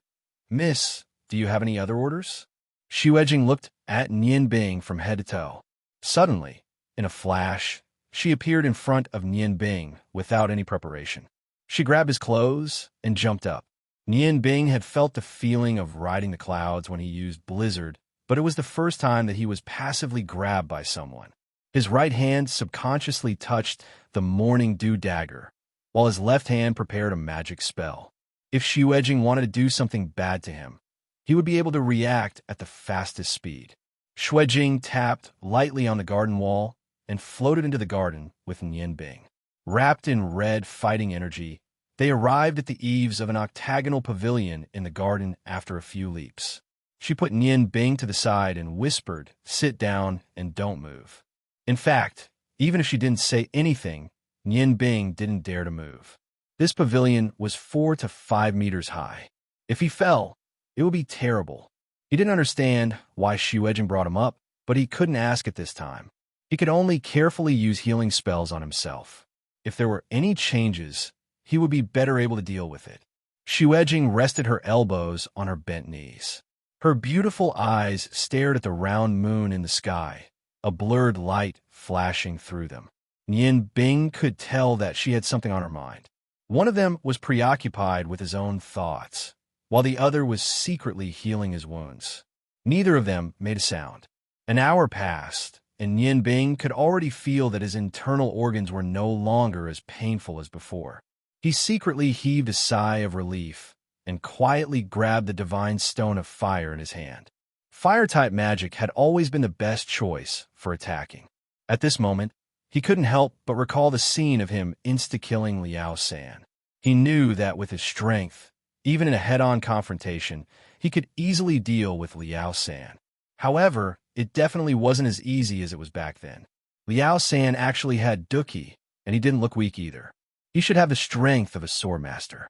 "Miss, do you have any other orders?" Xu looked at Nianbing from head to toe. Suddenly, in a flash, she appeared in front of Nianbing without any preparation. She grabbed his clothes and jumped up. Nianbing had felt the feeling of riding the clouds when he used Blizzard, but it was the first time that he was passively grabbed by someone. His right hand subconsciously touched the morning dew dagger, while his left hand prepared a magic spell. If Xu wanted to do something bad to him, he would be able to react at the fastest speed. Xu tapped lightly on the garden wall and floated into the garden with Nianbing. Wrapped in red fighting energy, they arrived at the eaves of an octagonal pavilion in the garden after a few leaps. She put Nianbing to the side and whispered, "Sit down and don't move." In fact, even if she didn't say anything, Nianbing didn't dare to move. This pavilion was 4 to 5 meters high. If he fell, it would be terrible. He didn't understand why Xu brought him up, but he couldn't ask at this time. He could only carefully use healing spells on himself. If there were any changes, he would be better able to deal with it. Xu rested her elbows on her bent knees. Her beautiful eyes stared at the round moon in the sky, a blurred light flashing through them. Nianbing could tell that she had something on her mind. One of them was preoccupied with his own thoughts, while the other was secretly healing his wounds. Neither of them made a sound. An hour passed, and Nianbing could already feel that his internal organs were no longer as painful as before. He secretly heaved a sigh of relief and quietly grabbed the divine stone of fire in his hand. Fire-type magic had always been the best choice for attacking. At this moment, he couldn't help but recall the scene of him insta-killing Liao San. He knew that with his strength, even in a head-on confrontation, he could easily deal with Liao San. However, it definitely wasn't as easy as it was back then. Liao San actually had Duki, and he didn't look weak either. He should have the strength of a sword master.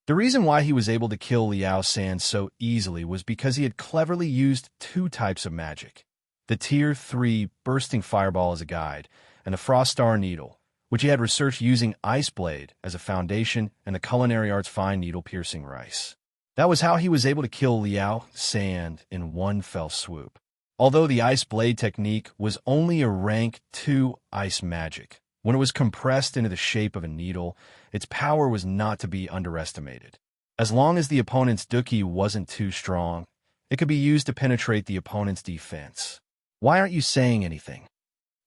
The reason why he was able to kill Liao San so easily was because he had cleverly used 2 types of magic: the Tier 3 Bursting Fireball as a guide, and the Frost Star Needle, which he had researched using Ice Blade as a foundation and the Culinary Arts Fine Needle Piercing Rice. That was how he was able to kill Liao San in one fell swoop. Although the Ice Blade technique was only a rank 2 ice magic, when it was compressed into the shape of a needle, its power was not to be underestimated. As long as the opponent's Duki wasn't too strong, it could be used to penetrate the opponent's defense. "Why aren't you saying anything?"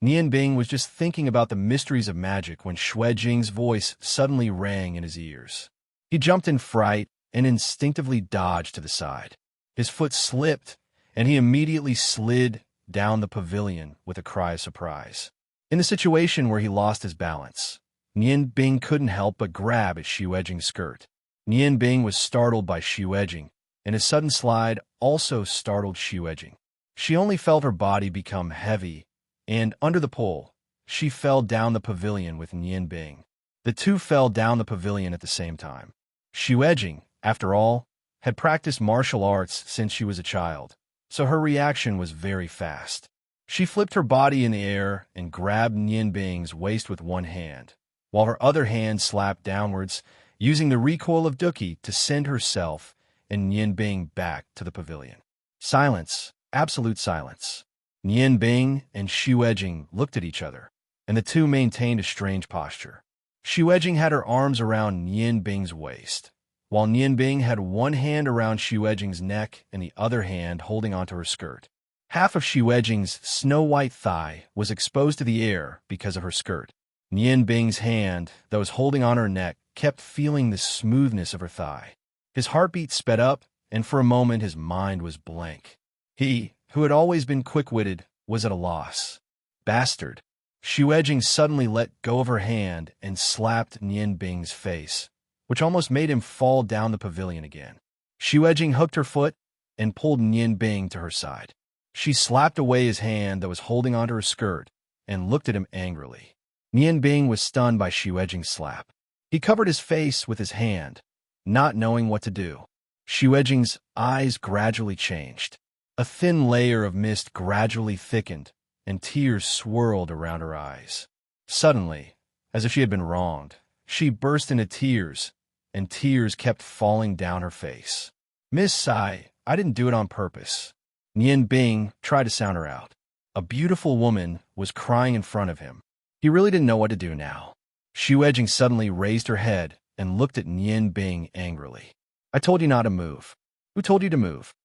Nianbing was just thinking about the mysteries of magic when Xu voice suddenly rang in his ears. He jumped in fright and instinctively dodged to the side. His foot slipped, and he immediately slid down the pavilion with a cry of surprise. In the situation where he lost his balance, Nian Bing couldn't help but grab at Xu Ejing's skirt. Nian Bing was startled by Xu Ejing, and his sudden slide also startled Xu Ejing. She only felt her body become heavy, and, under the pull, she fell down the pavilion with Nian Bing. The two fell down the pavilion at the same time. Xu Ejing, after all, had practiced martial arts since she was a child, so her reaction was very fast. She flipped her body in the air and grabbed Nian Bing's waist with one hand, while her other hand slapped downwards, using the recoil of Duki to send herself and Nian Bing back to the pavilion. Silence, absolute silence. Nian Bing and Xu Ejing looked at each other, and the two maintained a strange posture. Xu Ejing had her arms around Nian Bing's waist, while Nian Bing had one hand around Xu Ejing's neck and the other hand holding onto her skirt. Half of Xu Ejing's snow-white thigh was exposed to the air because of her skirt. Nian Bing's hand, that was holding on her neck, kept feeling the smoothness of her thigh. His heartbeat sped up, and for a moment his mind was blank. He, who had always been quick-witted, was at a loss. Bastard! Xu Ejing suddenly let go of her hand and slapped Nian Bing's face, which almost made him fall down the pavilion again. Xu Ejing hooked her foot and pulled Nian Bing to her side. She slapped away his hand that was holding onto her skirt and looked at him angrily. Nian Bing was stunned by Xu Ejing's slap. He covered his face with his hand, not knowing what to do. Xu Ejing's eyes gradually changed. A thin layer of mist gradually thickened, and tears swirled around her eyes. Suddenly, as if she had been wronged, she burst into tears, and tears kept falling down her face. "Miss Sai, I didn't do it on purpose." Nian Bing tried to sound her out. A beautiful woman was crying in front of him. He really didn't know what to do now. Xu Ejing suddenly raised her head and looked at Nian Bing angrily. "I told you not to move." "Who told you to move?"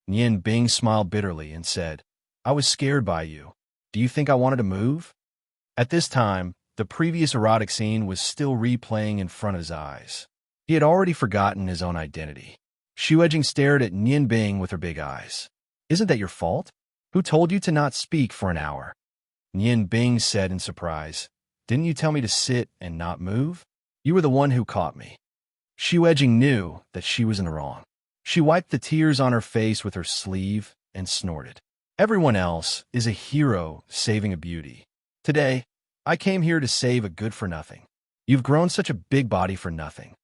Nian Bing smiled bitterly and said, "I was scared by you. Do you think I wanted to move?" At this time, the previous erotic scene was still replaying in front of his eyes. He had already forgotten his own identity. Xu Ejing stared at Nian Bing with her big eyes. "Isn't that your fault? Who told you to not speak for an hour?" Nian Bing said in surprise, "Didn't you tell me to sit and not move? You were the one who caught me." Xu Ejing knew that she was in the wrong. She wiped the tears on her face with her sleeve and snorted. "Everyone else is a hero saving a beauty. Today, I came here to save a good-for-nothing. You've grown such a big body for nothing."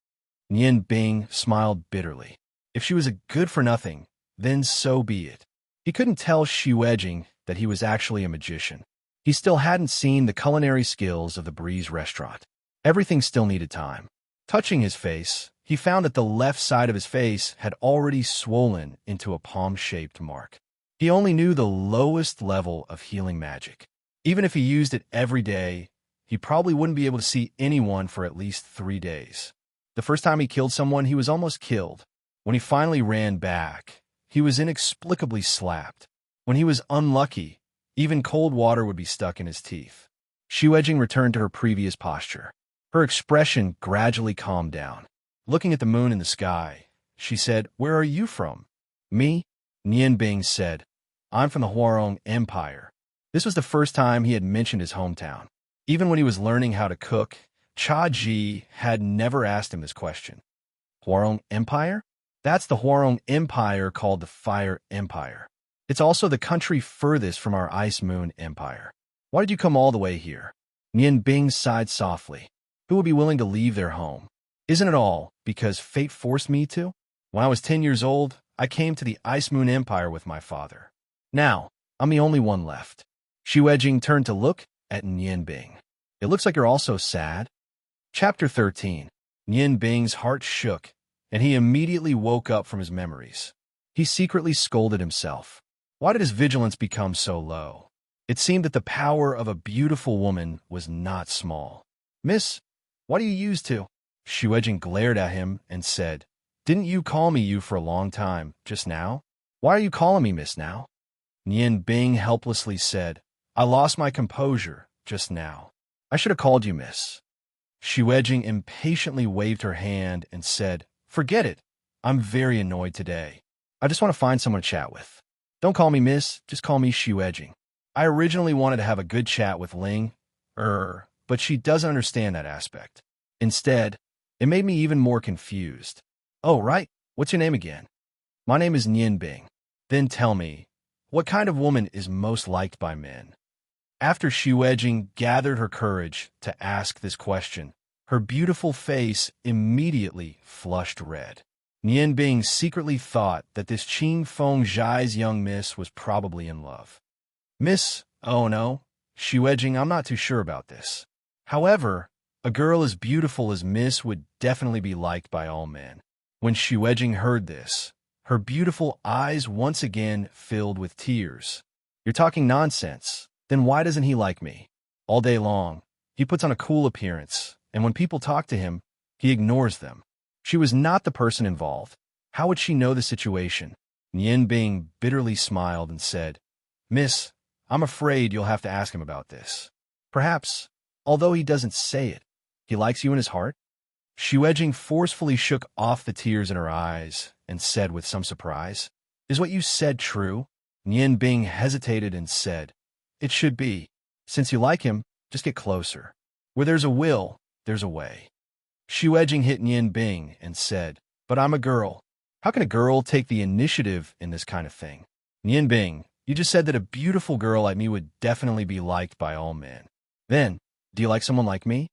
Nian Bing smiled bitterly. If she was a good-for-nothing, then so be it. He couldn't tell Xu Ejing that he was actually a magician. He still hadn't seen the culinary skills of the Breeze restaurant. Everything still needed time. Touching his face, he found that the left side of his face had already swollen into a palm-shaped mark. He only knew the lowest level of healing magic. Even if he used it every day, he probably wouldn't be able to see anyone for at least 3 days. The first time he killed someone, he was almost killed. When he finally ran back, he was inexplicably slapped. When he was unlucky, even cold water would be stuck in his teeth. Xu Ejing returned to her previous posture. Her expression gradually calmed down. Looking at the moon in the sky, she said, "Where are you from?" "Me?" Nian Bing said, "I'm from the Huarong Empire." This was the first time he had mentioned his hometown. Even when he was learning how to cook, Cha Ji had never asked him this question. Huarong Empire? That's the Huarong Empire called the Fire Empire. It's also the country furthest from our Ice Moon Empire. Why did you come all the way here? Nian Bing sighed softly. Who would be willing to leave their home? Isn't it all because fate forced me to? When I was 10 years old, I came to the Ice Moon Empire with my father. Now, I'm the only one left. Xu Ejing turned to look at Nian Bing. It looks like you're also sad. Chapter 13. Nian Bing's heart shook, and he immediately woke up from his memories. He secretly scolded himself. Why did his vigilance become so low? It seemed that the power of a beautiful woman was not small. "Miss, what do you use to?" Xu Ejing glared at him and said, "Didn't you call me you for a long time, just now? Why are you calling me miss now?" Nian Bing helplessly said, "I lost my composure just now. I should have called you miss." Xu Ejing impatiently waved her hand and said, "Forget it. I'm very annoyed today. I just want to find someone to chat with. Don't call me miss, just call me Xu Ejing. I originally wanted to have a good chat with Ling, but she doesn't understand that aspect. Instead, it made me even more confused. Oh, right. What's your name again? My name is Nian Bing. Then tell me, what kind of woman is most liked by men? After Xu gathered her courage to ask this question, her beautiful face immediately flushed red. Nian Bing secretly thought that this Qing Feng Zhai's young miss was probably in love. Miss, oh no, Xu I'm not too sure about this. However, a girl as beautiful as Miss would definitely be liked by all men. When Xu heard this, her beautiful eyes once again filled with tears. You're talking nonsense. Then why doesn't he like me? All day long, he puts on a cool appearance, and when people talk to him, he ignores them. She was not the person involved. How would she know the situation? Nian Bing bitterly smiled and said, Miss, I'm afraid you'll have to ask him about this. Perhaps, although he doesn't say it, he likes you in his heart? Xu forcefully shook off the tears in her eyes and said with some surprise, Is what you said true? Nian Bing hesitated and said, It should be. Since you like him, just get closer. Where there's a will, there's a way. Xu hit Nian Bing and said, But I'm a girl. How can a girl take the initiative in this kind of thing? Nian Bing, you just said that a beautiful girl like me would definitely be liked by all men. Then, do you like someone like me?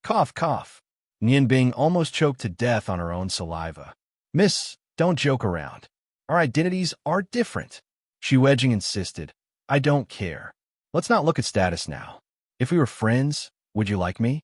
Cough, cough. Nian Bing almost choked to death on her own saliva. Miss, don't joke around. Our identities are different. Xu insisted. I don't care. Let's not look at status now. If we were friends, would you like me?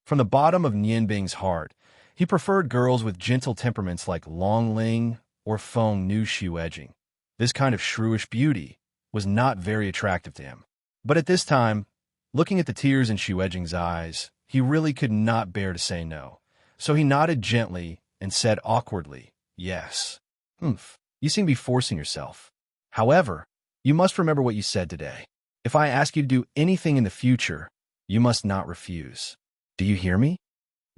From the bottom of Nian Bing's heart, he preferred girls with gentle temperaments like Long Ling or Feng Nu Xu. This kind of shrewish beauty was not very attractive to him. But at this time, looking at the tears in Xu eyes, he really could not bear to say no. So he nodded gently and said awkwardly, Yes. You seem to be forcing yourself. However, you must remember what you said today. If I ask you to do anything in the future, you must not refuse. Do you hear me?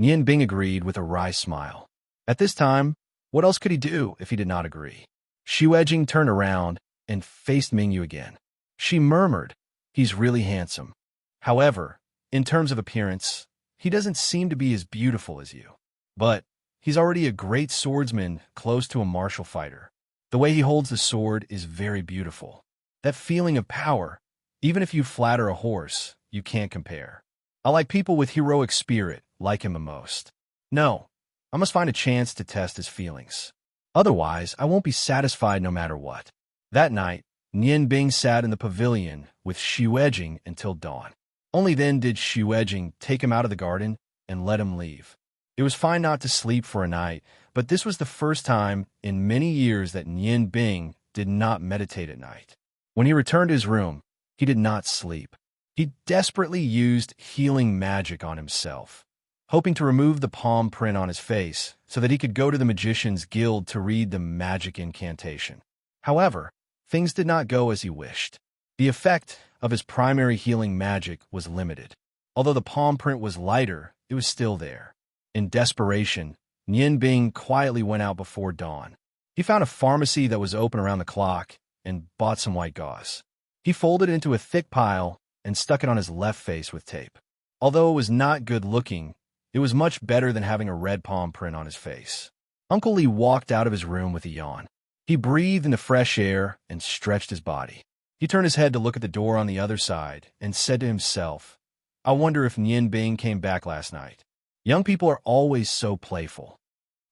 Nian Bing agreed with a wry smile. At this time, what else could he do if he did not agree? Xu turned around and faced Mingyu again. She murmured, He's really handsome. However, in terms of appearance, he doesn't seem to be as beautiful as you. But he's already a great swordsman close to a martial fighter. The way he holds the sword is very beautiful. That feeling of power, even if you flatter a horse, you can't compare. I like people with heroic spirit, like him the most. No, I must find a chance to test his feelings. Otherwise, I won't be satisfied no matter what. That night, Nian Bing sat in the pavilion with Xu until dawn. Only then did Xu take him out of the garden and let him leave. It was fine not to sleep for a night, but this was the first time in many years that Nian Bing did not meditate at night. When he returned to his room, he did not sleep. He desperately used healing magic on himself, hoping to remove the palm print on his face so that he could go to the Magician's Guild to read the magic incantation. However, things did not go as he wished. The effect of his primary healing magic was limited. Although the palm print was lighter, it was still there. In desperation, Nian Bing quietly went out before dawn. He found a pharmacy that was open around the clock and bought some white gauze. He folded it into a thick pile and stuck it on his left face with tape. Although it was not good looking, it was much better than having a red palm print on his face. Uncle Lee walked out of his room with a yawn. He breathed in the fresh air and stretched his body. He turned his head to look at the door on the other side and said to himself, I wonder if Nian Bing came back last night. Young people are always so playful.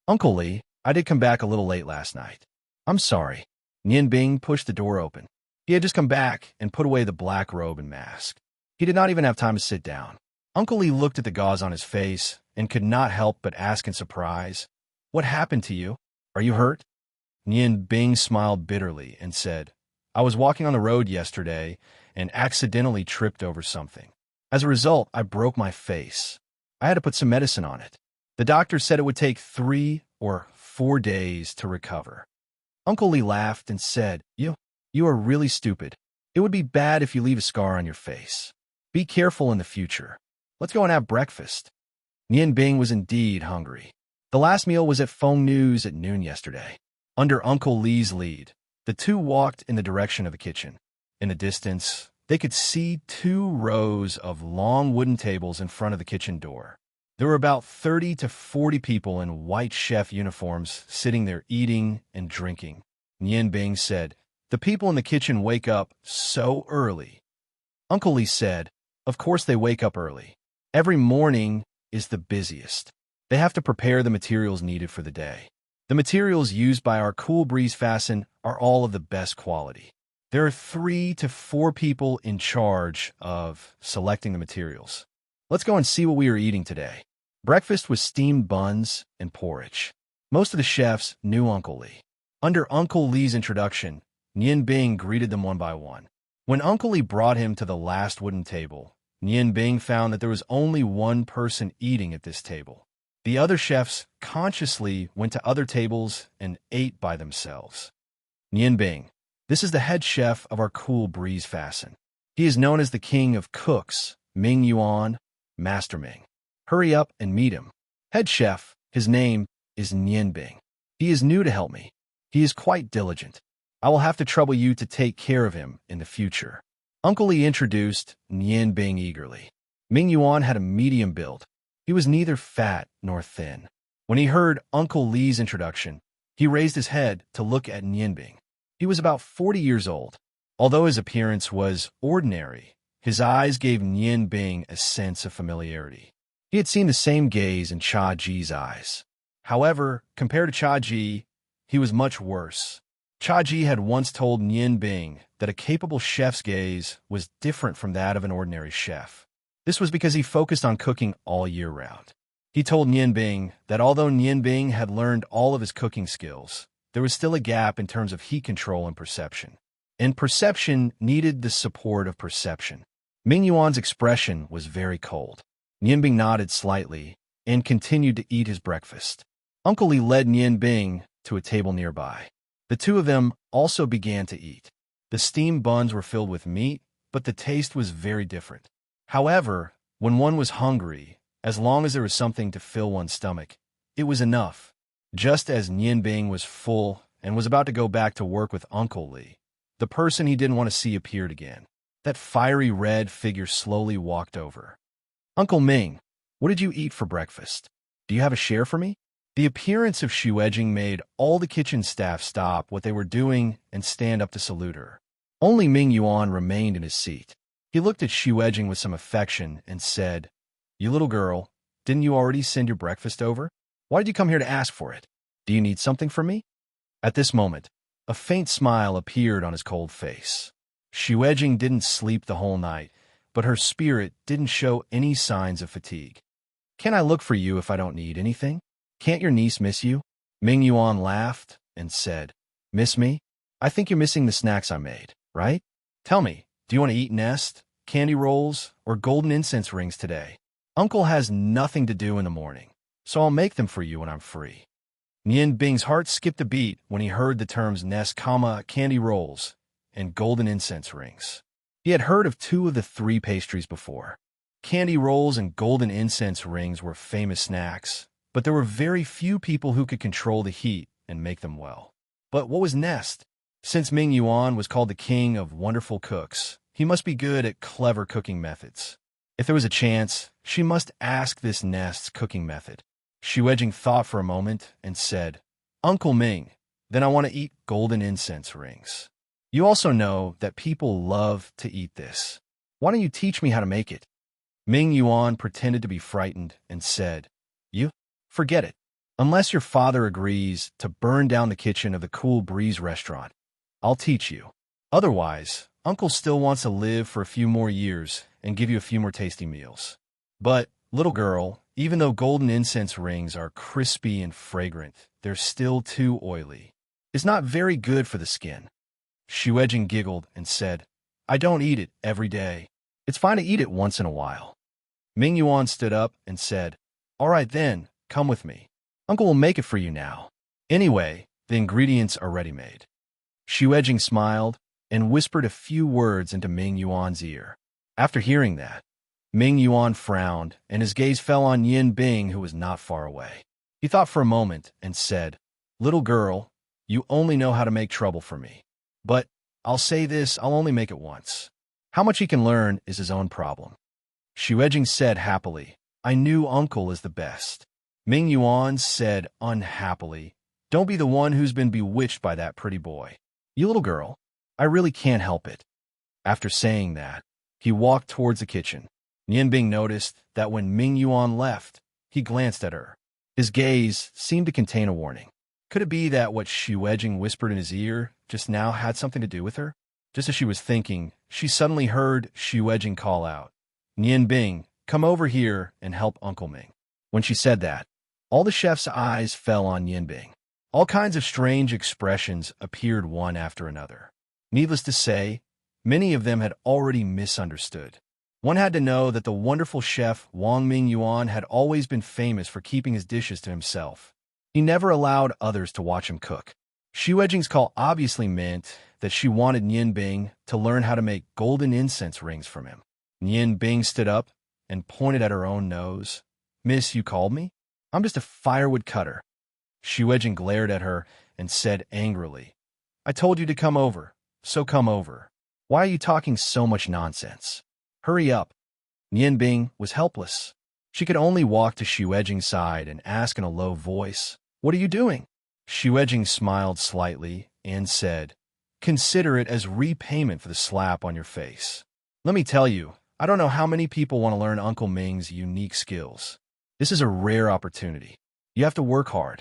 Uncle Lee, I did come back a little late last night. I'm sorry. Nian Bing pushed the door open. He had just come back and put away the black robe and mask. He did not even have time to sit down. Uncle Lee looked at the gauze on his face and could not help but ask in surprise, What happened to you? Are you hurt? Nian Bing smiled bitterly and said, I was walking on the road yesterday and accidentally tripped over something. As a result, I broke my face. I had to put some medicine on it. The doctor said it would take 3 or 4 days to recover. Uncle Lee laughed and said, You are really stupid. It would be bad if you leave a scar on your face. Be careful in the future. Let's go and have breakfast. Nian Bing was indeed hungry. The last meal was at Feng Nu's at noon yesterday. Under Uncle Lee's lead, the two walked in the direction of the kitchen. In the distance, They could see 2 rows of long wooden tables in front of the kitchen door. There were about 30 to 40 people in white chef uniforms sitting there eating and drinking. Nian Bing said, "The people in the kitchen wake up so early." Uncle Li said, "Of course they wake up early. Every morning is the busiest. They have to prepare the materials needed for the day. The materials used by our Cool Breeze Fasten are all of the best quality. There are 3 to 4 people in charge of selecting the materials. Let's go and see what we are eating today." Breakfast was steamed buns and porridge. Most of the chefs knew Uncle Li. Under Uncle Li's introduction, Nian Bing greeted them one by one. When Uncle Li brought him to the last wooden table, Nian Bing found that there was only one person eating at this table. The other chefs consciously went to other tables and ate by themselves. Nian Bing, this is the head chef of our Cool Breeze Fasten. He is known as the king of cooks, Ming Yuan, Master Ming. Hurry up and meet him. Head chef, his name is Nian Bing. He is new to help me. He is quite diligent. I will have to trouble you to take care of him in the future. Uncle Li introduced Nian Bing eagerly. Ming Yuan had a medium build. He was neither fat nor thin. When he heard Uncle Li's introduction, he raised his head to look at Nian Bing. He was about 40 years old. Although his appearance was ordinary, his eyes gave Nian Bing a sense of familiarity. He had seen the same gaze in Cha Ji's eyes. However, compared to Cha Ji, he was much worse. Cha Ji had once told Nian Bing that a capable chef's gaze was different from that of an ordinary chef. This was because he focused on cooking all year round. He told Nian Bing that although Nian Bing had learned all of his cooking skills, there was still a gap in terms of heat control and perception. And perception needed the support of perception. Ming Yuan's expression was very cold. Nian Bing nodded slightly and continued to eat his breakfast. Uncle Li led Nian Bing to a table nearby. The two of them also began to eat. The steamed buns were filled with meat, but the taste was very different. However, when one was hungry, as long as there was something to fill one's stomach, it was enough. Just as Nian Bing was full and was about to go back to work with Uncle Li, the person he didn't want to see appeared again. That fiery red figure slowly walked over. "Uncle Ming, what did you eat for breakfast? Do you have a share for me?" The appearance of Xu Edging made all the kitchen staff stop what they were doing and stand up to salute her. Only Ming Yuan remained in his seat. He looked at Xu Edging with some affection and said, "You little girl, didn't you already send your breakfast over? Why did you come here to ask for it? Do you need something from me?" At this moment, a faint smile appeared on his cold face. Xu Edging didn't sleep the whole night, but her spirit didn't show any signs of fatigue. "Can I look for you if I don't need anything? Can't your niece miss you?" Ming Yuan laughed and said, "Miss me? I think you're missing the snacks I made, right? Tell me, do you want to eat nest, candy rolls, or golden incense rings today? Uncle has nothing to do in the morning, so I'll make them for you when I'm free." Nian Bing's heart skipped a beat when he heard the terms nest, candy rolls, and golden incense rings. He had heard of 2 of the 3 pastries before. Candy rolls and golden incense rings were famous snacks, but there were very few people who could control the heat and make them well. But what was nest? Since Ming Yuan was called the king of wonderful cooks, he must be good at clever cooking methods. If there was a chance, she must ask this nest's cooking method. Xu Edging thought for a moment and said, "Uncle Ming, then I want to eat golden incense rings. You also know that people love to eat this. Why don't you teach me how to make it?" Ming Yuan pretended to be frightened and said, "You? Forget it. Unless your father agrees to burn down the kitchen of the Cool Breeze restaurant, I'll teach you. Otherwise, Uncle still wants to live for a few more years and give you a few more tasty meals. But, little girl, even though golden incense rings are crispy and fragrant, they're still too oily. It's not very good for the skin." Xu Edging giggled and said, "I don't eat it every day. It's fine to eat it once in a while." Ming Yuan stood up and said, "All right then, come with me. Uncle will make it for you now. Anyway, the ingredients are ready-made." Xu Edging smiled and whispered a few words into Ming Yuan's ear. After hearing that, Ming Yuan frowned, and his gaze fell on Nian Bing, who was not far away. He thought for a moment and said, "Little girl, you only know how to make trouble for me. But I'll say this, I'll only make it once. How much he can learn is his own problem. Xu said happily, I knew Uncle is the best. Ming Yuan said unhappily, don't be the one who's been bewitched by that pretty boy. You little girl, I really can't help it. After saying that, he walked towards the kitchen. Nianbing noticed that when Ming Yuan left, he glanced at her. His gaze seemed to contain a warning. Could it be that what Xu whispered in his ear just now had something to do with her? Just as she was thinking, she suddenly heard Xu call out, Nianbing, come over here and help Uncle Ming. When she said that, all the chef's eyes fell on Nianbing. All kinds of strange expressions appeared one after another. Needless to say, many of them had already misunderstood. One had to know that the wonderful chef Wang Ming Yuan had always been famous for keeping his dishes to himself. He never allowed others to watch him cook. Xu call obviously meant that she wanted Nianbing to learn how to make golden incense rings from him. Nianbing stood up and pointed at her own nose. Miss, you called me? I'm just a firewood cutter. Xu glared at her and said angrily, I told you to come over, so come over. Why are you talking so much nonsense? Hurry up. Nianbing was helpless. She could only walk to Xu side and ask in a low voice, What are you doing? Xu smiled slightly and said, Consider it as repayment for the slap on your face. Let me tell you, I don't know how many people want to learn Uncle Ming's unique skills. This is a rare opportunity. You have to work hard.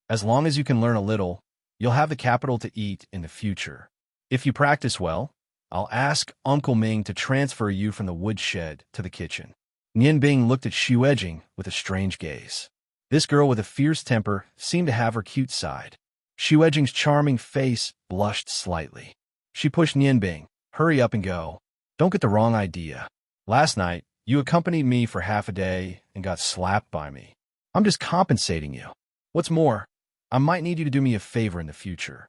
As long as you can learn a little, you'll have the capital to eat in the future. If you practice well, I'll ask Uncle Ming to transfer you from the woodshed to the kitchen. Nianbing looked at Xu with a strange gaze. This girl with a fierce temper seemed to have her cute side. Xu charming face blushed slightly. She pushed Nianbing. Hurry up and go. Don't get the wrong idea. Last night, you accompanied me for half a day and got slapped by me. I'm just compensating you. What's more, I might need you to do me a favor in the future.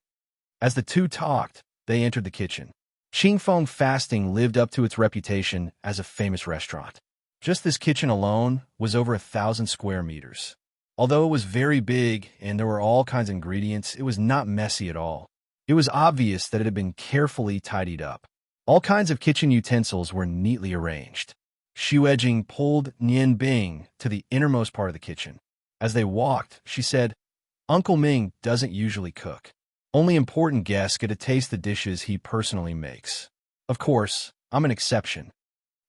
As the two talked, they entered the kitchen. Qingfeng Fasting lived up to its reputation as a famous restaurant. Just this kitchen alone was over 1,000 square meters. Although it was very big and there were all kinds of ingredients, it was not messy at all. It was obvious that it had been carefully tidied up. All kinds of kitchen utensils were neatly arranged. Xu pulled Nianbing to the innermost part of the kitchen. As they walked, she said, Uncle Ming doesn't usually cook. Only important guests get to taste the dishes he personally makes. Of course, I'm an exception.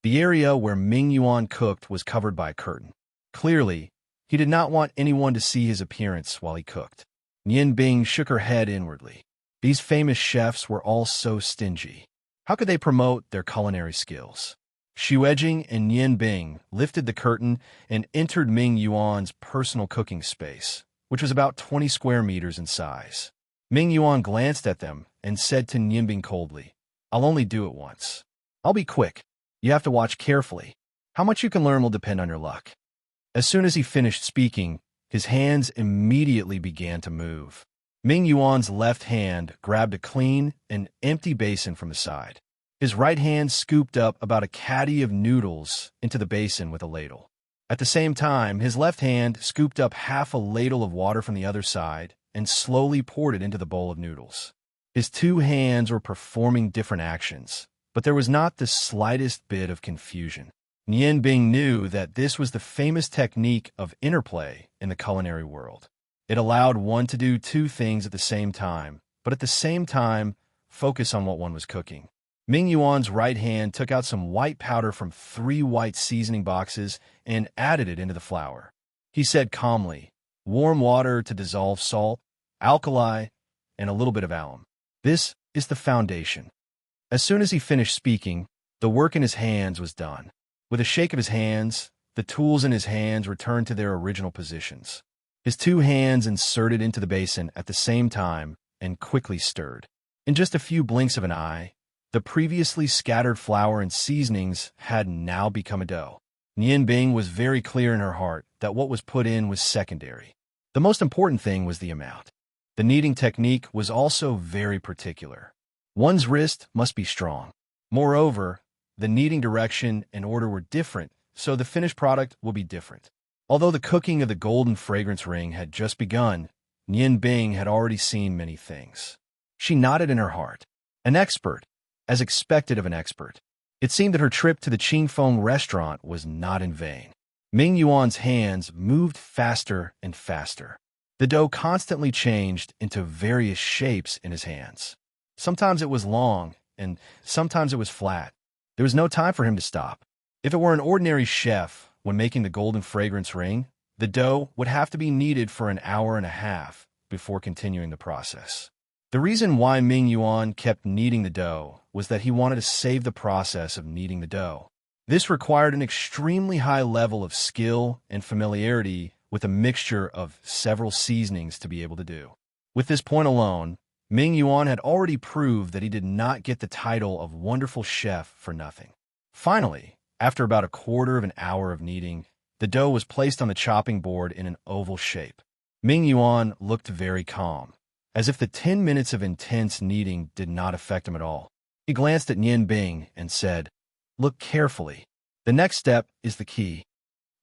The area where Ming Yuan cooked was covered by a curtain. Clearly, he did not want anyone to see his appearance while he cooked. Nianbing shook her head inwardly. These famous chefs were all so stingy. How could they promote their culinary skills? Xu and Nianbing lifted the curtain and entered Ming Yuan's personal cooking space, which was about 20 square meters in size. Ming Yuan glanced at them and said to Nianbing coldly, I'll only do it once. I'll be quick. You have to watch carefully. How much you can learn will depend on your luck. As soon as he finished speaking, his hands immediately began to move. Ming Yuan's left hand grabbed a clean and empty basin from the side. His right hand scooped up about a caddy of noodles into the basin with a ladle. At the same time, his left hand scooped up half a ladle of water from the other side and slowly poured it into the bowl of noodles. His two hands were performing different actions, but there was not the slightest bit of confusion. Nianbing knew that this was the famous technique of interplay in the culinary world. It allowed one to do two things at the same time, but at the same time, focus on what one was cooking. Ming Yuan's right hand took out some white powder from 3 white seasoning boxes and added it into the flour. He said calmly, warm water to dissolve salt, alkali, and a little bit of alum. This is the foundation. As soon as he finished speaking, the work in his hands was done. With a shake of his hands, the tools in his hands returned to their original positions. His 2 hands inserted into the basin at the same time and quickly stirred. In just a few blinks of an eye, the previously scattered flour and seasonings had now become a dough. Nianbing was very clear in her heart that what was put in was secondary. The most important thing was the amount. The kneading technique was also very particular. One's wrist must be strong. Moreover, the kneading direction and order were different, so the finished product will be different. Although the cooking of the golden fragrance ring had just begun, Nianbing had already seen many things. She nodded in her heart. An expert, as expected of an expert. It seemed that her trip to the Qingfeng restaurant was not in vain. Ming Yuan's hands moved faster and faster. The dough constantly changed into various shapes in his hands. Sometimes it was long, and sometimes it was flat. There was no time for him to stop. If it were an ordinary chef, when making the golden fragrance ring, the dough would have to be kneaded for an hour and a half before continuing the process. The reason why Ming Yuan kept kneading the dough was that he wanted to save the process of kneading the dough. This required an extremely high level of skill and familiarity with a mixture of several seasonings to be able to do. With this point alone, Ming Yuan had already proved that he did not get the title of wonderful chef for nothing. Finally, after about a quarter of an hour of kneading, the dough was placed on the chopping board in an oval shape. Ming Yuan looked very calm, as if the 10 minutes of intense kneading did not affect him at all. He glanced at Nian Bing and said, "Look carefully. The next step is the key."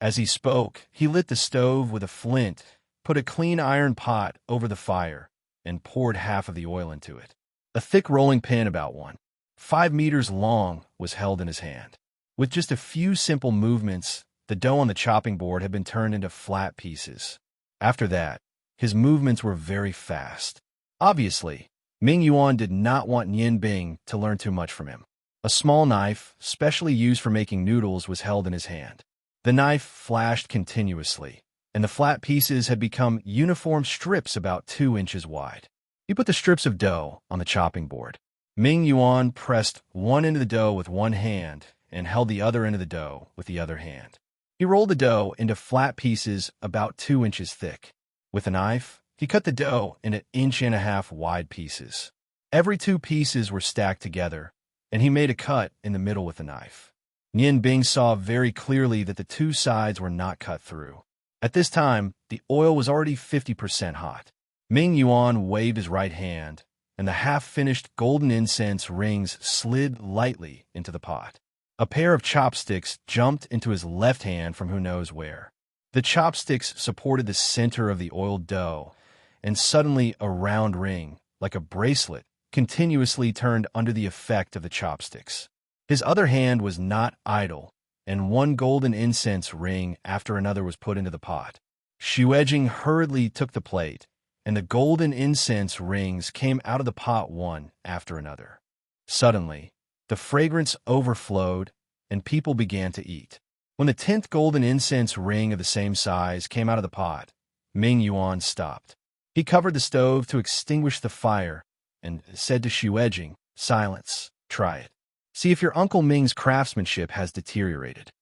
As he spoke, he lit the stove with a flint, put a clean iron pot over the fire, and poured half of the oil into it. A thick rolling pin about 1.5 meters long was held in his hand. With just a few simple movements, the dough on the chopping board had been turned into flat pieces. After that, his movements were very fast. Obviously, Ming Yuan did not want Nian Bing to learn too much from him. A small knife, specially used for making noodles, was held in his hand. The knife flashed continuously, and the flat pieces had become uniform strips about 2 inches wide. He put the strips of dough on the chopping board. Ming Yuan pressed one end of the dough with one hand and held the other end of the dough with the other hand. He rolled the dough into flat pieces about 2 inches thick. With a knife, he cut the dough into 1.5 inch wide pieces. Every 2 pieces were stacked together, and he made a cut in the middle with the knife. Nian Bing saw very clearly that the 2 sides were not cut through. At this time, the oil was already 50% hot. Ming Yuan waved his right hand, and the half-finished golden incense rings slid lightly into the pot. A pair of chopsticks jumped into his left hand from who knows where. The chopsticks supported the center of the oiled dough, and suddenly a round ring, like a bracelet, continuously turned under the effect of the chopsticks. His other hand was not idle, and one golden incense ring after another was put into the pot. Xuejing hurriedly took the plate, and the golden incense rings came out of the pot one after another. Suddenly, the fragrance overflowed, and people began to eat. When the 10th golden incense ring of the same size came out of the pot, Ming Yuan stopped. He covered the stove to extinguish the fire and said to Xuejing, "Silence, try it. See if your Uncle Ming's craftsmanship has deteriorated."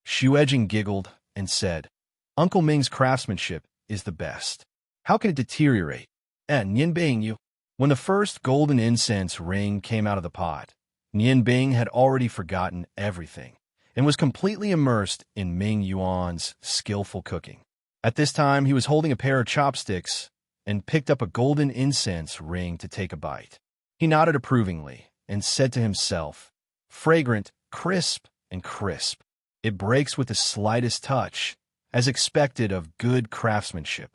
Xuejing giggled and said, "Uncle Ming's craftsmanship is the best. How can it deteriorate?" And Nian Bing, you. When the first golden incense ring came out of the pot, Nian Bing had already forgotten everything and was completely immersed in Ming Yuan's skillful cooking. At this time, he was holding a pair of chopsticks and picked up a golden incense ring to take a bite. He nodded approvingly and said to himself, "Fragrant, crisp, and crisp. It breaks with the slightest touch, as expected of good craftsmanship."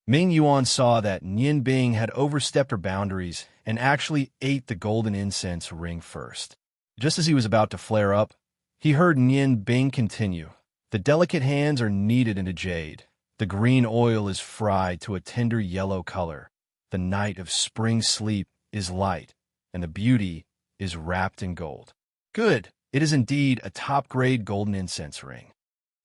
Ming Yuan saw that Nian Bing had overstepped her boundaries and actually ate the golden incense ring first. Just as he was about to flare up, he heard Nian Bing continue, "The delicate hands are kneaded into jade. The green oil is fried to a tender yellow color. The night of spring sleep is light, and the beauty is wrapped in gold. Good, it is indeed a top-grade golden incense ring."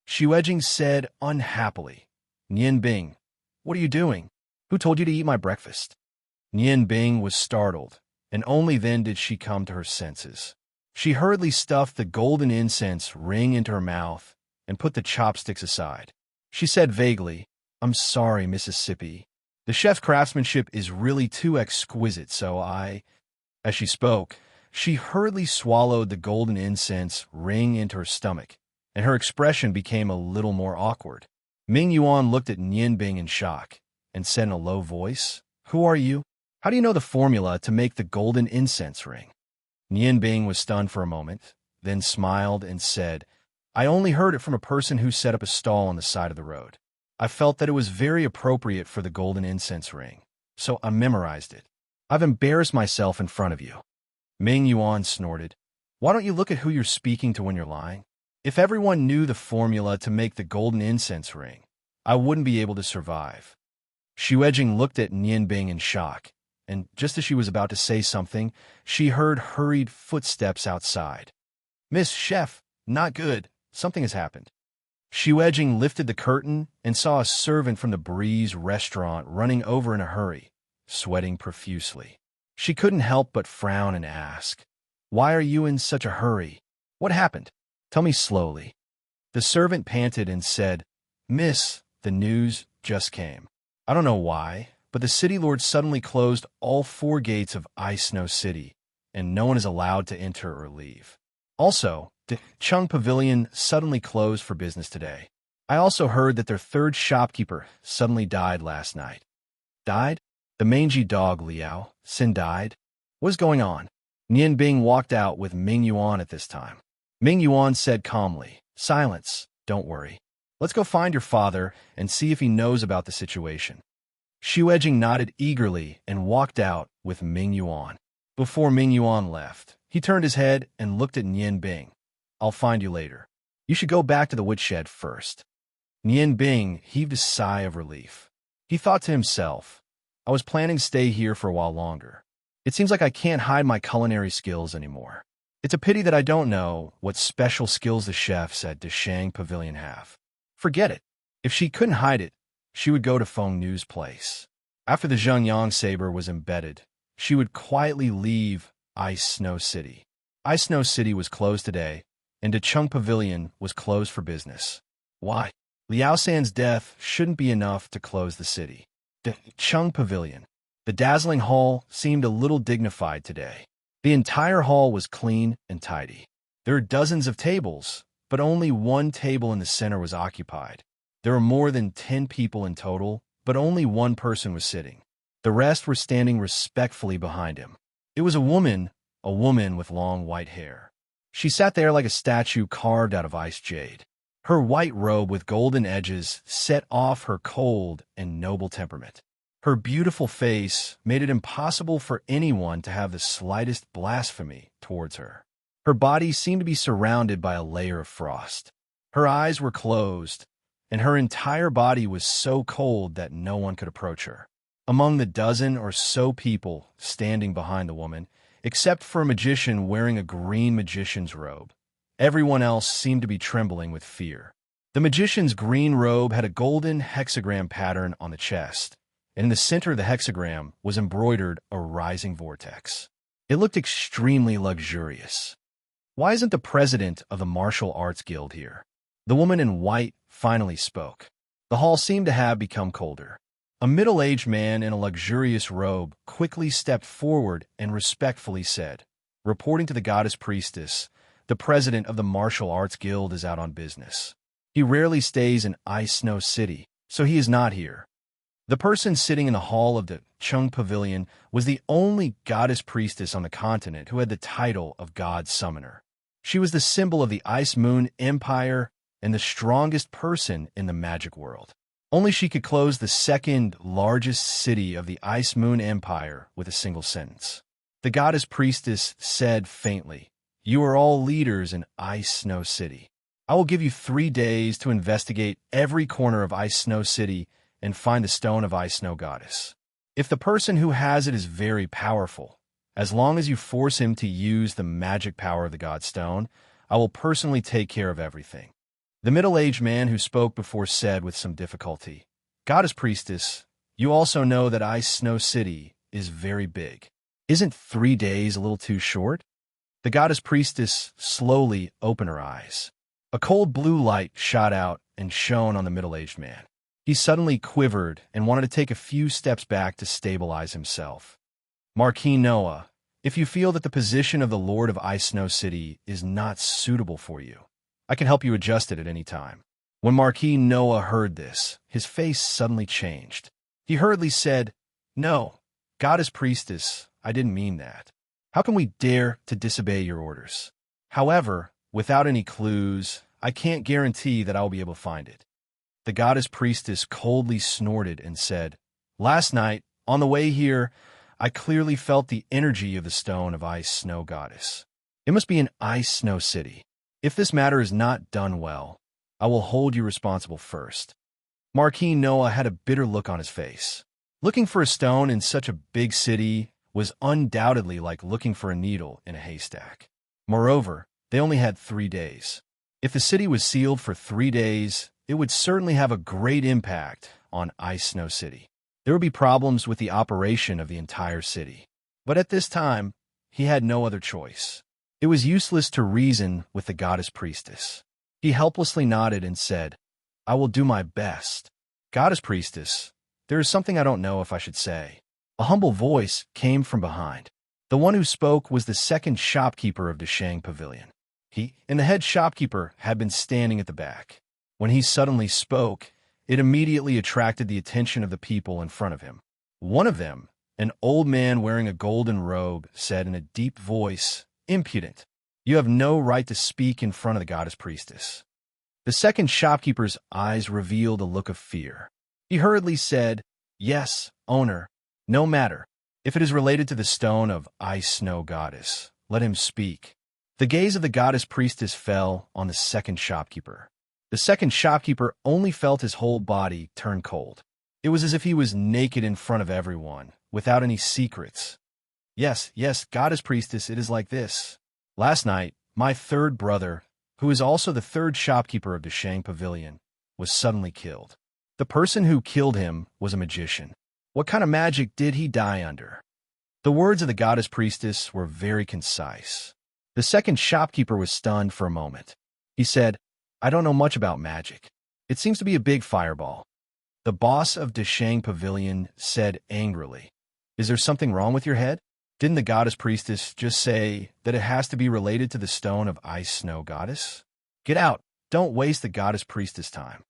Xuejing said unhappily, "Nian Bing, what are you doing? Who told you to eat my breakfast?" Nian Bing was startled, and only then did she come to her senses. She hurriedly stuffed the golden incense ring into her mouth and put the chopsticks aside. She said vaguely, "I'm sorry, Mississippi. The chef's craftsmanship is really too exquisite, so I—" As she spoke, she hurriedly swallowed the golden incense ring into her stomach, and her expression became a little more awkward. Ming Yuan looked at Nian Bing in shock and said in a low voice, "Who are you? How do you know the formula to make the golden incense ring?" Nian Bing was stunned for a moment, then smiled and said, "I only heard it from a person who set up a stall on the side of the road. I felt that it was very appropriate for the golden incense ring, so I memorized it. I've embarrassed myself in front of you." Ming Yuan snorted. Why don't you look at who you're speaking to when you're lying? If everyone knew the formula to make the golden incense ring, I wouldn't be able to survive. Xu Ejing looked at Nianbing in shock, and just as she was about to say something, she heard hurried footsteps outside. Miss Chef, not good. Something has happened. Xu Ejing lifted the curtain and saw a servant from the Breeze restaurant running over in a hurry, sweating profusely. She couldn't help but frown and ask, "Why are you in such a hurry? What happened? Tell me slowly." The servant panted and said, "Miss, the news just came. I don't know why, but the city lord suddenly closed all 4 gates of Ice Snow City, and no one is allowed to enter or leave. Also, the Chung Pavilion suddenly closed for business today. I also heard that their 3rd shopkeeper suddenly died last night." Died? The mangy dog Liao Xin died? What is going on? Nian Bing walked out with Ming Yuan at this time. Ming Yuan said calmly, "Silence, don't worry. Let's go find your father and see if he knows about the situation." Xu Ejing nodded eagerly and walked out with Ming Yuan. Before Ming Yuan left, he turned his head and looked at Nian Bing. "I'll find you later. You should go back to the woodshed first." Nian Bing heaved a sigh of relief. He thought to himself, "I was planning to stay here for a while longer. It seems like I can't hide my culinary skills anymore. It's a pity that I don't know what special skills the chefs at Deshang Pavilion have. Forget it. If she couldn't hide it, she would go to Feng Nu's place. After the Zhengyang saber was embedded, she would quietly leave Ice Snow City. Ice Snow City was closed today, and Decheng Pavilion was closed for business. Why? Liao San's death shouldn't be enough to close the city. Decheng Pavilion. The dazzling hall seemed a little dignified today. The entire hall was clean and tidy. There were dozens of tables, but only one table in the center was occupied. There were more than 10 people in total, but only one person was sitting. The rest were standing respectfully behind him. It was a woman with long white hair. She sat there like a statue carved out of ice jade. Her white robe with golden edges set off her cold and noble temperament. Her beautiful face made it impossible for anyone to have the slightest blasphemy towards her. Her body seemed to be surrounded by a layer of frost. Her eyes were closed, and her entire body was so cold that no one could approach her. Among the dozen or so people standing behind the woman, except for a magician wearing a green magician's robe, everyone else seemed to be trembling with fear. The magician's green robe had a golden hexagram pattern on the chest, and in the center of the hexagram was embroidered a rising vortex. It looked extremely luxurious. "Why isn't the president of the Martial Arts Guild here?" The woman in white finally spoke. The hall seemed to have become colder. A middle-aged man in a luxurious robe quickly stepped forward and respectfully said, "Reporting to the goddess priestess, the president of the Martial Arts Guild is out on business. He rarely stays in Ice Snow City, so he is not here." The person sitting in the hall of the Chung Pavilion was the only goddess priestess on the continent who had the title of God Summoner. She was the symbol of the Ice Moon Empire and the strongest person in the magic world. Only she could close the 2nd largest city of the Ice Moon Empire with a single sentence. The goddess priestess said faintly, "You are all leaders in Ice Snow City. I will give you 3 days to investigate every corner of Ice Snow City and find the Stone of Ice Snow Goddess. If the person who has it is very powerful, as long as you force him to use the magic power of the God Stone, I will personally take care of everything." The middle-aged man who spoke before said with some difficulty, "Goddess Priestess, you also know that Ice Snow City is very big. Isn't 3 days a little too short?" The Goddess Priestess slowly opened her eyes. A cold blue light shot out and shone on the middle-aged man. He suddenly quivered and wanted to take a few steps back to stabilize himself. "Marquis Noah, if you feel that the position of the Lord of Ice Snow City is not suitable for you, I can help you adjust it at any time." When Marquis Noah heard this, his face suddenly changed. He hurriedly said, "No, Goddess Priestess, I didn't mean that. How can we dare to disobey your orders? However, without any clues, I can't guarantee that I will be able to find it." The Goddess Priestess coldly snorted and said, "Last night, on the way here, I clearly felt the energy of the Stone of Ice Snow Goddess. It must be an ice-snow city. If this matter is not done well, I will hold you responsible first." Marquis Noah had a bitter look on his face. Looking for a stone in such a big city was undoubtedly like looking for a needle in a haystack. Moreover, they only had 3 days. If the city was sealed for 3 days, it would certainly have a great impact on Ice Snow City. There would be problems with the operation of the entire city. But at this time, he had no other choice. It was useless to reason with the goddess priestess. He helplessly nodded and said, "I will do my best." "Goddess priestess, there is something I don't know if I should say." A humble voice came from behind. The one who spoke was the second shopkeeper of Deshang Pavilion. He and the head shopkeeper had been standing at the back. When he suddenly spoke, it immediately attracted the attention of the people in front of him. One of them, an old man wearing a golden robe, said in a deep voice, "Impudent! You have no right to speak in front of the goddess priestess." The second shopkeeper's eyes revealed a look of fear. He hurriedly said, "Yes, owner, no matter. If it is related to the stone of Ice-Snow Goddess, let him speak." The gaze of the goddess priestess fell on the second shopkeeper. The second shopkeeper only felt his whole body turn cold. It was as if he was naked in front of everyone, without any secrets. Yes, goddess priestess, it is like this. Last night, my third brother, who is also the third shopkeeper of the Shang Pavilion, was suddenly killed. The person who killed him was a magician. What kind of magic did he die under? The words of the goddess priestess were very concise. The second shopkeeper was stunned for a moment. He said, "I don't know much about magic. It seems to be a big fireball." The boss of Deshang Pavilion said angrily, "Is there something wrong with your head? Didn't the goddess priestess just say that it has to be related to the stone of Ice-Snow Goddess? Get out! Don't waste the goddess priestess' time."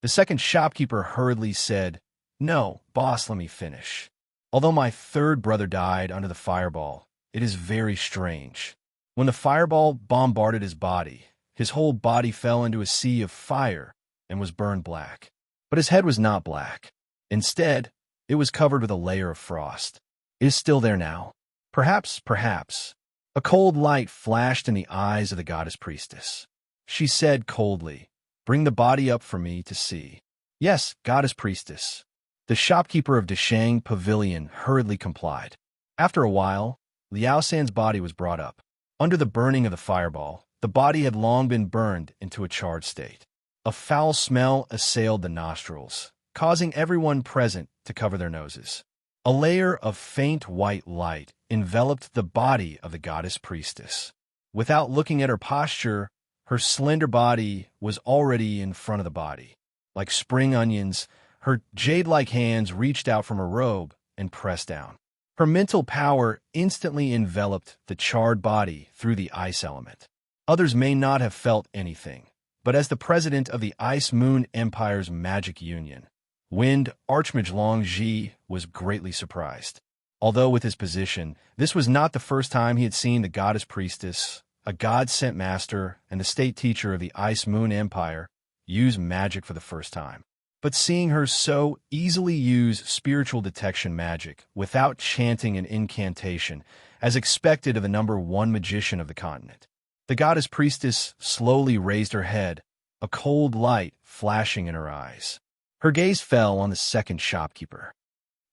The second shopkeeper hurriedly said, "No, boss, let me finish. Although my third brother died under the fireball, it is very strange. When the fireball bombarded his body, his whole body fell into a sea of fire and was burned black. But his head was not black. Instead, it was covered with a layer of frost. It is still there now. Perhaps. A cold light flashed in the eyes of the goddess priestess. She said coldly, "Bring the body up for me to see." "Yes, goddess priestess." The shopkeeper of Deshang Pavilion hurriedly complied. After a while, Liao San's body was brought up. Under the burning of the fireball, the body had long been burned into a charred state. A foul smell assailed the nostrils, causing everyone present to cover their noses. A layer of faint white light enveloped the body of the goddess priestess. Without looking at her posture, her slender body was already in front of the body. Like spring onions, her jade-like hands reached out from her robe and pressed down. Her mental power instantly enveloped the charred body through the ice element. Others may not have felt anything, but as the president of the Ice Moon Empire's Magic Union, Wind Archmage Long Ji was greatly surprised. Although with his position, this was not the first time he had seen the goddess priestess, a god-sent master and the state teacher of the Ice Moon Empire, use magic for the first time. But seeing her so easily use spiritual detection magic without chanting an incantation, as expected of the #1 magician of the continent, the goddess priestess slowly raised her head, a cold light flashing in her eyes. Her gaze fell on the second shopkeeper.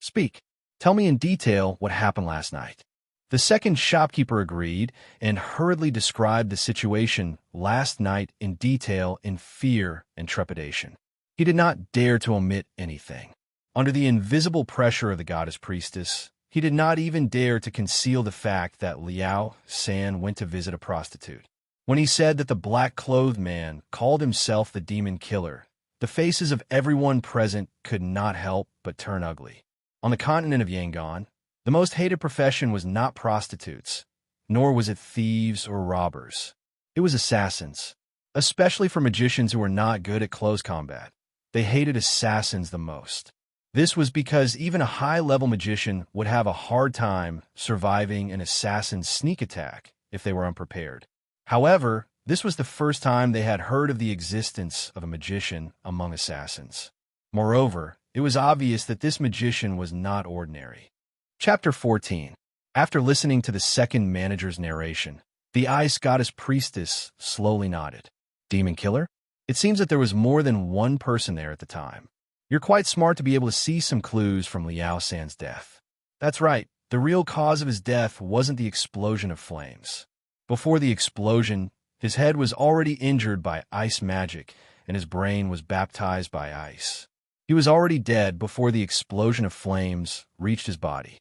"Speak. Tell me in detail what happened last night." The second shopkeeper agreed and hurriedly described the situation last night in detail in fear and trepidation. He did not dare to omit anything. Under the invisible pressure of the goddess priestess, he did not even dare to conceal the fact that Liao San went to visit a prostitute. When he said that the black-clothed man called himself the demon killer, the faces of everyone present could not help but turn ugly. On the continent of Yangon, the most hated profession was not prostitutes, nor was it thieves or robbers. It was assassins, especially for magicians who were not good at close combat. They hated assassins the most. This was because even a high-level magician would have a hard time surviving an assassin's sneak attack if they were unprepared. However, this was the first time they had heard of the existence of a magician among assassins. Moreover, it was obvious that this magician was not ordinary. Chapter 14. After listening to the second manager's narration, The ice goddess priestess slowly nodded. Demon killer? It seems that there was more than one person there at the time. You're quite smart to be able to see some clues from Liao San's death. That's right, the real cause of his death wasn't the explosion of flames. Before the explosion, his head was already injured by ice magic, and his brain was baptized by ice. He was already dead before the explosion of flames reached his body.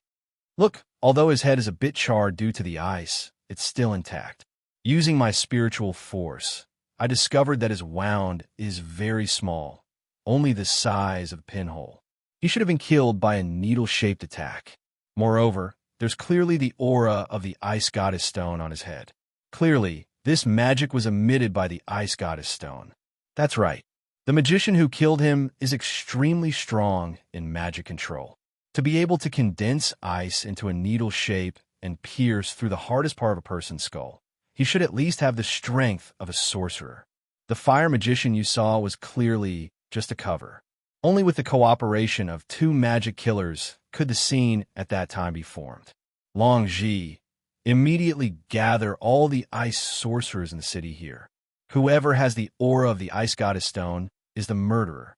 Look, although his head is a bit charred due to the ice, it's still intact. Using my spiritual force, I discovered that his wound is very small, only the size of a pinhole. He should have been killed by a needle-shaped attack. Moreover, there's clearly the aura of the ice goddess stone on his head. Clearly, this magic was emitted by the ice goddess stone. That's right. The magician who killed him is extremely strong in magic control. To be able to condense ice into a needle shape and pierce through the hardest part of a person's skull, he should at least have the strength of a sorcerer. The fire magician you saw was clearly just a cover. Only with the cooperation of two magic killers could the scene at that time be formed. Long Ji, immediately gather all the ice sorcerers in the city here. Whoever has the aura of the ice goddess stone is the murderer.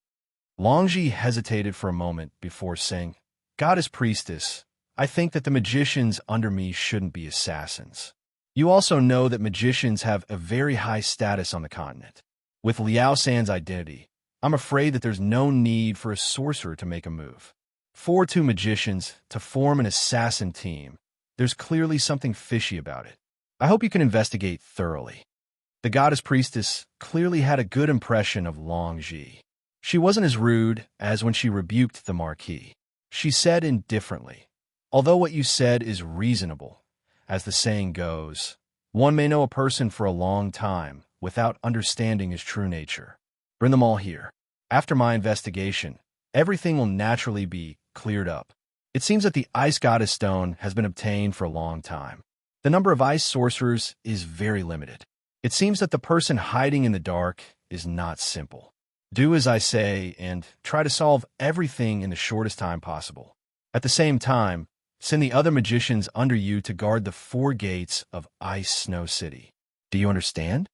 Long Ji hesitated for a moment before saying, Goddess priestess, I think that the magicians under me shouldn't be assassins. You also know that magicians have a very high status on the continent. With Liao San's identity, I'm afraid that there's no need for a sorcerer to make a move. For two magicians to form an assassin team, there's clearly something fishy about it. I hope you can investigate thoroughly. The goddess priestess clearly had a good impression of Long Ji. She wasn't as rude as when she rebuked the Marquis. She said indifferently, although what you said is reasonable, as the saying goes, one may know a person for a long time without understanding his true nature. Bring them all here. After my investigation, everything will naturally be cleared up. It seems that the ice goddess stone has been obtained for a long time. The number of ice sorcerers is very limited. It seems that the person hiding in the dark is not simple. Do as I say and try to solve everything in the shortest time possible. At the same time, send the other magicians under you to guard the 4 gates of Ice Snow City. Do you understand?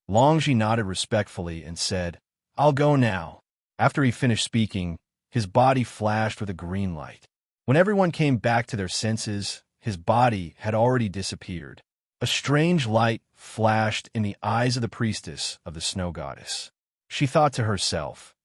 Longji nodded respectfully and said, I'll go now. After he finished speaking, his body flashed with a green light. When everyone came back to their senses, his body had already disappeared. A strange light flashed in the eyes of the priestess of the snow goddess. She thought to herself,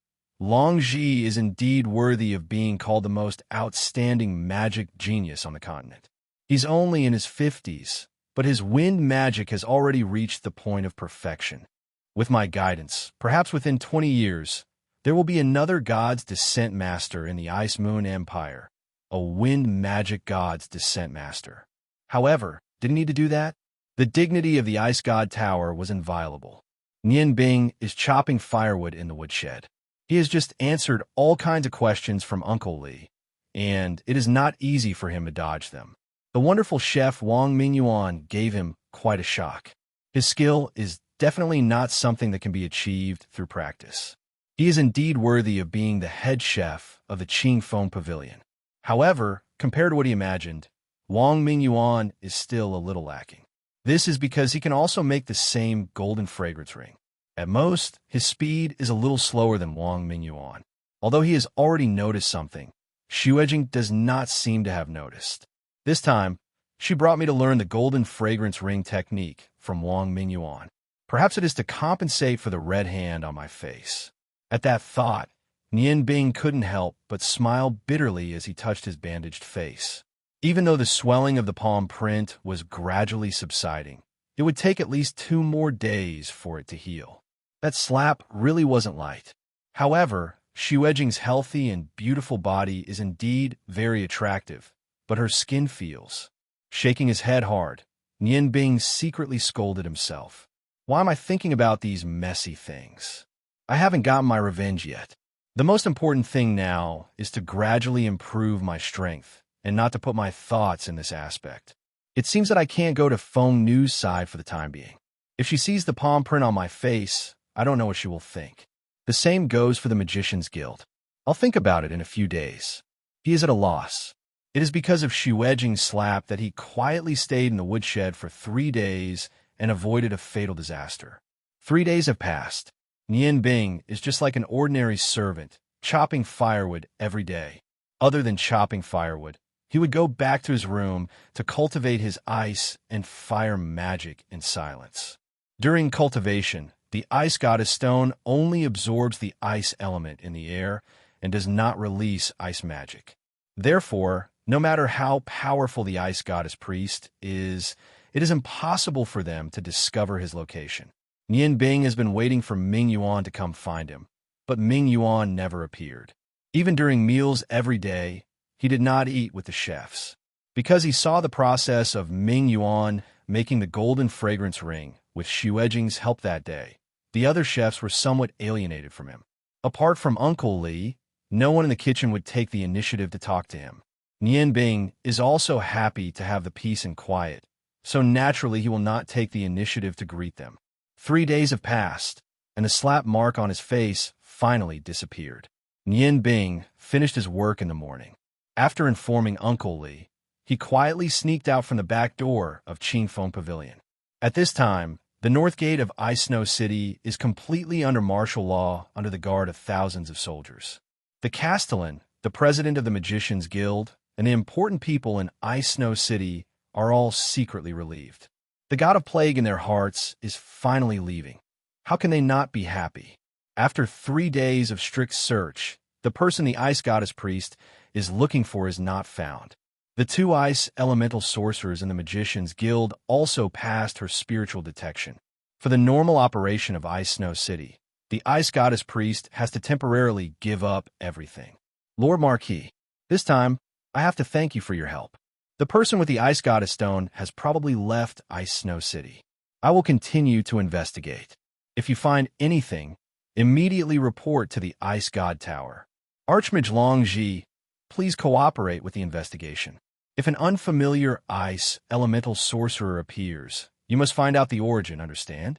Longji is indeed worthy of being called the most outstanding magic genius on the continent. He's only in his 50s, but his wind magic has already reached the point of perfection. With my guidance, perhaps within 20 years, there will be another God's Descent Master in the Ice Moon Empire, a wind magic God's Descent Master. However, did he need to do that? The dignity of the Ice God Tower was inviolable. Nian Bing is chopping firewood in the woodshed. He has just answered all kinds of questions from Uncle Li, and it is not easy for him to dodge them. The wonderful chef Wang Mingyuan gave him quite a shock. His skill is definitely not something that can be achieved through practice. He is indeed worthy of being the head chef of the Qing Feng Pavilion. However, compared to what he imagined, Wang Mingyuan is still a little lacking. This is because he can also make the same golden fragrance ring. At most, his speed is a little slower than Wang Mingyuan. Although he has already noticed something, Xuejing does not seem to have noticed. This time, she brought me to learn the golden fragrance ring technique from Wang Mingyuan. Perhaps it is to compensate for the red hand on my face. At that thought, Nian Bing couldn't help but smile bitterly as he touched his bandaged face. Even though the swelling of the palm print was gradually subsiding, it would take at least 2 more days for it to heal. That slap really wasn't light. However, Xuejing's healthy and beautiful body is indeed very attractive, but her skin feels. Shaking his head hard, Nian Bing secretly scolded himself. Why am I thinking about these messy things? I haven't gotten my revenge yet. The most important thing now is to gradually improve my strength and not to put my thoughts in this aspect. It seems that I can't go to Feng Nu's side for the time being. If she sees the palm print on my face, I don't know what she will think. The same goes for the Magician's Guild. I'll think about it in a few days. He is at a loss. It is because of Shuejing's slap that he quietly stayed in the woodshed for 3 days and avoided a fatal disaster. 3 days have passed. Nian Bing is just like an ordinary servant, chopping firewood every day. Other than chopping firewood, he would go back to his room to cultivate his ice and fire magic in silence. During cultivation, the ice goddess stone only absorbs the ice element in the air and does not release ice magic. Therefore, no matter how powerful the ice goddess priest is, it is impossible for them to discover his location. Nian Bing has been waiting for Ming Yuan to come find him, but Ming Yuan never appeared. Even during meals every day, he did not eat with the chefs. Because he saw the process of Ming Yuan making the golden fragrance ring with Shuejing's help that day, the other chefs were somewhat alienated from him. Apart from Uncle Li, no one in the kitchen would take the initiative to talk to him. Nian Bing is also happy to have the peace and quiet, so naturally he will not take the initiative to greet them. 3 days have passed, and the slap mark on his face finally disappeared. Nian Bing finished his work in the morning. After informing Uncle Li, he quietly sneaked out from the back door of Qingfeng Pavilion. At this time, the north gate of Ice Snow City is completely under martial law under the guard of thousands of soldiers. The Castellan, the president of the Magicians Guild, and the important people in Ice Snow City are all secretly relieved. The god of plague in their hearts is finally leaving. How can they not be happy? After 3 days of strict search, the person the ice goddess priest is looking for is not found. The 2 ice elemental sorcerers in the Magicians Guild also passed her spiritual detection. For the normal operation of Ice Snow City, the ice goddess priest has to temporarily give up everything. Lord Marquis, this time, I have to thank you for your help. The person with the ice goddess stone has probably left Ice Snow City. I will continue to investigate. If you find anything, immediately report to the Ice God Tower. Archmage Long Ji, please cooperate with the investigation. If an unfamiliar ice elemental sorcerer appears, you must find out the origin, understand?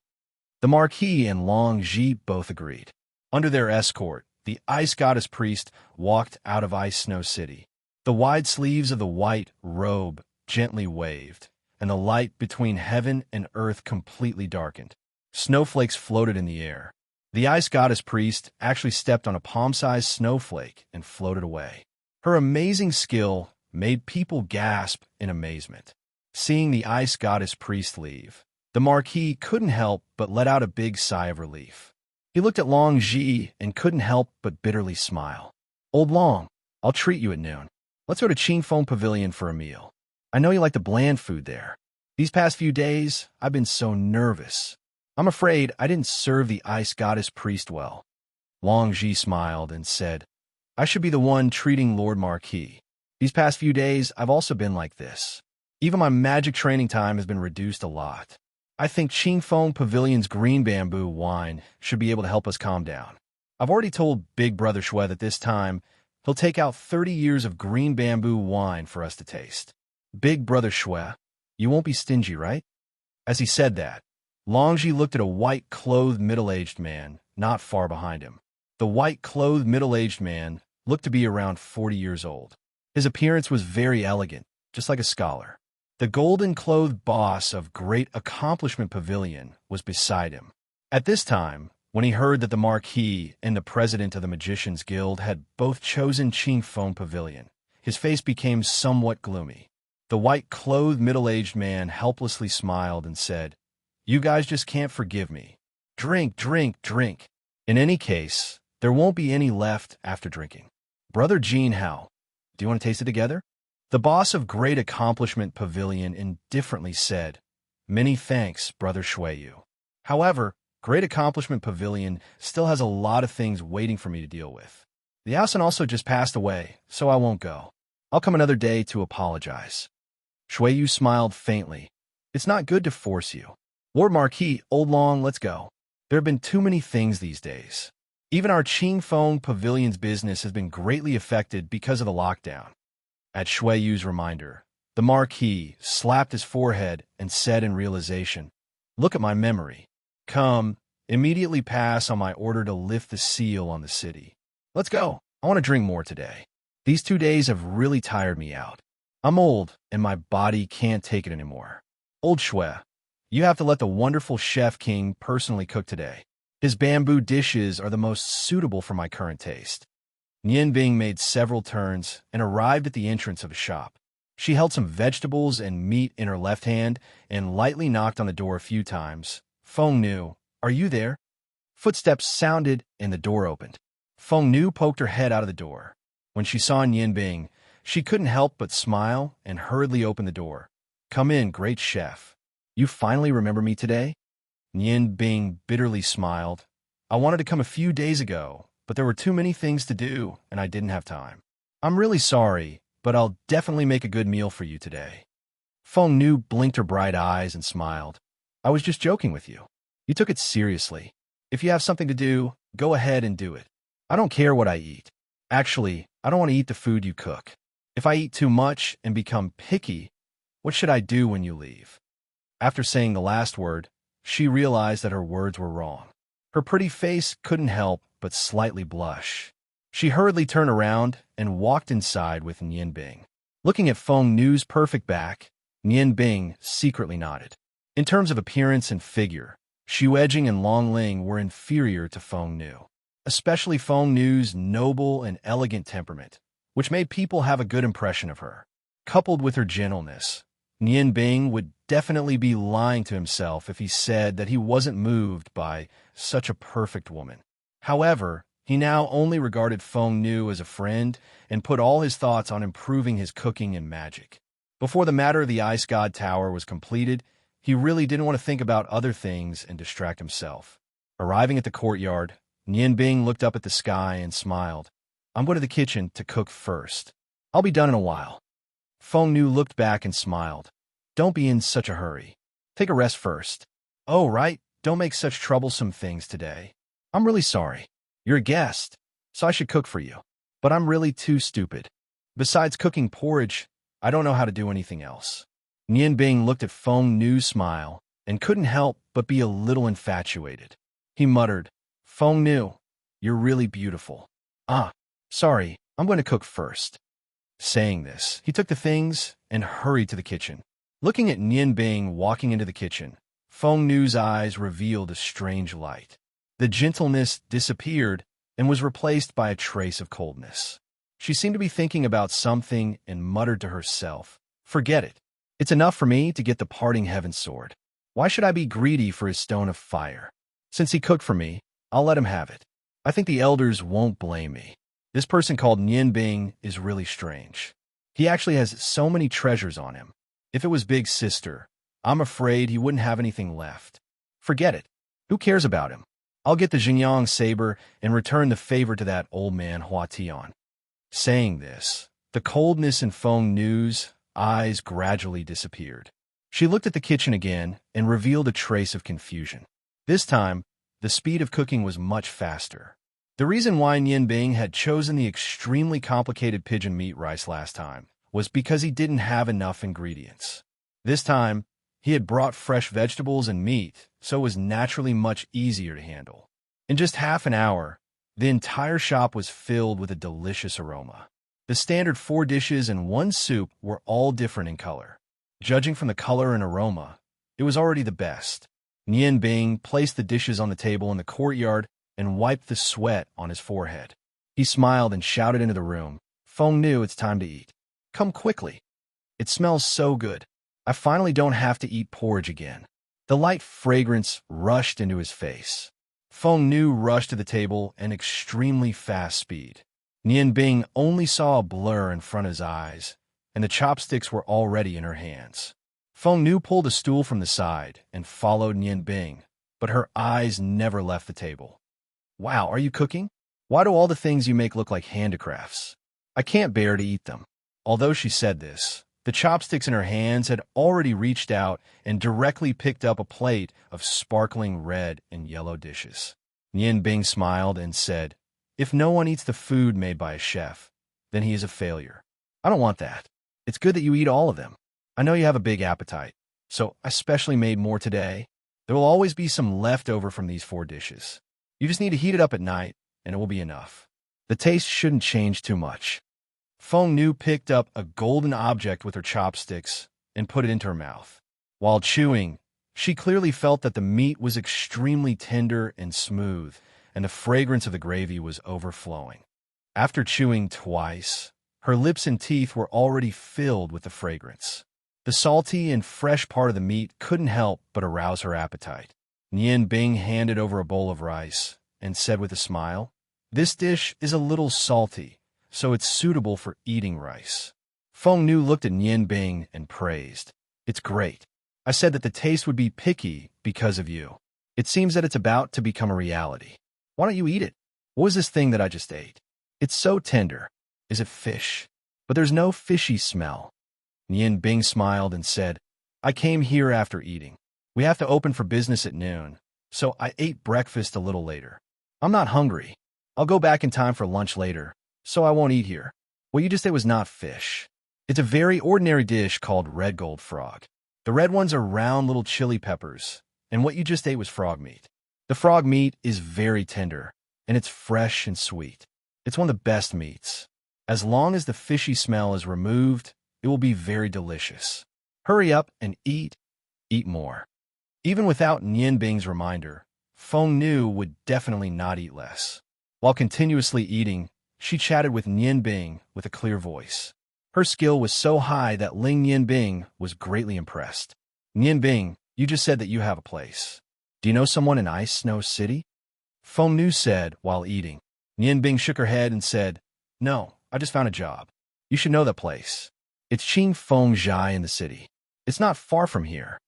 The Marquis and Long Ji both agreed. Under their escort, the ice goddess priest walked out of Ice Snow City. The wide sleeves of the white robe gently waved, and the light between heaven and earth completely darkened. Snowflakes floated in the air. The ice goddess priest actually stepped on a palm-sized snowflake and floated away. Her amazing skill made people gasp in amazement. Seeing the ice goddess priest leave, the Marquis couldn't help but let out a big sigh of relief. He looked at Long Ji and couldn't help but bitterly smile. Old Long, I'll treat you at noon. Let's go to Qingfeng Pavilion for a meal. I know you like the bland food there. These past few days, I've been so nervous. I'm afraid I didn't serve the ice goddess priest well. Long Ji smiled and said, I should be the one treating Lord Marquis. These past few days, I've also been like this. Even my magic training time has been reduced a lot. I think Qingfeng Pavilion's green bamboo wine should be able to help us calm down. I've already told Big Brother Shui that this time, he'll take out 30 years of green bamboo wine for us to taste. Big Brother Shui, you won't be stingy, right? As he said that, Longji looked at a white-clothed middle-aged man not far behind him. The white-clothed middle-aged man looked to be around 40 years old. His appearance was very elegant, just like a scholar. The golden-clothed boss of Great Accomplishment Pavilion was beside him. At this time, when he heard that the Marquis and the president of the Magicians Guild had both chosen Qingfeng Pavilion, his face became somewhat gloomy. The white-clothed middle-aged man helplessly smiled and said, You guys just can't forgive me. Drink, drink, drink. In any case, there won't be any left after drinking. Brother Jean Hao, do you want to taste it together? The boss of Great Accomplishment Pavilion indifferently said, Many thanks, Brother Shuiyu. However, Great Accomplishment Pavilion still has a lot of things waiting for me to deal with. The Yaosan also just passed away, so I won't go. I'll come another day to apologize. Shuiyu smiled faintly. It's not good to force you. Lord Marquis, Old Long, let's go. There have been too many things these days. Even our Qingfeng Pavilion's business has been greatly affected because of the lockdown. At Shuiyu's reminder, the Marquis slapped his forehead and said in realization, Look at my memory. Come, immediately pass on my order to lift the seal on the city. Let's go. I want to drink more today. These 2 days have really tired me out. I'm old, and my body can't take it anymore. Old Shue, you have to let the wonderful Chef King personally cook today. His bamboo dishes are the most suitable for my current taste. Nian Bing made several turns and arrived at the entrance of a shop. She held some vegetables and meat in her left hand and lightly knocked on the door a few times. Feng Nu, are you there? Footsteps sounded and the door opened. Feng Nu poked her head out of the door. When she saw Nian Bing, she couldn't help but smile and hurriedly opened the door. Come in, great chef. You finally remember me today? Nian Bing bitterly smiled. I wanted to come a few days ago, but there were too many things to do, and I didn't have time. I'm really sorry, but I'll definitely make a good meal for you today. Feng Nu blinked her bright eyes and smiled. I was just joking with you. You took it seriously. If you have something to do, go ahead and do it. I don't care what I eat. Actually, I don't want to eat the food you cook. If I eat too much and become picky, what should I do when you leave? After saying the last word, she realized that her words were wrong. Her pretty face couldn't help but slightly blush. She hurriedly turned around and walked inside with Nian Bing. Looking at Feng Nu's perfect back, Nian Bing secretly nodded. In terms of appearance and figure, Xu Edging and Long Ling were inferior to Feng Nu, especially Feng Nu's noble and elegant temperament, which made people have a good impression of her. Coupled with her gentleness, Nian Bing would definitely be lying to himself if he said that he wasn't moved by such a perfect woman. However, he now only regarded Feng Nu as a friend and put all his thoughts on improving his cooking and magic. Before the matter of the Ice God Tower was completed, he really didn't want to think about other things and distract himself. Arriving at the courtyard, Nian Bing looked up at the sky and smiled. I'm going to the kitchen to cook first. I'll be done in a while. Feng Nu looked back and smiled. Don't be in such a hurry. Take a rest first. Oh, right, don't make such troublesome things today. I'm really sorry. You're a guest, so I should cook for you. But I'm really too stupid. Besides cooking porridge, I don't know how to do anything else. Nian Bing looked at Feng Nu's smile and couldn't help but be a little infatuated. He muttered, Feng Nu, you're really beautiful. Sorry, I'm going to cook first. Saying this, he took the things and hurried to the kitchen. Looking at Nian Bing walking into the kitchen, Feng Nu's eyes revealed a strange light. The gentleness disappeared and was replaced by a trace of coldness. She seemed to be thinking about something and muttered to herself, Forget it. It's enough for me to get the parting heaven sword. Why should I be greedy for his stone of fire? Since he cooked for me, I'll let him have it. I think the elders won't blame me. This person called Nian Bing is really strange. He actually has so many treasures on him. If it was Big Sister, I'm afraid he wouldn't have anything left. Forget it. Who cares about him? I'll get the Xinjiang saber and return the favor to that old man Hua Tian. Saying this, the coldness in Feng Nu's eyes gradually disappeared. She looked at the kitchen again and revealed a trace of confusion. This time, the speed of cooking was much faster. The reason why Nian Bing had chosen the extremely complicated pigeon meat rice last time was because he didn't have enough ingredients. This time, he had brought fresh vegetables and meat, so it was naturally much easier to handle. In just half an hour, the entire shop was filled with a delicious aroma. The standard 4 dishes and 1 soup were all different in color. Judging from the color and aroma, it was already the best. Nian Bing placed the dishes on the table in the courtyard and wiped the sweat on his forehead. He smiled and shouted into the room, Feng Nu, it's time to eat. Come quickly. It smells so good. I finally don't have to eat porridge again. The light fragrance rushed into his face. Feng Nu rushed to the table at extremely fast speed. Nian Bing only saw a blur in front of his eyes, and the chopsticks were already in her hands. Feng Nu pulled a stool from the side and followed Nian Bing, but her eyes never left the table. Wow, are you cooking? Why do all the things you make look like handicrafts? I can't bear to eat them. Although she said this, the chopsticks in her hands had already reached out and directly picked up a plate of sparkling red and yellow dishes. Nian Bing smiled and said, If no one eats the food made by a chef, then he is a failure. I don't want that. It's good that you eat all of them. I know you have a big appetite, so I specially made more today. There will always be some left over from these 4 dishes. You just need to heat it up at night, and it will be enough. The taste shouldn't change too much. Feng Nu picked up a golden object with her chopsticks and put it into her mouth. While chewing, she clearly felt that the meat was extremely tender and smooth, and the fragrance of the gravy was overflowing. After chewing twice, her lips and teeth were already filled with the fragrance. The salty and fresh part of the meat couldn't help but arouse her appetite. Nian Bing handed over a bowl of rice and said with a smile, "This dish is a little salty, so it's suitable for eating rice." Feng Nu looked at Nian Bing and praised, "It's great. I said that the taste would be picky because of you. It seems that it's about to become a reality. Why don't you eat it? What was this thing that I just ate? It's so tender. Is it fish? But there's no fishy smell." Nian Bing smiled and said, "I came here after eating. We have to open for business at noon, so I ate breakfast a little later. I'm not hungry. I'll go back in time for lunch later, so I won't eat here. What you just ate was not fish. It's a very ordinary dish called red gold frog. The red ones are round little chili peppers, and what you just ate was frog meat. The frog meat is very tender, and it's fresh and sweet. It's one of the best meats. As long as the fishy smell is removed, it will be very delicious. Hurry up and eat more." Even without Nian Bing's reminder, Feng Nu would definitely not eat less. While continuously eating, she chatted with Nian Bing with a clear voice. Her skill was so high that Ling Nian Bing was greatly impressed. "Nian Bing, you just said that you have a place. Do you know someone in Ice Snow City?" Feng Nu said while eating. Nian Bing shook her head and said, "No, I just found a job. You should know that place. It's Qing Feng Zhai in the city. It's not far from here."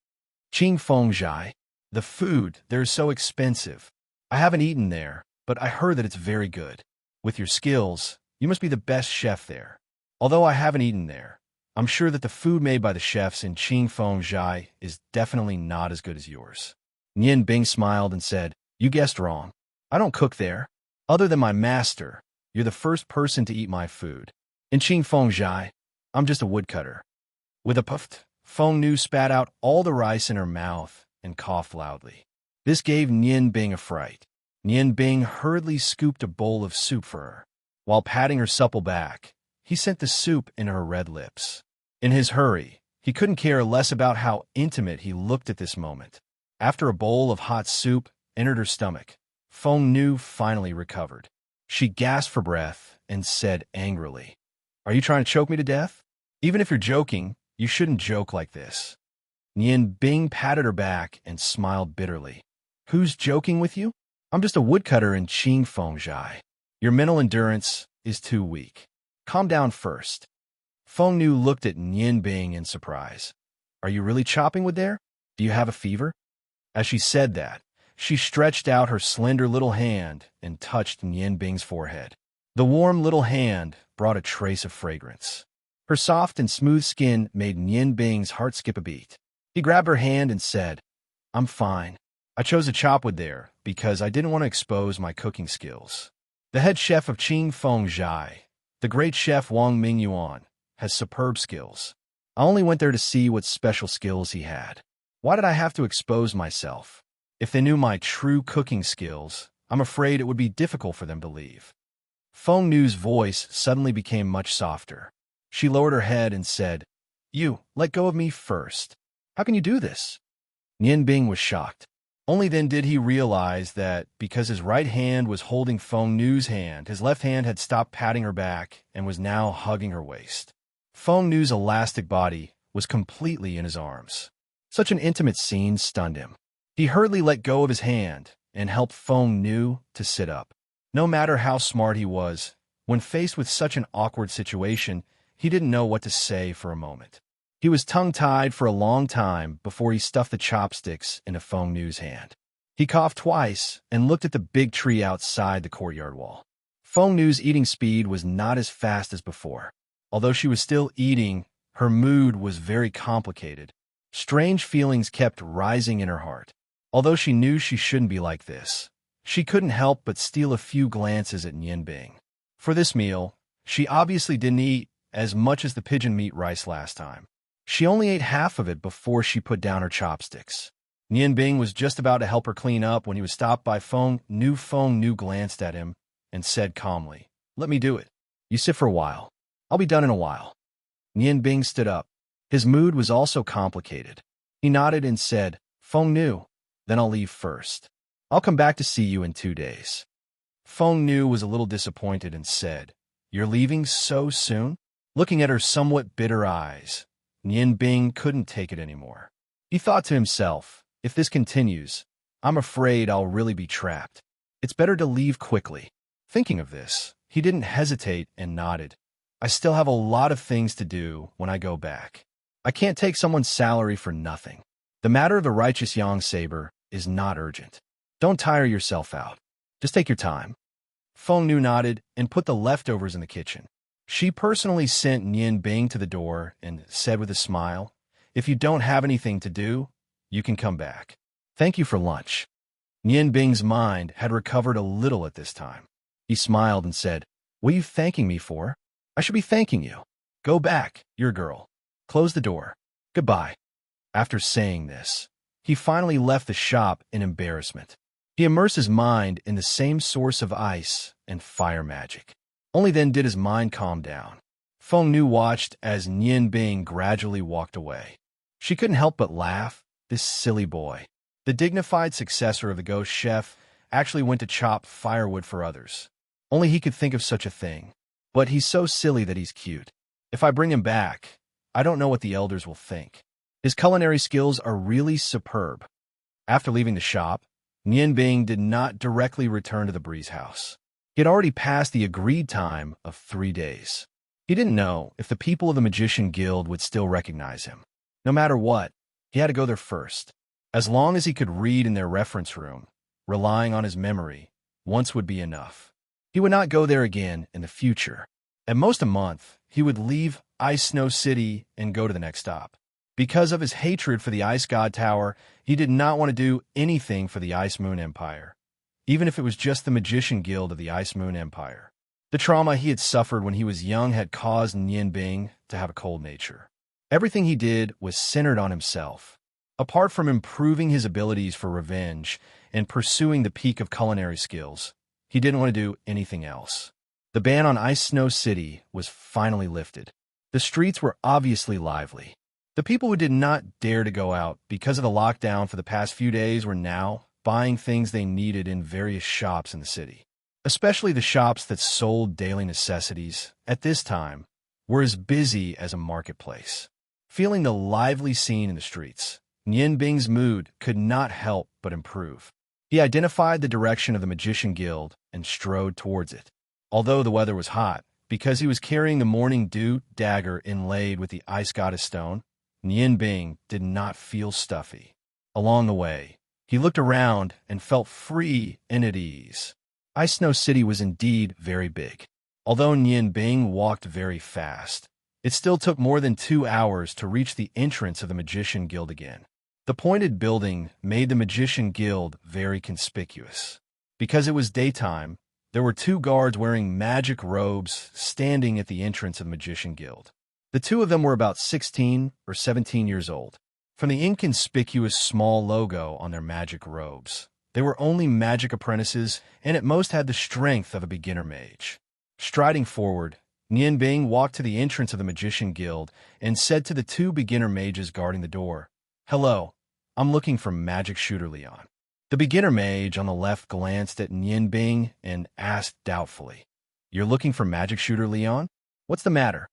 Qing Feng Zhai. The food there is so expensive. I haven't eaten there, but I heard that it's very good. With your skills, you must be the best chef there. Although I haven't eaten there, I'm sure that the food made by the chefs in Qing Feng Zhai is definitely not as good as yours. Nian Bing smiled and said, "You guessed wrong. I don't cook there. Other than my master, you're the first person to eat my food. In Qing Feng Zhai, I'm just a woodcutter." With a puff, Feng Nu spat out all the rice in her mouth and coughed loudly. This gave Nian Bing a fright. Nian Bing hurriedly scooped a bowl of soup for her. While patting her supple back, he sent the soup into her red lips. In his hurry, he couldn't care less about how intimate he looked at this moment. After a bowl of hot soup entered her stomach, Feng Nu finally recovered. She gasped for breath and said angrily, "Are you trying to choke me to death? Even if you're joking, you shouldn't joke like this." Nian Bing patted her back and smiled bitterly. "Who's joking with you? I'm just a woodcutter in Qing Feng Zhai. Your mental endurance is too weak. Calm down first." Feng Nu looked at Nian Bing in surprise. "Are you really chopping wood there? Do you have a fever?" As she said that, she stretched out her slender little hand and touched Nian Bing's forehead. The warm little hand brought a trace of fragrance. Her soft and smooth skin made Nian Bing's heart skip a beat. He grabbed her hand and said, "I'm fine. I chose to chop wood there because I didn't want to expose my cooking skills. The head chef of Qing Feng Zhai, the great chef Wang Mingyuan, has superb skills. I only went there to see what special skills he had. Why did I have to expose myself? If they knew my true cooking skills, I'm afraid it would be difficult for them to leave." Feng Nu's voice suddenly became much softer. She lowered her head and said, "You, let go of me first. How can you do this?" Nian Bing was shocked. Only then did he realize that because his right hand was holding Feng Nu's hand, his left hand had stopped patting her back and was now hugging her waist. Feng Nu's elastic body was completely in his arms. Such an intimate scene stunned him. He hurriedly let go of his hand and helped Feng Nu to sit up. No matter how smart he was, when faced with such an awkward situation, he didn't know what to say for a moment. He was tongue-tied for a long time before he stuffed the chopsticks into Feng Nu's hand. He coughed twice and looked at the big tree outside the courtyard wall. Feng Nu's eating speed was not as fast as before. Although she was still eating, her mood was very complicated. Strange feelings kept rising in her heart. Although she knew she shouldn't be like this, she couldn't help but steal a few glances at Nian Bing. For this meal, she obviously didn't eat as much as the pigeon meat rice last time. She only ate half of it before she put down her chopsticks. Nian Bing was just about to help her clean up when he was stopped by Feng Nu. Feng Nu glanced at him and said calmly, "Let me do it. You sit for a while." I'll be done in a while. Nian Bing stood up. His mood was also complicated. He nodded and said, Feng Nu, then I'll leave first. I'll come back to see you in 2 days. Feng Nu was a little disappointed and said, You're leaving so soon? Looking at her somewhat bitter eyes, Nian Bing couldn't take it anymore. He thought to himself, if this continues, I'm afraid I'll really be trapped. It's better to leave quickly. Thinking of this, he didn't hesitate and nodded. I still have a lot of things to do when I go back. I can't take someone's salary for nothing. The matter of the righteous Yang saber is not urgent. Don't tire yourself out. Just take your time. Feng Nu nodded and put the leftovers in the kitchen. She personally sent Nian Bing to the door and said with a smile, If you don't have anything to do, you can come back. Thank you for lunch. Nian Bing's mind had recovered a little at this time. He smiled and said, What are you thanking me for? I should be thanking you. Go back, your girl. Close the door. Goodbye. After saying this, he finally left the shop in embarrassment. He immersed his mind in the same source of ice and fire magic. Only then did his mind calm down. Feng Nu watched as Nian Bing gradually walked away. She couldn't help but laugh. This silly boy. The dignified successor of the ghost chef actually went to chop firewood for others. Only he could think of such a thing. But he's so silly that he's cute. If I bring him back, I don't know what the elders will think. His culinary skills are really superb. After leaving the shop, Nian Bing did not directly return to the Breeze house. He had already passed the agreed time of 3 days. He didn't know if the people of the Magician Guild would still recognize him. No matter what, he had to go there first. As long as he could read in their reference room, relying on his memory, once would be enough. He would not go there again in the future. At most a month, he would leave Ice Snow City and go to the next stop. Because of his hatred for the Ice God Tower, he did not want to do anything for the Ice Moon Empire, even if it was just the Magician Guild of the Ice Moon Empire. The trauma he had suffered when he was young had caused Nian Bing to have a cold nature. Everything he did was centered on himself. Apart from improving his abilities for revenge and pursuing the peak of culinary skills, he didn't want to do anything else. The ban on Ice Snow City was finally lifted. The streets were obviously lively. The people who did not dare to go out because of the lockdown for the past few days were now buying things they needed in various shops in the city. Especially the shops that sold daily necessities, at this time, were as busy as a marketplace. Feeling the lively scene in the streets, Nian Bing's mood could not help but improve. He identified the direction of the Magician Guild and strode towards it. Although the weather was hot, because he was carrying the Morning Dew dagger inlaid with the Ice Goddess Stone, Nian Bing did not feel stuffy. Along the way, he looked around and felt free and at ease. Ice Snow City was indeed very big. Although Nian Bing walked very fast, it still took more than 2 hours to reach the entrance of the Magician Guild again. The pointed building made the Magician Guild very conspicuous. Because it was daytime, there were 2 guards wearing magic robes standing at the entrance of the Magician Guild. The 2 of them were about 16 or 17 years old. From the inconspicuous small logo on their magic robes, they were only magic apprentices and at most had the strength of a beginner mage. Striding forward, Nian Bing walked to the entrance of the Magician Guild and said to the 2 beginner mages guarding the door, Hello, I'm looking for Magic Shooter Leon. The beginner mage on the left glanced at Nian Bing and asked doubtfully, You're looking for Magic Shooter Leon? What's the matter?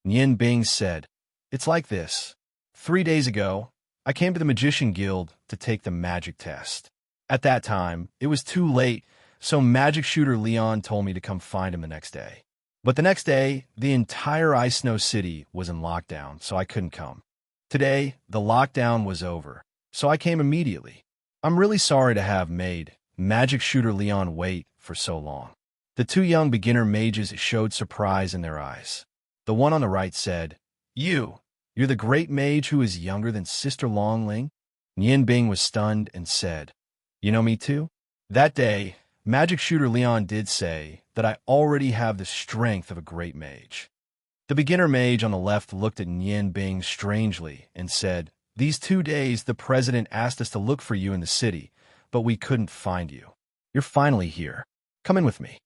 Nian Bing said, It's like this. 3 days ago, I came to the Magician Guild to take the magic test. At that time, it was too late, so Magic Shooter Leon told me to come find him the next day. But the next day, the entire Ice Snow City was in lockdown, so I couldn't come. Today, the lockdown was over, so I came immediately. I'm really sorry to have made Magic Shooter Leon wait for so long. The 2 young beginner mages showed surprise in their eyes. The one on the right said, You're the great mage who is younger than Sister Longling? Nian Bing was stunned and said, You know me too? That day, Magic Shooter Leon did say that I already have the strength of a great mage. The beginner mage on the left looked at Nian Bing strangely and said, These 2 days the president asked us to look for you in the city, but we couldn't find you. You're finally here. Come in with me.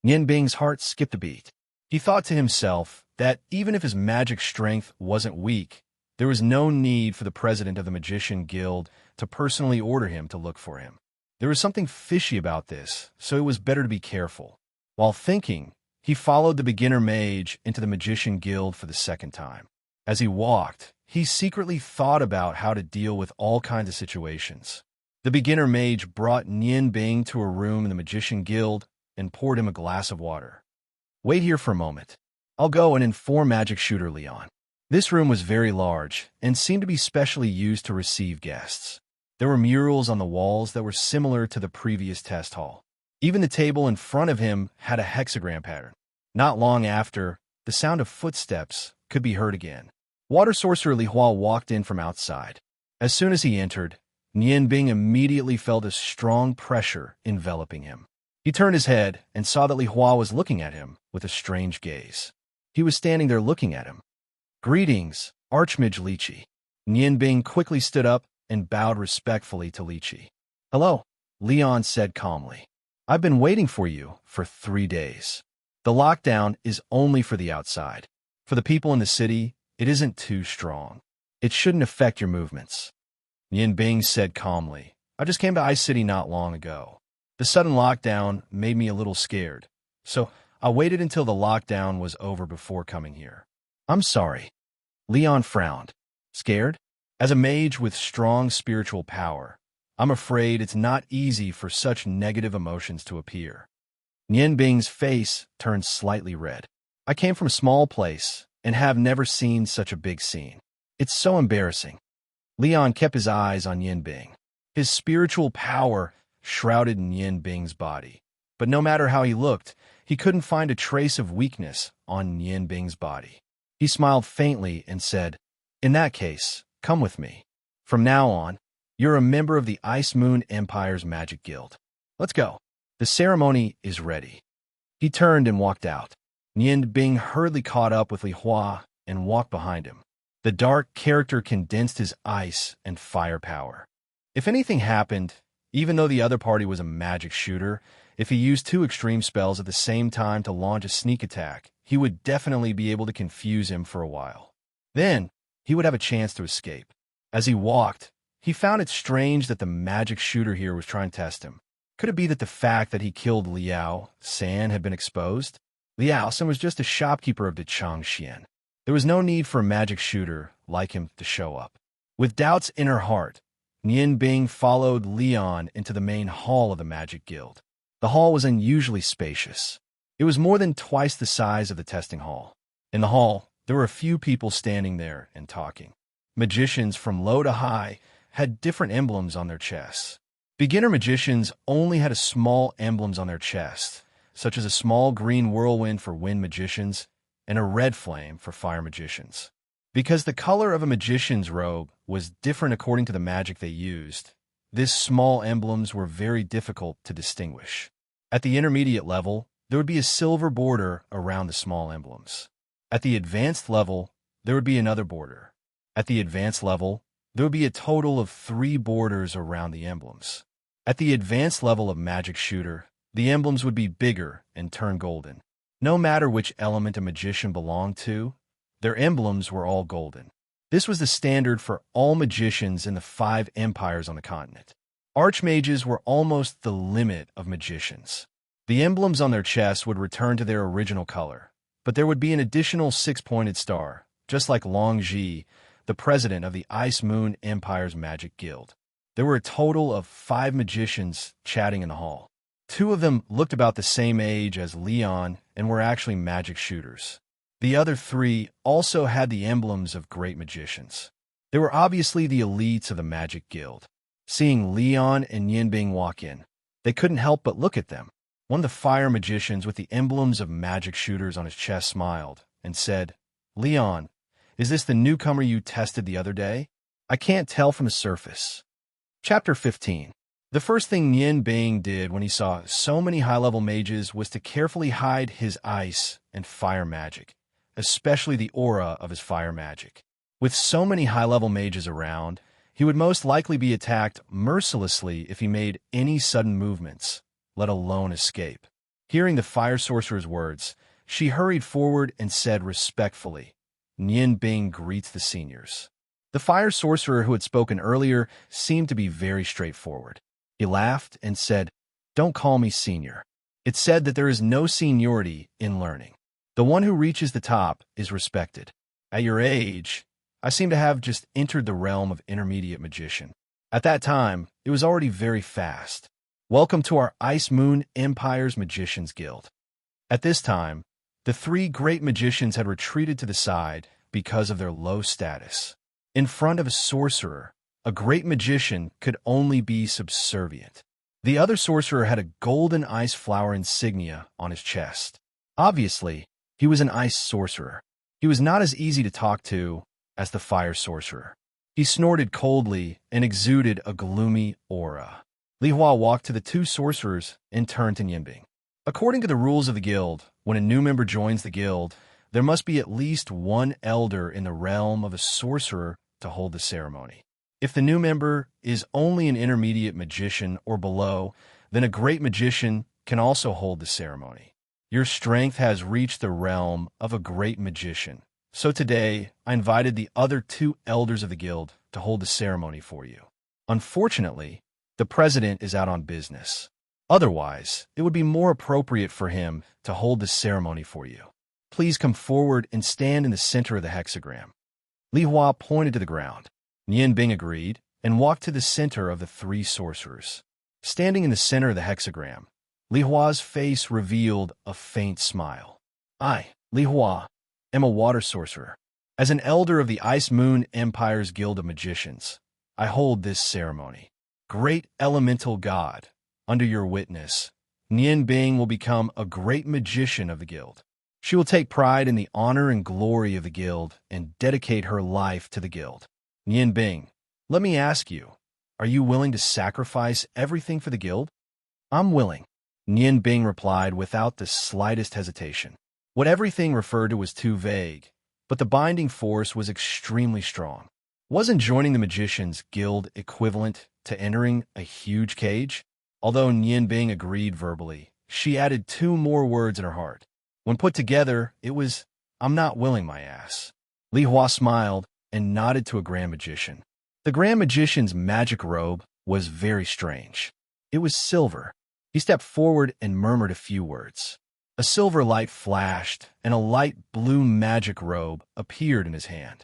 Nian Bing's heart skipped a beat. He thought to himself, that even if his magic strength wasn't weak, there was no need for the president of the Magician Guild to personally order him to look for him. There was something fishy about this, so it was better to be careful. While thinking, he followed the beginner mage into the Magician Guild for the second time. As he walked, he secretly thought about how to deal with all kinds of situations. The beginner mage brought Nian Bing to a room in the Magician Guild and poured him a glass of water. "Wait here for a moment. I'll go and inform Magic Shooter Leon." This room was very large and seemed to be specially used to receive guests. There were murals on the walls that were similar to the previous test hall. Even the table in front of him had a hexagram pattern. Not long after, the sound of footsteps could be heard again. Water Sorcerer Li Hua walked in from outside. As soon as he entered, Nian Bing immediately felt a strong pressure enveloping him. He turned his head and saw that Li Hua was looking at him with a strange gaze. He was standing there looking at him. "Greetings, Archmage Lychee." Nian Bing quickly stood up and bowed respectfully to Lychee. "Hello," Leon said calmly. "I've been waiting for you for 3 days. The lockdown is only for the outside. For the people in the city, it isn't too strong. It shouldn't affect your movements." Nian Bing said calmly, "I just came to Ice City not long ago. The sudden lockdown made me a little scared, so I waited until the lockdown was over before coming here." "I'm sorry." Leon frowned. "Scared?" As a mage with strong spiritual power, I'm afraid it's not easy for such negative emotions to appear. Nian Bing's face turned slightly red. "I came from a small place and have never seen such a big scene. It's so embarrassing." Leon kept his eyes on Nian Bing. His spiritual power shrouded Nian Bing's body, but no matter how he looked, he couldn't find a trace of weakness on Nian Bing's body. He smiled faintly and said, "In that case, come with me. From now on, you're a member of the Ice Moon Empire's Magic Guild. Let's go. The ceremony is ready." He turned and walked out. Nian Bing hurriedly caught up with Li Hua and walked behind him. The dark character condensed his ice and fire power. If anything happened, even though the other party was a magic shooter, if he used 2 extreme spells at the same time to launch a sneak attack, he would definitely be able to confuse him for a while. Then, he would have a chance to escape. As he walked, he found it strange that the magic shooter here was trying to test him. Could it be that the fact that he killed Liao San had been exposed? Liao San was just a shopkeeper of the Changxian. There was no need for a magic shooter like him to show up. With doubts in her heart, Nian Bing followed Leon into the main hall of the Magic Guild. The hall was unusually spacious. It was more than twice the size of the testing hall. In the hall, there were a few people standing there and talking. Magicians from low to high had different emblems on their chests. Beginner magicians only had small emblems on their chests, such as a small green whirlwind for wind magicians and a red flame for fire magicians. Because the color of a magician's robe was different according to the magic they used, these small emblems were very difficult to distinguish. At the intermediate level, there would be a silver border around the small emblems. At the advanced level, there would be another border. At the advanced level, there would be a total of 3 borders around the emblems. At the advanced level of Magic Shooter, the emblems would be bigger and turn golden. No matter which element a magician belonged to, their emblems were all golden. This was the standard for all magicians in the 5 empires on the continent. Archmages were almost the limit of magicians. The emblems on their chests would return to their original color, but there would be an additional 6-pointed star, just like Long Ji, the president of the Ice Moon Empire's Magic Guild. There were a total of 5 magicians chatting in the hall. 2 of them looked about the same age as Leon and were actually magic shooters. The other 3 also had the emblems of great magicians. They were obviously the elites of the Magic Guild. Seeing Leon and Yinbing walk in, they couldn't help but look at them. One of the fire magicians with the emblems of magic shooters on his chest smiled and said, "Leon, is this the newcomer you tested the other day? I can't tell from the surface." Chapter 15. The first thing Nian Bing did when he saw so many high-level mages was to carefully hide his ice and fire magic, especially the aura of his fire magic. With so many high-level mages around, he would most likely be attacked mercilessly if he made any sudden movements, let alone escape. Hearing the fire sorcerer's words, She hurried forward and said respectfully, "Nian Bing greets the seniors." The fire sorcerer who had spoken earlier seemed to be very straightforward. He laughed and said, "Don't call me senior. It's said that there is no seniority in learning. The one who reaches the top is respected. At your age, I seem to have just entered the realm of intermediate magician. At that time, it was already very fast. Welcome to our Ice Moon Empire's Magicians Guild." At this time, the three great magicians had retreated to the side because of their low status. In front of a sorcerer, a great magician could only be subservient. The other sorcerer had a golden ice flower insignia on his chest. Obviously, he was an ice sorcerer. He was not as easy to talk to as the fire sorcerer. He snorted coldly and exuded a gloomy aura. Li Hua walked to the two sorcerers and turned to Nianbing. According to the rules of the guild, when a new member joins the guild, there must be at least one elder in the realm of a sorcerer to hold the ceremony. If the new member is only an intermediate magician or below, then a great magician can also hold the ceremony. Your strength has reached the realm of a great magician. So today, I invited the other two elders of the guild to hold the ceremony for you. Unfortunately, the president is out on business. Otherwise, it would be more appropriate for him to hold the ceremony for you. Please come forward and stand in the center of the hexagram. Li Hua pointed to the ground. Nian Bing agreed and walked to the center of the three sorcerers. Standing in the center of the hexagram, Li Hua's face revealed a faint smile. "I, Li Hua, am a water sorcerer. As an elder of the Ice Moon Empire's Guild of Magicians, I hold this ceremony. Great elemental god, under your witness, Nian Bing will become a great magician of the guild. She will take pride in the honor and glory of the guild and dedicate her life to the guild. Nian Bing, let me ask you, are you willing to sacrifice everything for the guild?" "I'm willing," Nian Bing replied without the slightest hesitation. What everything referred to was too vague, but the binding force was extremely strong. Wasn't joining the Magicians Guild equivalent to entering a huge cage? Although Nian Bing agreed verbally, she added two more words in her heart. When put together, it was, "I'm not willing my ass." Li Hua smiled and nodded to a Grand Magician. The Grand Magician's magic robe was very strange. It was silver. He stepped forward and murmured a few words. A silver light flashed, and a light blue magic robe appeared in his hand.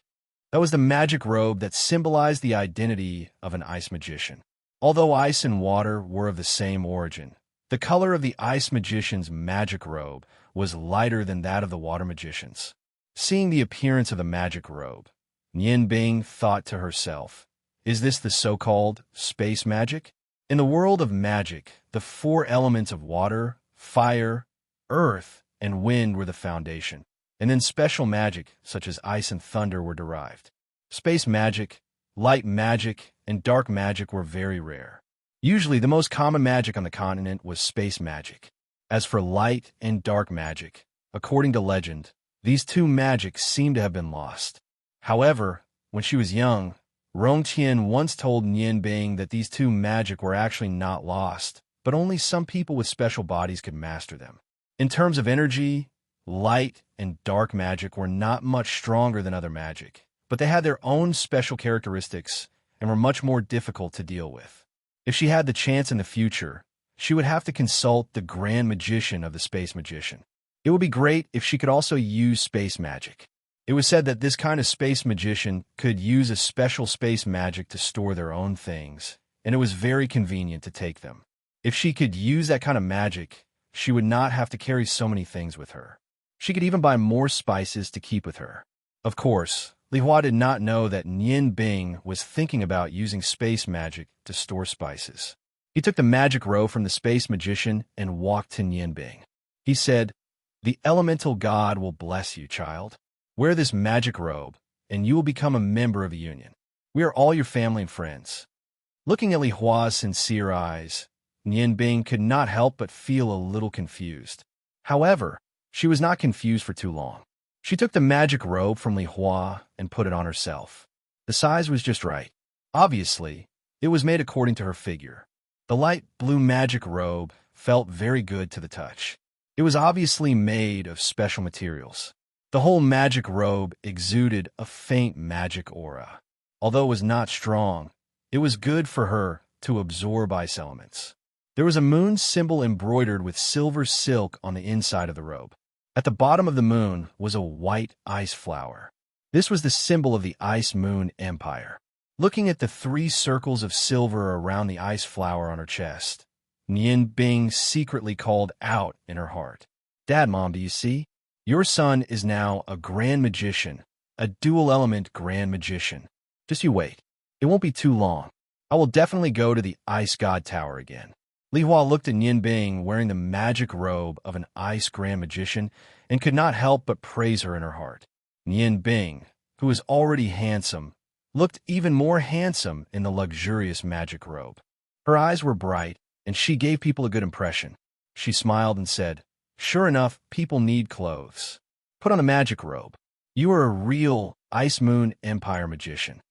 That was the magic robe that symbolized the identity of an ice magician. Although ice and water were of the same origin, the color of the ice magician's magic robe was lighter than that of the water magician's. Seeing the appearance of the magic robe, Nian Bing thought to herself, "Is this the so-called space magic?" In the world of magic, the four elements of water, fire, earth, and wind were the foundation, and then special magic, such as ice and thunder, were derived. Space magic, light magic, and dark magic were very rare. Usually, the most common magic on the continent was space magic. As for light and dark magic, according to legend, these two magics seem to have been lost. However, when she was young, Rong Qian once told Nian Bing that these two magic were actually not lost, but only some people with special bodies could master them. In terms of energy, light and dark magic were not much stronger than other magic, but they had their own special characteristics and were much more difficult to deal with. If she had the chance in the future, she would have to consult the Grand Magician of the Space Magician. It would be great if she could also use space magic. It was said that this kind of space magician could use a special space magic to store their own things, and it was very convenient to take them. If she could use that kind of magic, she would not have to carry so many things with her. She could even buy more spices to keep with her. Of course, Li Hua did not know that Nian Bing was thinking about using space magic to store spices. He took the magic robe from the space magician and walked to Nian Bing. He said, "The elemental god will bless you, child. Wear this magic robe, and you will become a member of the union. We are all your family and friends." Looking at Li Hua's sincere eyes, Nian Bing could not help but feel a little confused. However, she was not confused for too long. She took the magic robe from Li Hua and put it on herself. The size was just right. Obviously, it was made according to her figure. The light blue magic robe felt very good to the touch. It was obviously made of special materials. The whole magic robe exuded a faint magic aura. Although it was not strong, it was good for her to absorb ice elements. There was a moon symbol embroidered with silver silk on the inside of the robe. At the bottom of the moon was a white ice flower. This was the symbol of the Ice Moon Empire. Looking at the 3 circles of silver around the ice flower on her chest, Nian Bing secretly called out in her heart, "Dad, Mom, do you see? Your son is now a grand magician, a dual-element grand magician. Just you wait. It won't be too long. I will definitely go to the Ice God Tower again." Li Hua looked at Nian Bing wearing the magic robe of an ice grand magician and could not help but praise her in her heart. Nian Bing, who was already handsome, looked even more handsome in the luxurious magic robe. Her eyes were bright, and she gave people a good impression. She smiled and said, "Sure enough, people need clothes. Put on a magic robe. You are a real Ice Moon Empire magician."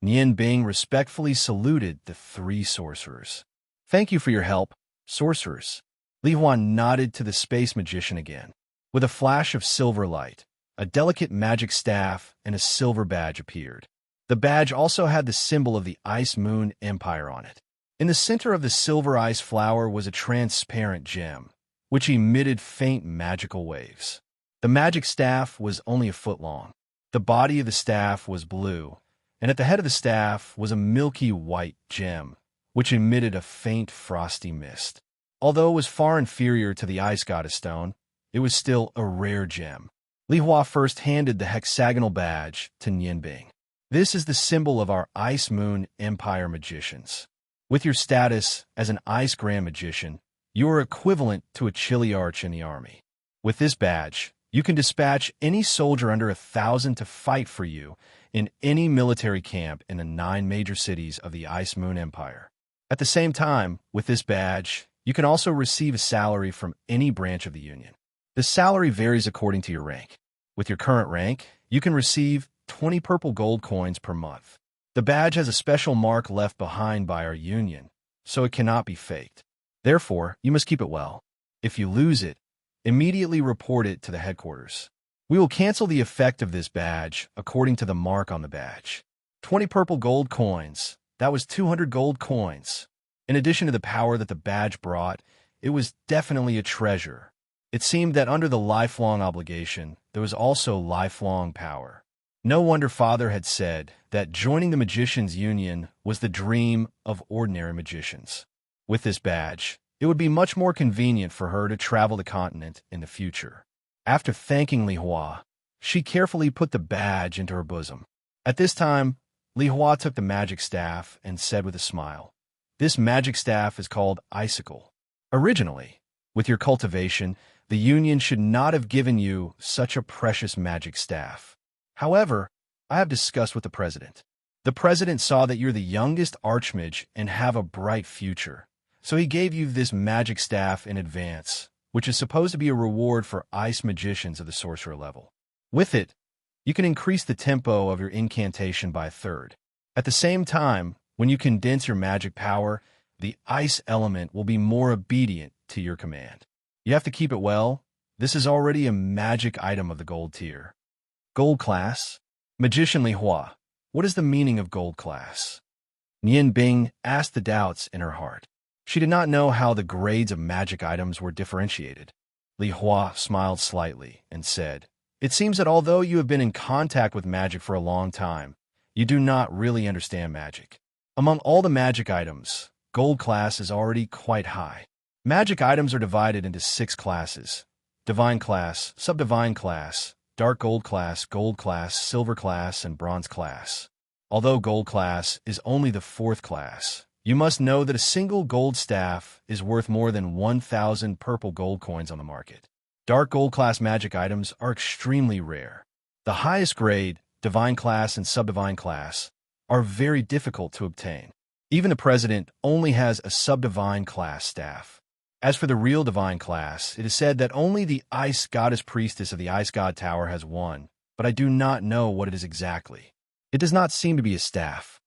Nian Bing respectfully saluted the 3 sorcerers. "Thank you for your help, sorcerers." Li Hua nodded to the space magician again. With a flash of silver light, a delicate magic staff and a silver badge appeared. The badge also had the symbol of the Ice Moon Empire on it. In the center of the silver ice flower was a transparent gem, which emitted faint magical waves. The magic staff was only a foot long. The body of the staff was blue, and at the head of the staff was a milky white gem, which emitted a faint frosty mist. Although it was far inferior to the Ice Goddess Stone, it was still a rare gem. Li Hua first handed the hexagonal badge to Nian Bing. "This is the symbol of our Ice Moon Empire magicians. With your status as an Ice Grand Magician, you are equivalent to a Chiliarch in the army. With this badge, you can dispatch any soldier under 1,000 to fight for you in any military camp in the 9 major cities of the Ice Moon Empire. At the same time, with this badge, you can also receive a salary from any branch of the Union. The salary varies according to your rank. With your current rank, you can receive 20 purple gold coins per month. The badge has a special mark left behind by our Union, so it cannot be faked. Therefore, you must keep it well. If you lose it, immediately report it to the headquarters. We will cancel the effect of this badge according to the mark on the badge. 20 purple gold coins. That was 200 gold coins. In addition to the power that the badge brought, it was definitely a treasure. It seemed that under the lifelong obligation, there was also lifelong power. No wonder Father had said that joining the Magicians' Union was the dream of ordinary magicians. With this badge, it would be much more convenient for her to travel the continent in the future. After thanking Li Hua, she carefully put the badge into her bosom. At this time, Li Hua took the magic staff and said with a smile, "This magic staff is called Icicle. Originally, with your cultivation, the Union should not have given you such a precious magic staff. However, I have discussed with the President. The President saw that you're the youngest Archmage and have a bright future, so he gave you this magic staff in advance, which is supposed to be a reward for ice magicians of the sorcerer level. With it, you can increase the tempo of your incantation by a third. At the same time, when you condense your magic power, the ice element will be more obedient to your command. You have to keep it well. This is already a magic item of the gold tier." Gold class? Magician Li Hua, what is the meaning of gold class? Nian Bing asked the doubts in her heart. She did not know how the grades of magic items were differentiated. Li Hua smiled slightly and said, "It seems that although you have been in contact with magic for a long time, you do not really understand magic. Among all the magic items, gold class is already quite high. Magic items are divided into 6 classes: divine class, subdivine class, dark gold class, silver class, and bronze class. Although gold class is only the 4th class, you must know that a single gold staff is worth more than 1,000 purple gold coins on the market. Dark gold class magic items are extremely rare. The highest grade, divine class and subdivine class, are very difficult to obtain. Even the President only has a subdivine class staff. As for the real divine class, it is said that only the Ice Goddess Priestess of the Ice God Tower has one, but I do not know what it is exactly. It does not seem to be a staff."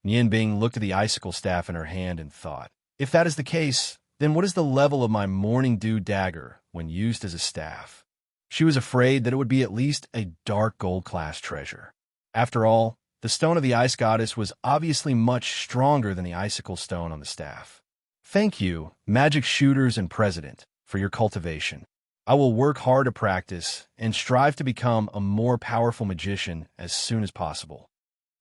Nian Bing looked at the icicle staff in her hand and thought, "If that is the case, Then what is the level of my morning dew dagger when used as a staff? She was afraid that it would be at least a dark gold class treasure. After all, the stone of the ice goddess was obviously much stronger than the icicle stone on the staff. Thank you, magic shooters and president, for your cultivation. I will work hard to practice and strive to become a more powerful magician as soon as possible.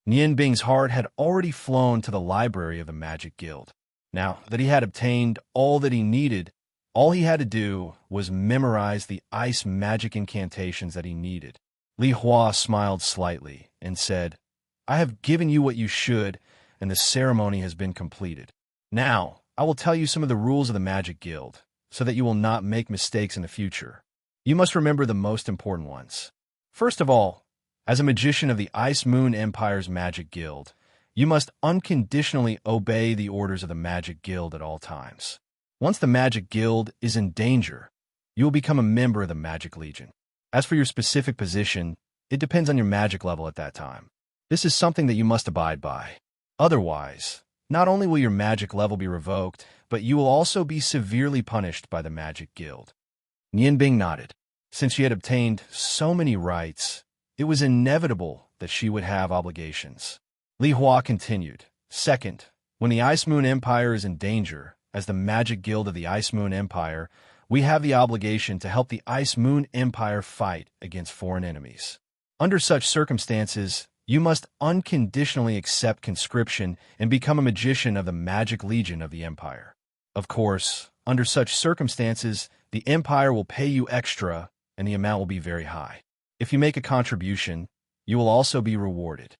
Nian Bing's heart had already flown to the library of the Magic Guild. Now that he had obtained all that he needed, all he had to do was memorize the ice magic incantations that he needed. Li Hua smiled slightly and said, I have given you what you should, and the ceremony has been completed. Now, I will tell you some of the rules of the Magic Guild, so that you will not make mistakes in the future. You must remember the most important ones. First of all, as a magician of the Ice Moon Empire's Magic Guild, you must unconditionally obey the orders of the Magic Guild at all times. Once the Magic Guild is in danger, you will become a member of the Magic Legion. As for your specific position, it depends on your magic level at that time. This is something that you must abide by. Otherwise, not only will your magic level be revoked, but you will also be severely punished by the Magic Guild. Nian Bing nodded. Since she had obtained so many rights, it was inevitable that she would have obligations. Li Hua continued, Second, when the Ice Moon Empire is in danger, as the Magic Guild of the Ice Moon Empire, we have the obligation to help the Ice Moon Empire fight against foreign enemies. Under such circumstances, you must unconditionally accept conscription and become a magician of the Magic Legion of the Empire. Of course, under such circumstances, the Empire will pay you extra, and the amount will be very high. If you make a contribution, you will also be rewarded.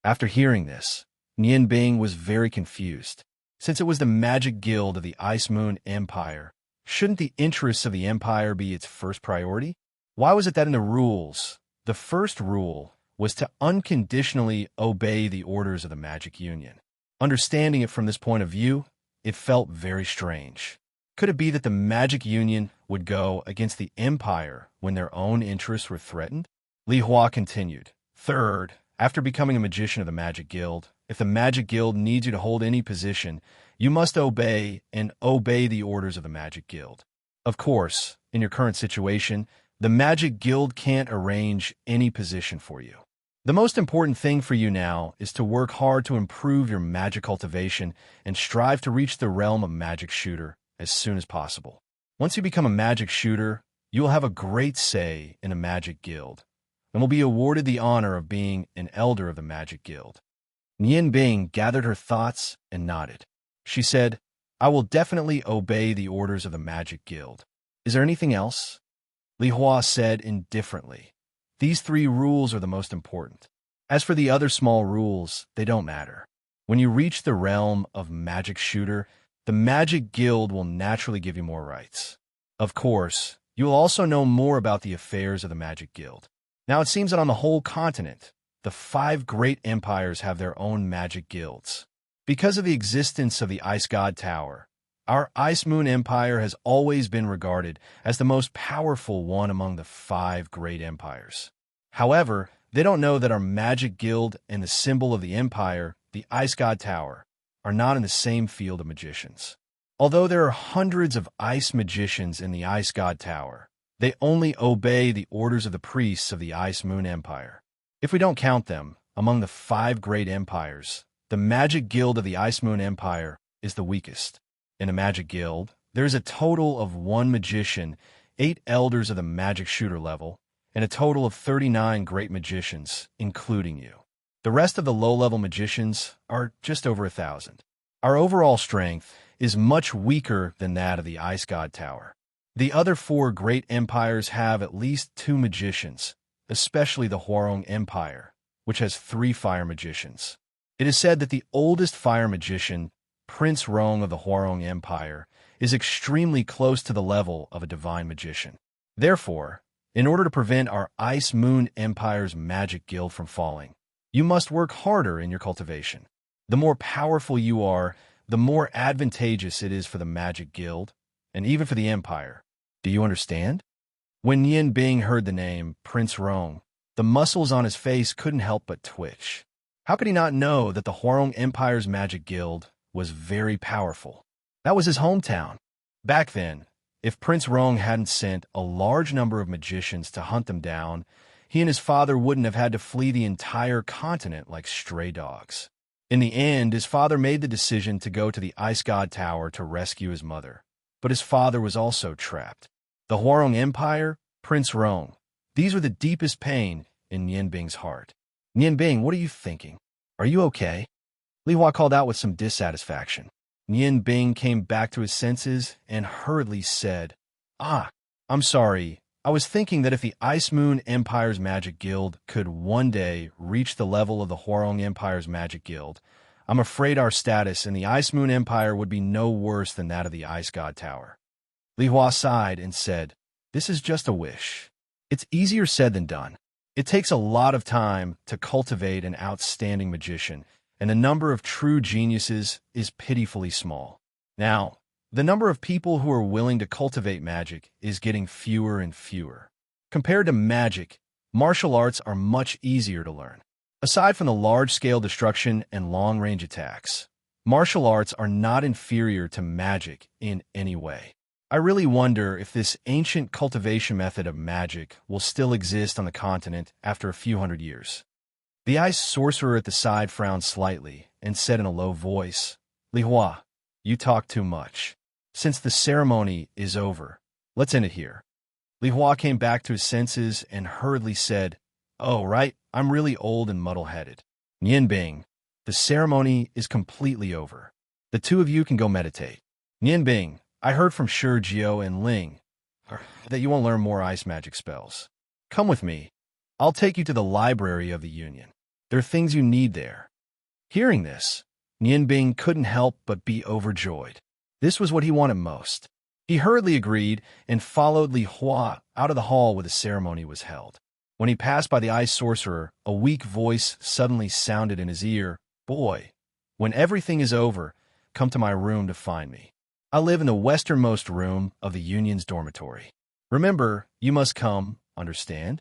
After hearing this, Nian Bing was very confused. Since it was the Magic Guild of the Ice Moon Empire, shouldn't the interests of the Empire be its first priority? Why was it that in the rules, the first rule was to unconditionally obey the orders of the Magic Union? Understanding it from this point of view, it felt very strange. Could it be that the Magic Union would go against the Empire when their own interests were threatened? Li Hua continued, Third, after becoming a magician of the Magic Guild, if the Magic Guild needs you to hold any position, you must obey the orders of the Magic Guild. Of course, in your current situation, the Magic Guild can't arrange any position for you. The most important thing for you now is to work hard to improve your magic cultivation and strive to reach the realm of Magic Shooter as soon as possible. Once you become a Magic Shooter, you will have a great say in a Magic Guild, and will be awarded the honor of being an elder of the Magic Guild. Nian Bing gathered her thoughts and nodded. She said, I will definitely obey the orders of the Magic Guild. Is there anything else? Li Hua said indifferently. These 3 rules are the most important. As for the other small rules, they don't matter. When you reach the realm of Magic Shooter, the Magic Guild will naturally give you more rights. Of course, you will also know more about the affairs of the Magic Guild. Now it seems that on the whole continent, the 5 great empires have their own magic guilds. Because of the existence of the Ice God Tower, our Ice Moon Empire has always been regarded as the most powerful one among the 5 great empires. However, they don't know that our Magic Guild and the symbol of the empire, the Ice God Tower, are not in the same field of magicians. Although there are hundreds of ice magicians in the Ice God Tower, they only obey the orders of the priests of the Ice Moon Empire. If we don't count them, among the 5 great empires, the Magic Guild of the Ice Moon Empire is the weakest. In the Magic Guild, there is a total of 1 magician, 8 elders of the Magic Shooter level, and a total of 39 great magicians, including you. The rest of the low-level magicians are just over 1,000. Our overall strength is much weaker than that of the Ice God Tower. The other 4 great empires have at least 2 magicians, especially the Huarong Empire, which has 3 fire magicians. It is said that the oldest fire magician, Prince Rong of the Huarong Empire, is extremely close to the level of a divine magician. Therefore, in order to prevent our Ice Moon Empire's Magic Guild from falling, you must work harder in your cultivation. The more powerful you are, the more advantageous it is for the Magic Guild, and even for the Empire. Do you understand? When Nian Bing heard the name Prince Rong, the muscles on his face couldn't help but twitch. How could he not know that the Huarong Empire's Magic Guild was very powerful? That was his hometown. Back then, if Prince Rong hadn't sent a large number of magicians to hunt them down, he and his father wouldn't have had to flee the entire continent like stray dogs. In the end, his father made the decision to go to the Ice God Tower to rescue his mother. But his father was also trapped. The Huarong Empire, Prince Rong. These were the deepest pain in Nian Bing's heart. Nian Bing, what are you thinking? Are you okay? Li Hua called out with some dissatisfaction. Nian Bing came back to his senses and hurriedly said, I'm sorry. I was thinking that if the Ice Moon Empire's Magic Guild could one day reach the level of the Huarong Empire's Magic Guild, I'm afraid our status in the Ice Moon Empire would be no worse than that of the Ice God Tower. Li Hua sighed and said, This is just a wish. It's easier said than done. It takes a lot of time to cultivate an outstanding magician, and the number of true geniuses is pitifully small. Now, the number of people who are willing to cultivate magic is getting fewer and fewer. Compared to magic, martial arts are much easier to learn. Aside from the large-scale destruction and long-range attacks, martial arts are not inferior to magic in any way. I really wonder if this ancient cultivation method of magic will still exist on the continent after a few hundred years. The ice sorcerer at the side frowned slightly and said in a low voice, Li Hua, you talk too much. Since the ceremony is over, let's end it here. Li Hua came back to his senses and hurriedly said, Oh, right, I'm really old and muddle-headed. Nian Bing, the ceremony is completely over. The two of you can go meditate. Nian Bing, I heard from Shi Jiao and Ling that you want to learn more ice magic spells. Come with me. I'll take you to the library of the Union. There are things you need there. Hearing this, Nian Bing couldn't help but be overjoyed. This was what he wanted most. He hurriedly agreed and followed Li Hua out of the hall where the ceremony was held. When he passed by the ice sorcerer, a weak voice suddenly sounded in his ear, Boy, when everything is over, come to my room to find me. I live in the westernmost room of the Union's dormitory. Remember, you must come, understand?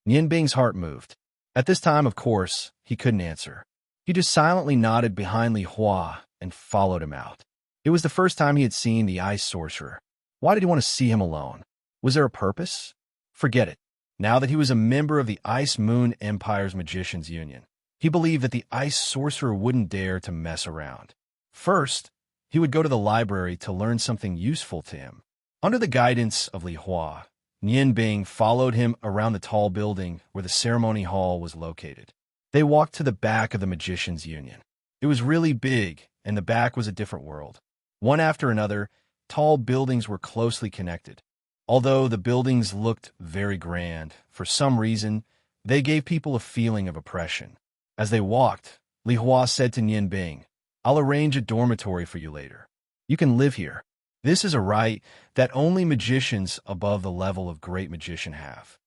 Nian Bing's heart moved. At this time, of course, he couldn't answer. He just silently nodded behind Li Hua and followed him out. It was the first time he had seen the ice sorcerer. Why did he want to see him alone? Was there a purpose? Forget it. Now that he was a member of the Ice Moon Empire's Magicians Union, he believed that the ice sorcerer wouldn't dare to mess around. First, he would go to the library to learn something useful to him. Under the guidance of Li Hua, Nian Bing followed him around the tall building where the ceremony hall was located. They walked to the back of the Magicians Union. It was really big, and the back was a different world. One after another, tall buildings were closely connected. Although the buildings looked very grand, for some reason, they gave people a feeling of oppression. As they walked, Li Hua said to Nian Bing, I'll arrange a dormitory for you later. You can live here. This is a right that only magicians above the level of great magician have.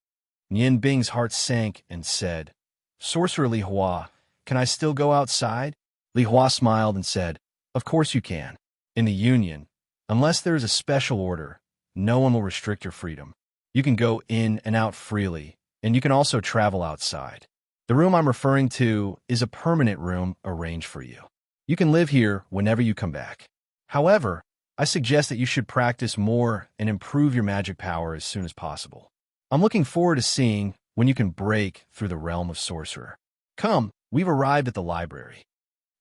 Nian Bing's heart sank and said, Sorcerer Li Hua, can I still go outside? Li Hua smiled and said, Of course you can. In the Union, unless there is a special order, no one will restrict your freedom. You can go in and out freely, and you can also travel outside. The room I'm referring to is a permanent room arranged for you. You can live here whenever you come back. However, I suggest that you should practice more and improve your magic power as soon as possible. I'm looking forward to seeing when you can break through the realm of sorcerer. Come, we've arrived at the library.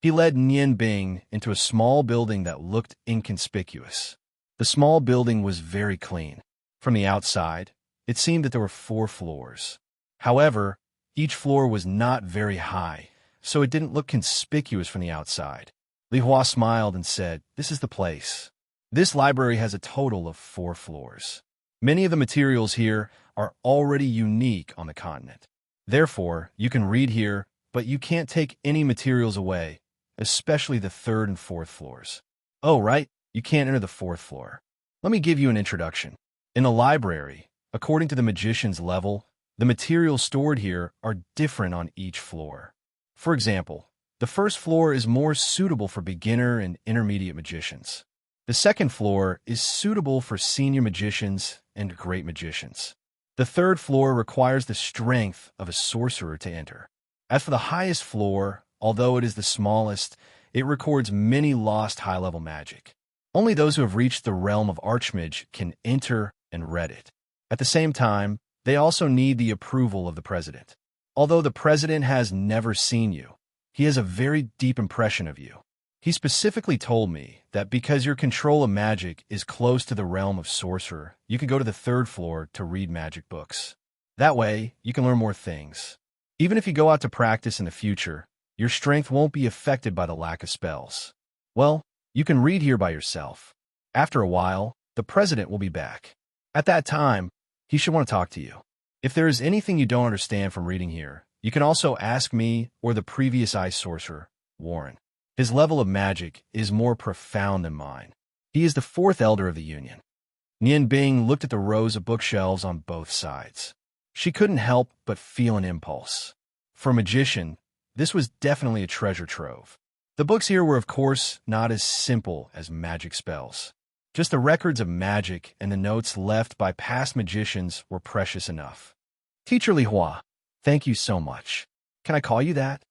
He led Nian Bing into a small building that looked inconspicuous. The small building was very clean. From the outside, it seemed that there were 4 floors. However, each floor was not very high, so it didn't look conspicuous from the outside. Li Hua smiled and said, This is the place. This library has a total of 4 floors. Many of the materials here are already unique on the continent. Therefore, you can read here, but you can't take any materials away, especially the 3rd and 4th floors. Oh, right, you can't enter the 4th floor. Let me give you an introduction. In the library, according to the magician's level, the materials stored here are different on each floor. For example, the 1st floor is more suitable for beginner and intermediate magicians. The 2nd floor is suitable for senior magicians and great magicians. The 3rd floor requires the strength of a sorcerer to enter. As for the highest floor, although it is the smallest, it records many lost high-level magic. Only those who have reached the realm of Archmage can enter and read it. At the same time, they also need the approval of the president. Although the president has never seen you, he has a very deep impression of you. He specifically told me that because your control of magic is close to the realm of sorcerer, you can go to the 3rd floor to read magic books. That way, you can learn more things. Even if you go out to practice in the future, your strength won't be affected by the lack of spells. Well, you can read here by yourself. After a while, the president will be back. At that time, he should want to talk to you. If there is anything you don't understand from reading here, you can also ask me or the previous ice sorcerer, Warren. His level of magic is more profound than mine. He is the 4th elder of the Union. Nian Bing looked at the rows of bookshelves on both sides. She couldn't help but feel an impulse. For a magician, this was definitely a treasure trove. The books here were, of course, not as simple as magic spells. Just the records of magic and the notes left by past magicians were precious enough. Teacher Li Hua, thank you so much. Can I call you that?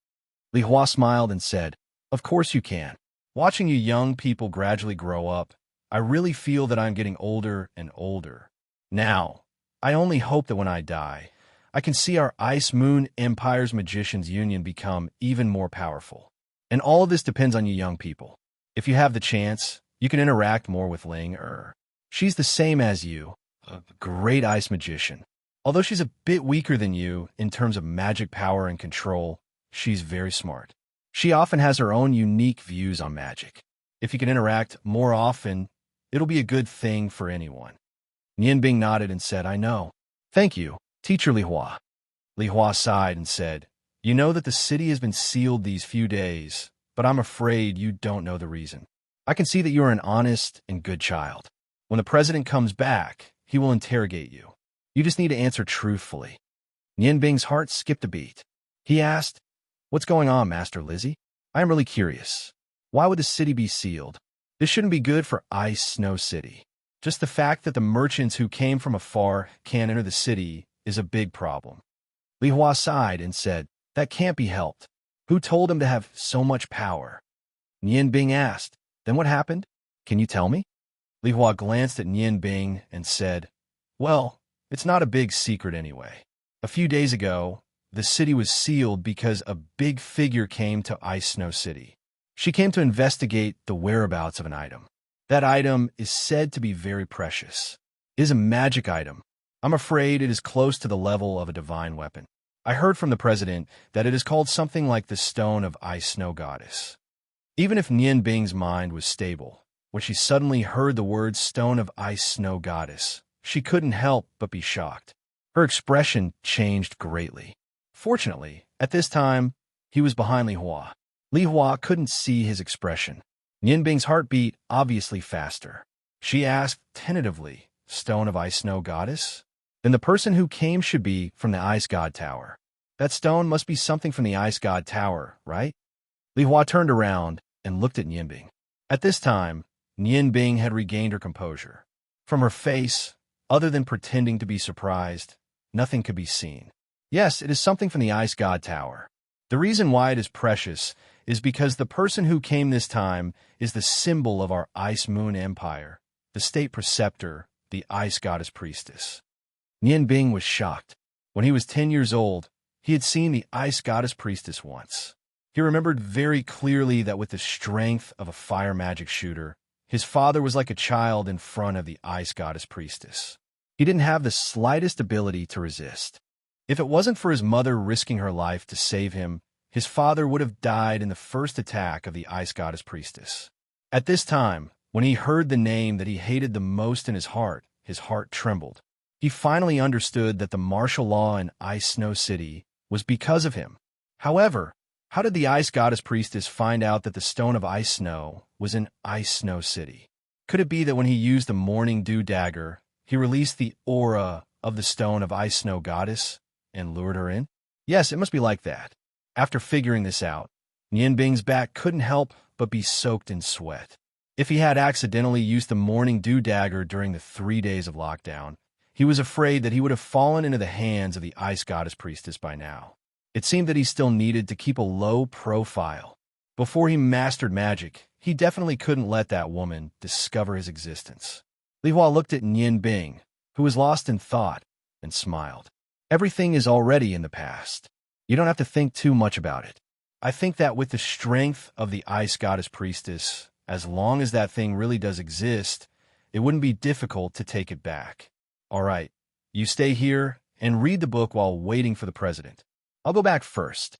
Li Hua smiled and said, Of course you can. Watching you young people gradually grow up, I really feel that I'm getting older and older. Now, I only hope that when I die, I can see our Ice Moon Empire's Magicians Union become even more powerful. And all of this depends on you young people. If you have the chance, you can interact more with Ling Er. She's the same as you, a great ice magician. Although she's a bit weaker than you in terms of magic power and control, she's very smart. She often has her own unique views on magic. If you can interact more often, it'll be a good thing for anyone. Nian Bing nodded and said, I know. Thank you, Teacher Li Hua. Li Hua sighed and said, You know that the city has been sealed these few days, but I'm afraid you don't know the reason. I can see that you are an honest and good child. When the president comes back, he will interrogate you. You just need to answer truthfully. Nian Bing's heart skipped a beat. He asked, What's going on, Master Lizzie? I am really curious. Why would the city be sealed? This shouldn't be good for Ice Snow City. Just the fact that the merchants who came from afar can't enter the city is a big problem. Li Hua sighed and said, That can't be helped. Who told him to have so much power? Nian Bing asked, Then what happened? Can you tell me? Li Hua glanced at Nian Bing and said, Well, it's not a big secret anyway. A few days ago, the city was sealed because a big figure came to Ice Snow City. She came to investigate the whereabouts of an item. That item is said to be very precious. It is a magic item. I'm afraid it is close to the level of a divine weapon. I heard from the president that it is called something like the Stone of Ice Snow Goddess. Even if Nian Bing's mind was stable, when she suddenly heard the words Stone of Ice Snow Goddess, she couldn't help but be shocked. Her expression changed greatly. Fortunately, at this time, he was behind Li Hua. Li Hua couldn't see his expression. Nian Bing's heart beat obviously faster. She asked tentatively, Stone of Ice Snow Goddess? Then the person who came should be from the Ice God Tower. That stone must be something from the Ice God Tower, right? Li Hua turned around and looked at Nian Bing. At this time, Nian Bing had regained her composure. From her face, other than pretending to be surprised, nothing could be seen. Yes, it is something from the Ice God Tower. The reason why it is precious is because the person who came this time is the symbol of our Ice Moon Empire, the state preceptor, the Ice Goddess Priestess. Nian Bing was shocked. When he was 10 years old, he had seen the Ice Goddess Priestess once. He remembered very clearly that with the strength of a fire magic shooter, his father was like a child in front of the Ice Goddess Priestess. He didn't have the slightest ability to resist. If it wasn't for his mother risking her life to save him, his father would have died in the first attack of the Ice Goddess Priestess. At this time, when he heard the name that he hated the most in his heart trembled. He finally understood that the martial law in Ice Snow City was because of him. However, how did the Ice Goddess Priestess find out that the Stone of Ice Snow was in Ice Snow City? Could it be that when he used the Morning Dew dagger, he released the aura of the Stone of Ice Snow Goddess and lured her in? Yes, it must be like that. After figuring this out, Nian Bing's back couldn't help but be soaked in sweat. If he had accidentally used the Morning Dew dagger during the 3 days of lockdown, he was afraid that he would have fallen into the hands of the Ice Goddess Priestess by now. It seemed that he still needed to keep a low profile Before he mastered magic, he definitely couldn't let that woman discover his existence. Li Hua looked at Nian Bing, who was lost in thought, and smiled. Everything is already in the past. You don't have to think too much about it. I think that with the strength of the Ice Goddess Priestess, as long as that thing really does exist, it wouldn't be difficult to take it back. All right, you stay here and read the book while waiting for the president. I'll go back first.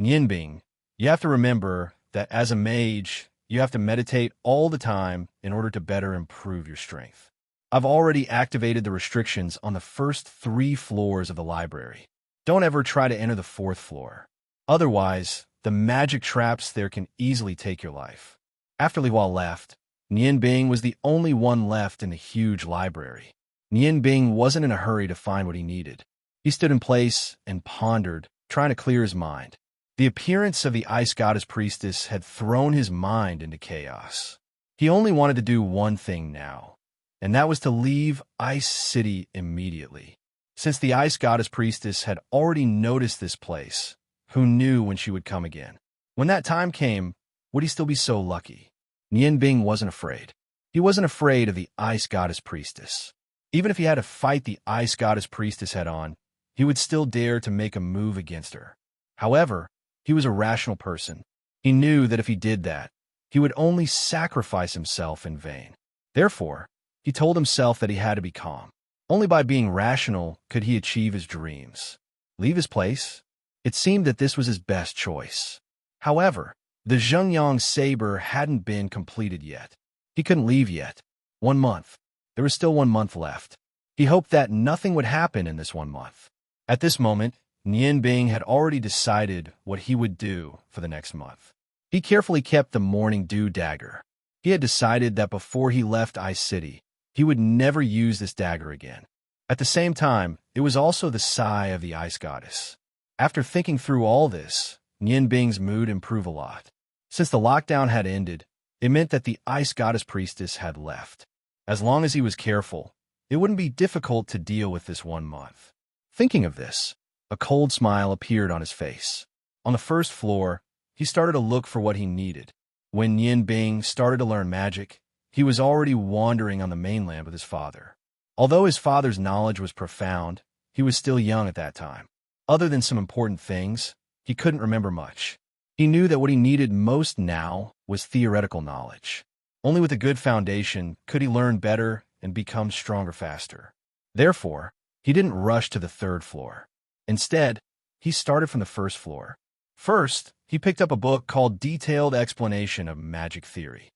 Nianbing, you have to remember that as a mage, you have to meditate all the time in order to better improve your strength. I've already activated the restrictions on the first 3 floors of the library. Don't ever try to enter the 4th floor. Otherwise, the magic traps there can easily take your life. After Li Hua left, Nianbing was the only one left in the huge library. Nianbing wasn't in a hurry to find what he needed. He stood in place and pondered, trying to clear his mind. The appearance of the Ice Goddess Priestess had thrown his mind into chaos. He only wanted to do one thing now, and that was to leave Ice City immediately. Since the Ice Goddess Priestess had already noticed this place, who knew when she would come again? When that time came, would he still be so lucky? Nianbing wasn't afraid. He wasn't afraid of the Ice Goddess Priestess. Even if he had to fight the Ice Goddess Priestess head-on, he would still dare to make a move against her. However, he was a rational person. He knew that if he did that, he would only sacrifice himself in vain. Therefore, he told himself that he had to be calm. Only by being rational could he achieve his dreams. Leave his place? It seemed that this was his best choice. However, the Zhengyang saber hadn't been completed yet. He couldn't leave yet. 1 month. There was still 1 month left. He hoped that nothing would happen in this 1 month. At this moment, Nianbing had already decided what he would do for the next month. He carefully kept the morning dew dagger. He had decided that before he left Ice City, he would never use this dagger again. At the same time, it was also the sigh of the Ice Goddess. After thinking through all this, Nianbing's mood improved a lot. Since the lockdown had ended, it meant that the Ice Goddess Priestess had left. As long as he was careful, it wouldn't be difficult to deal with this 1 month. Thinking of this, a cold smile appeared on his face. On the 1st floor, he started to look for what he needed. When Nianbing started to learn magic, he was already wandering on the mainland with his father. Although his father's knowledge was profound, he was still young at that time. Other than some important things, he couldn't remember much. He knew that what he needed most now was theoretical knowledge. Only with a good foundation could he learn better and become stronger faster. Therefore, he didn't rush to the 3rd floor. Instead, he started from the 1st floor. First, he picked up a book called Detailed Explanation of Magic Theory.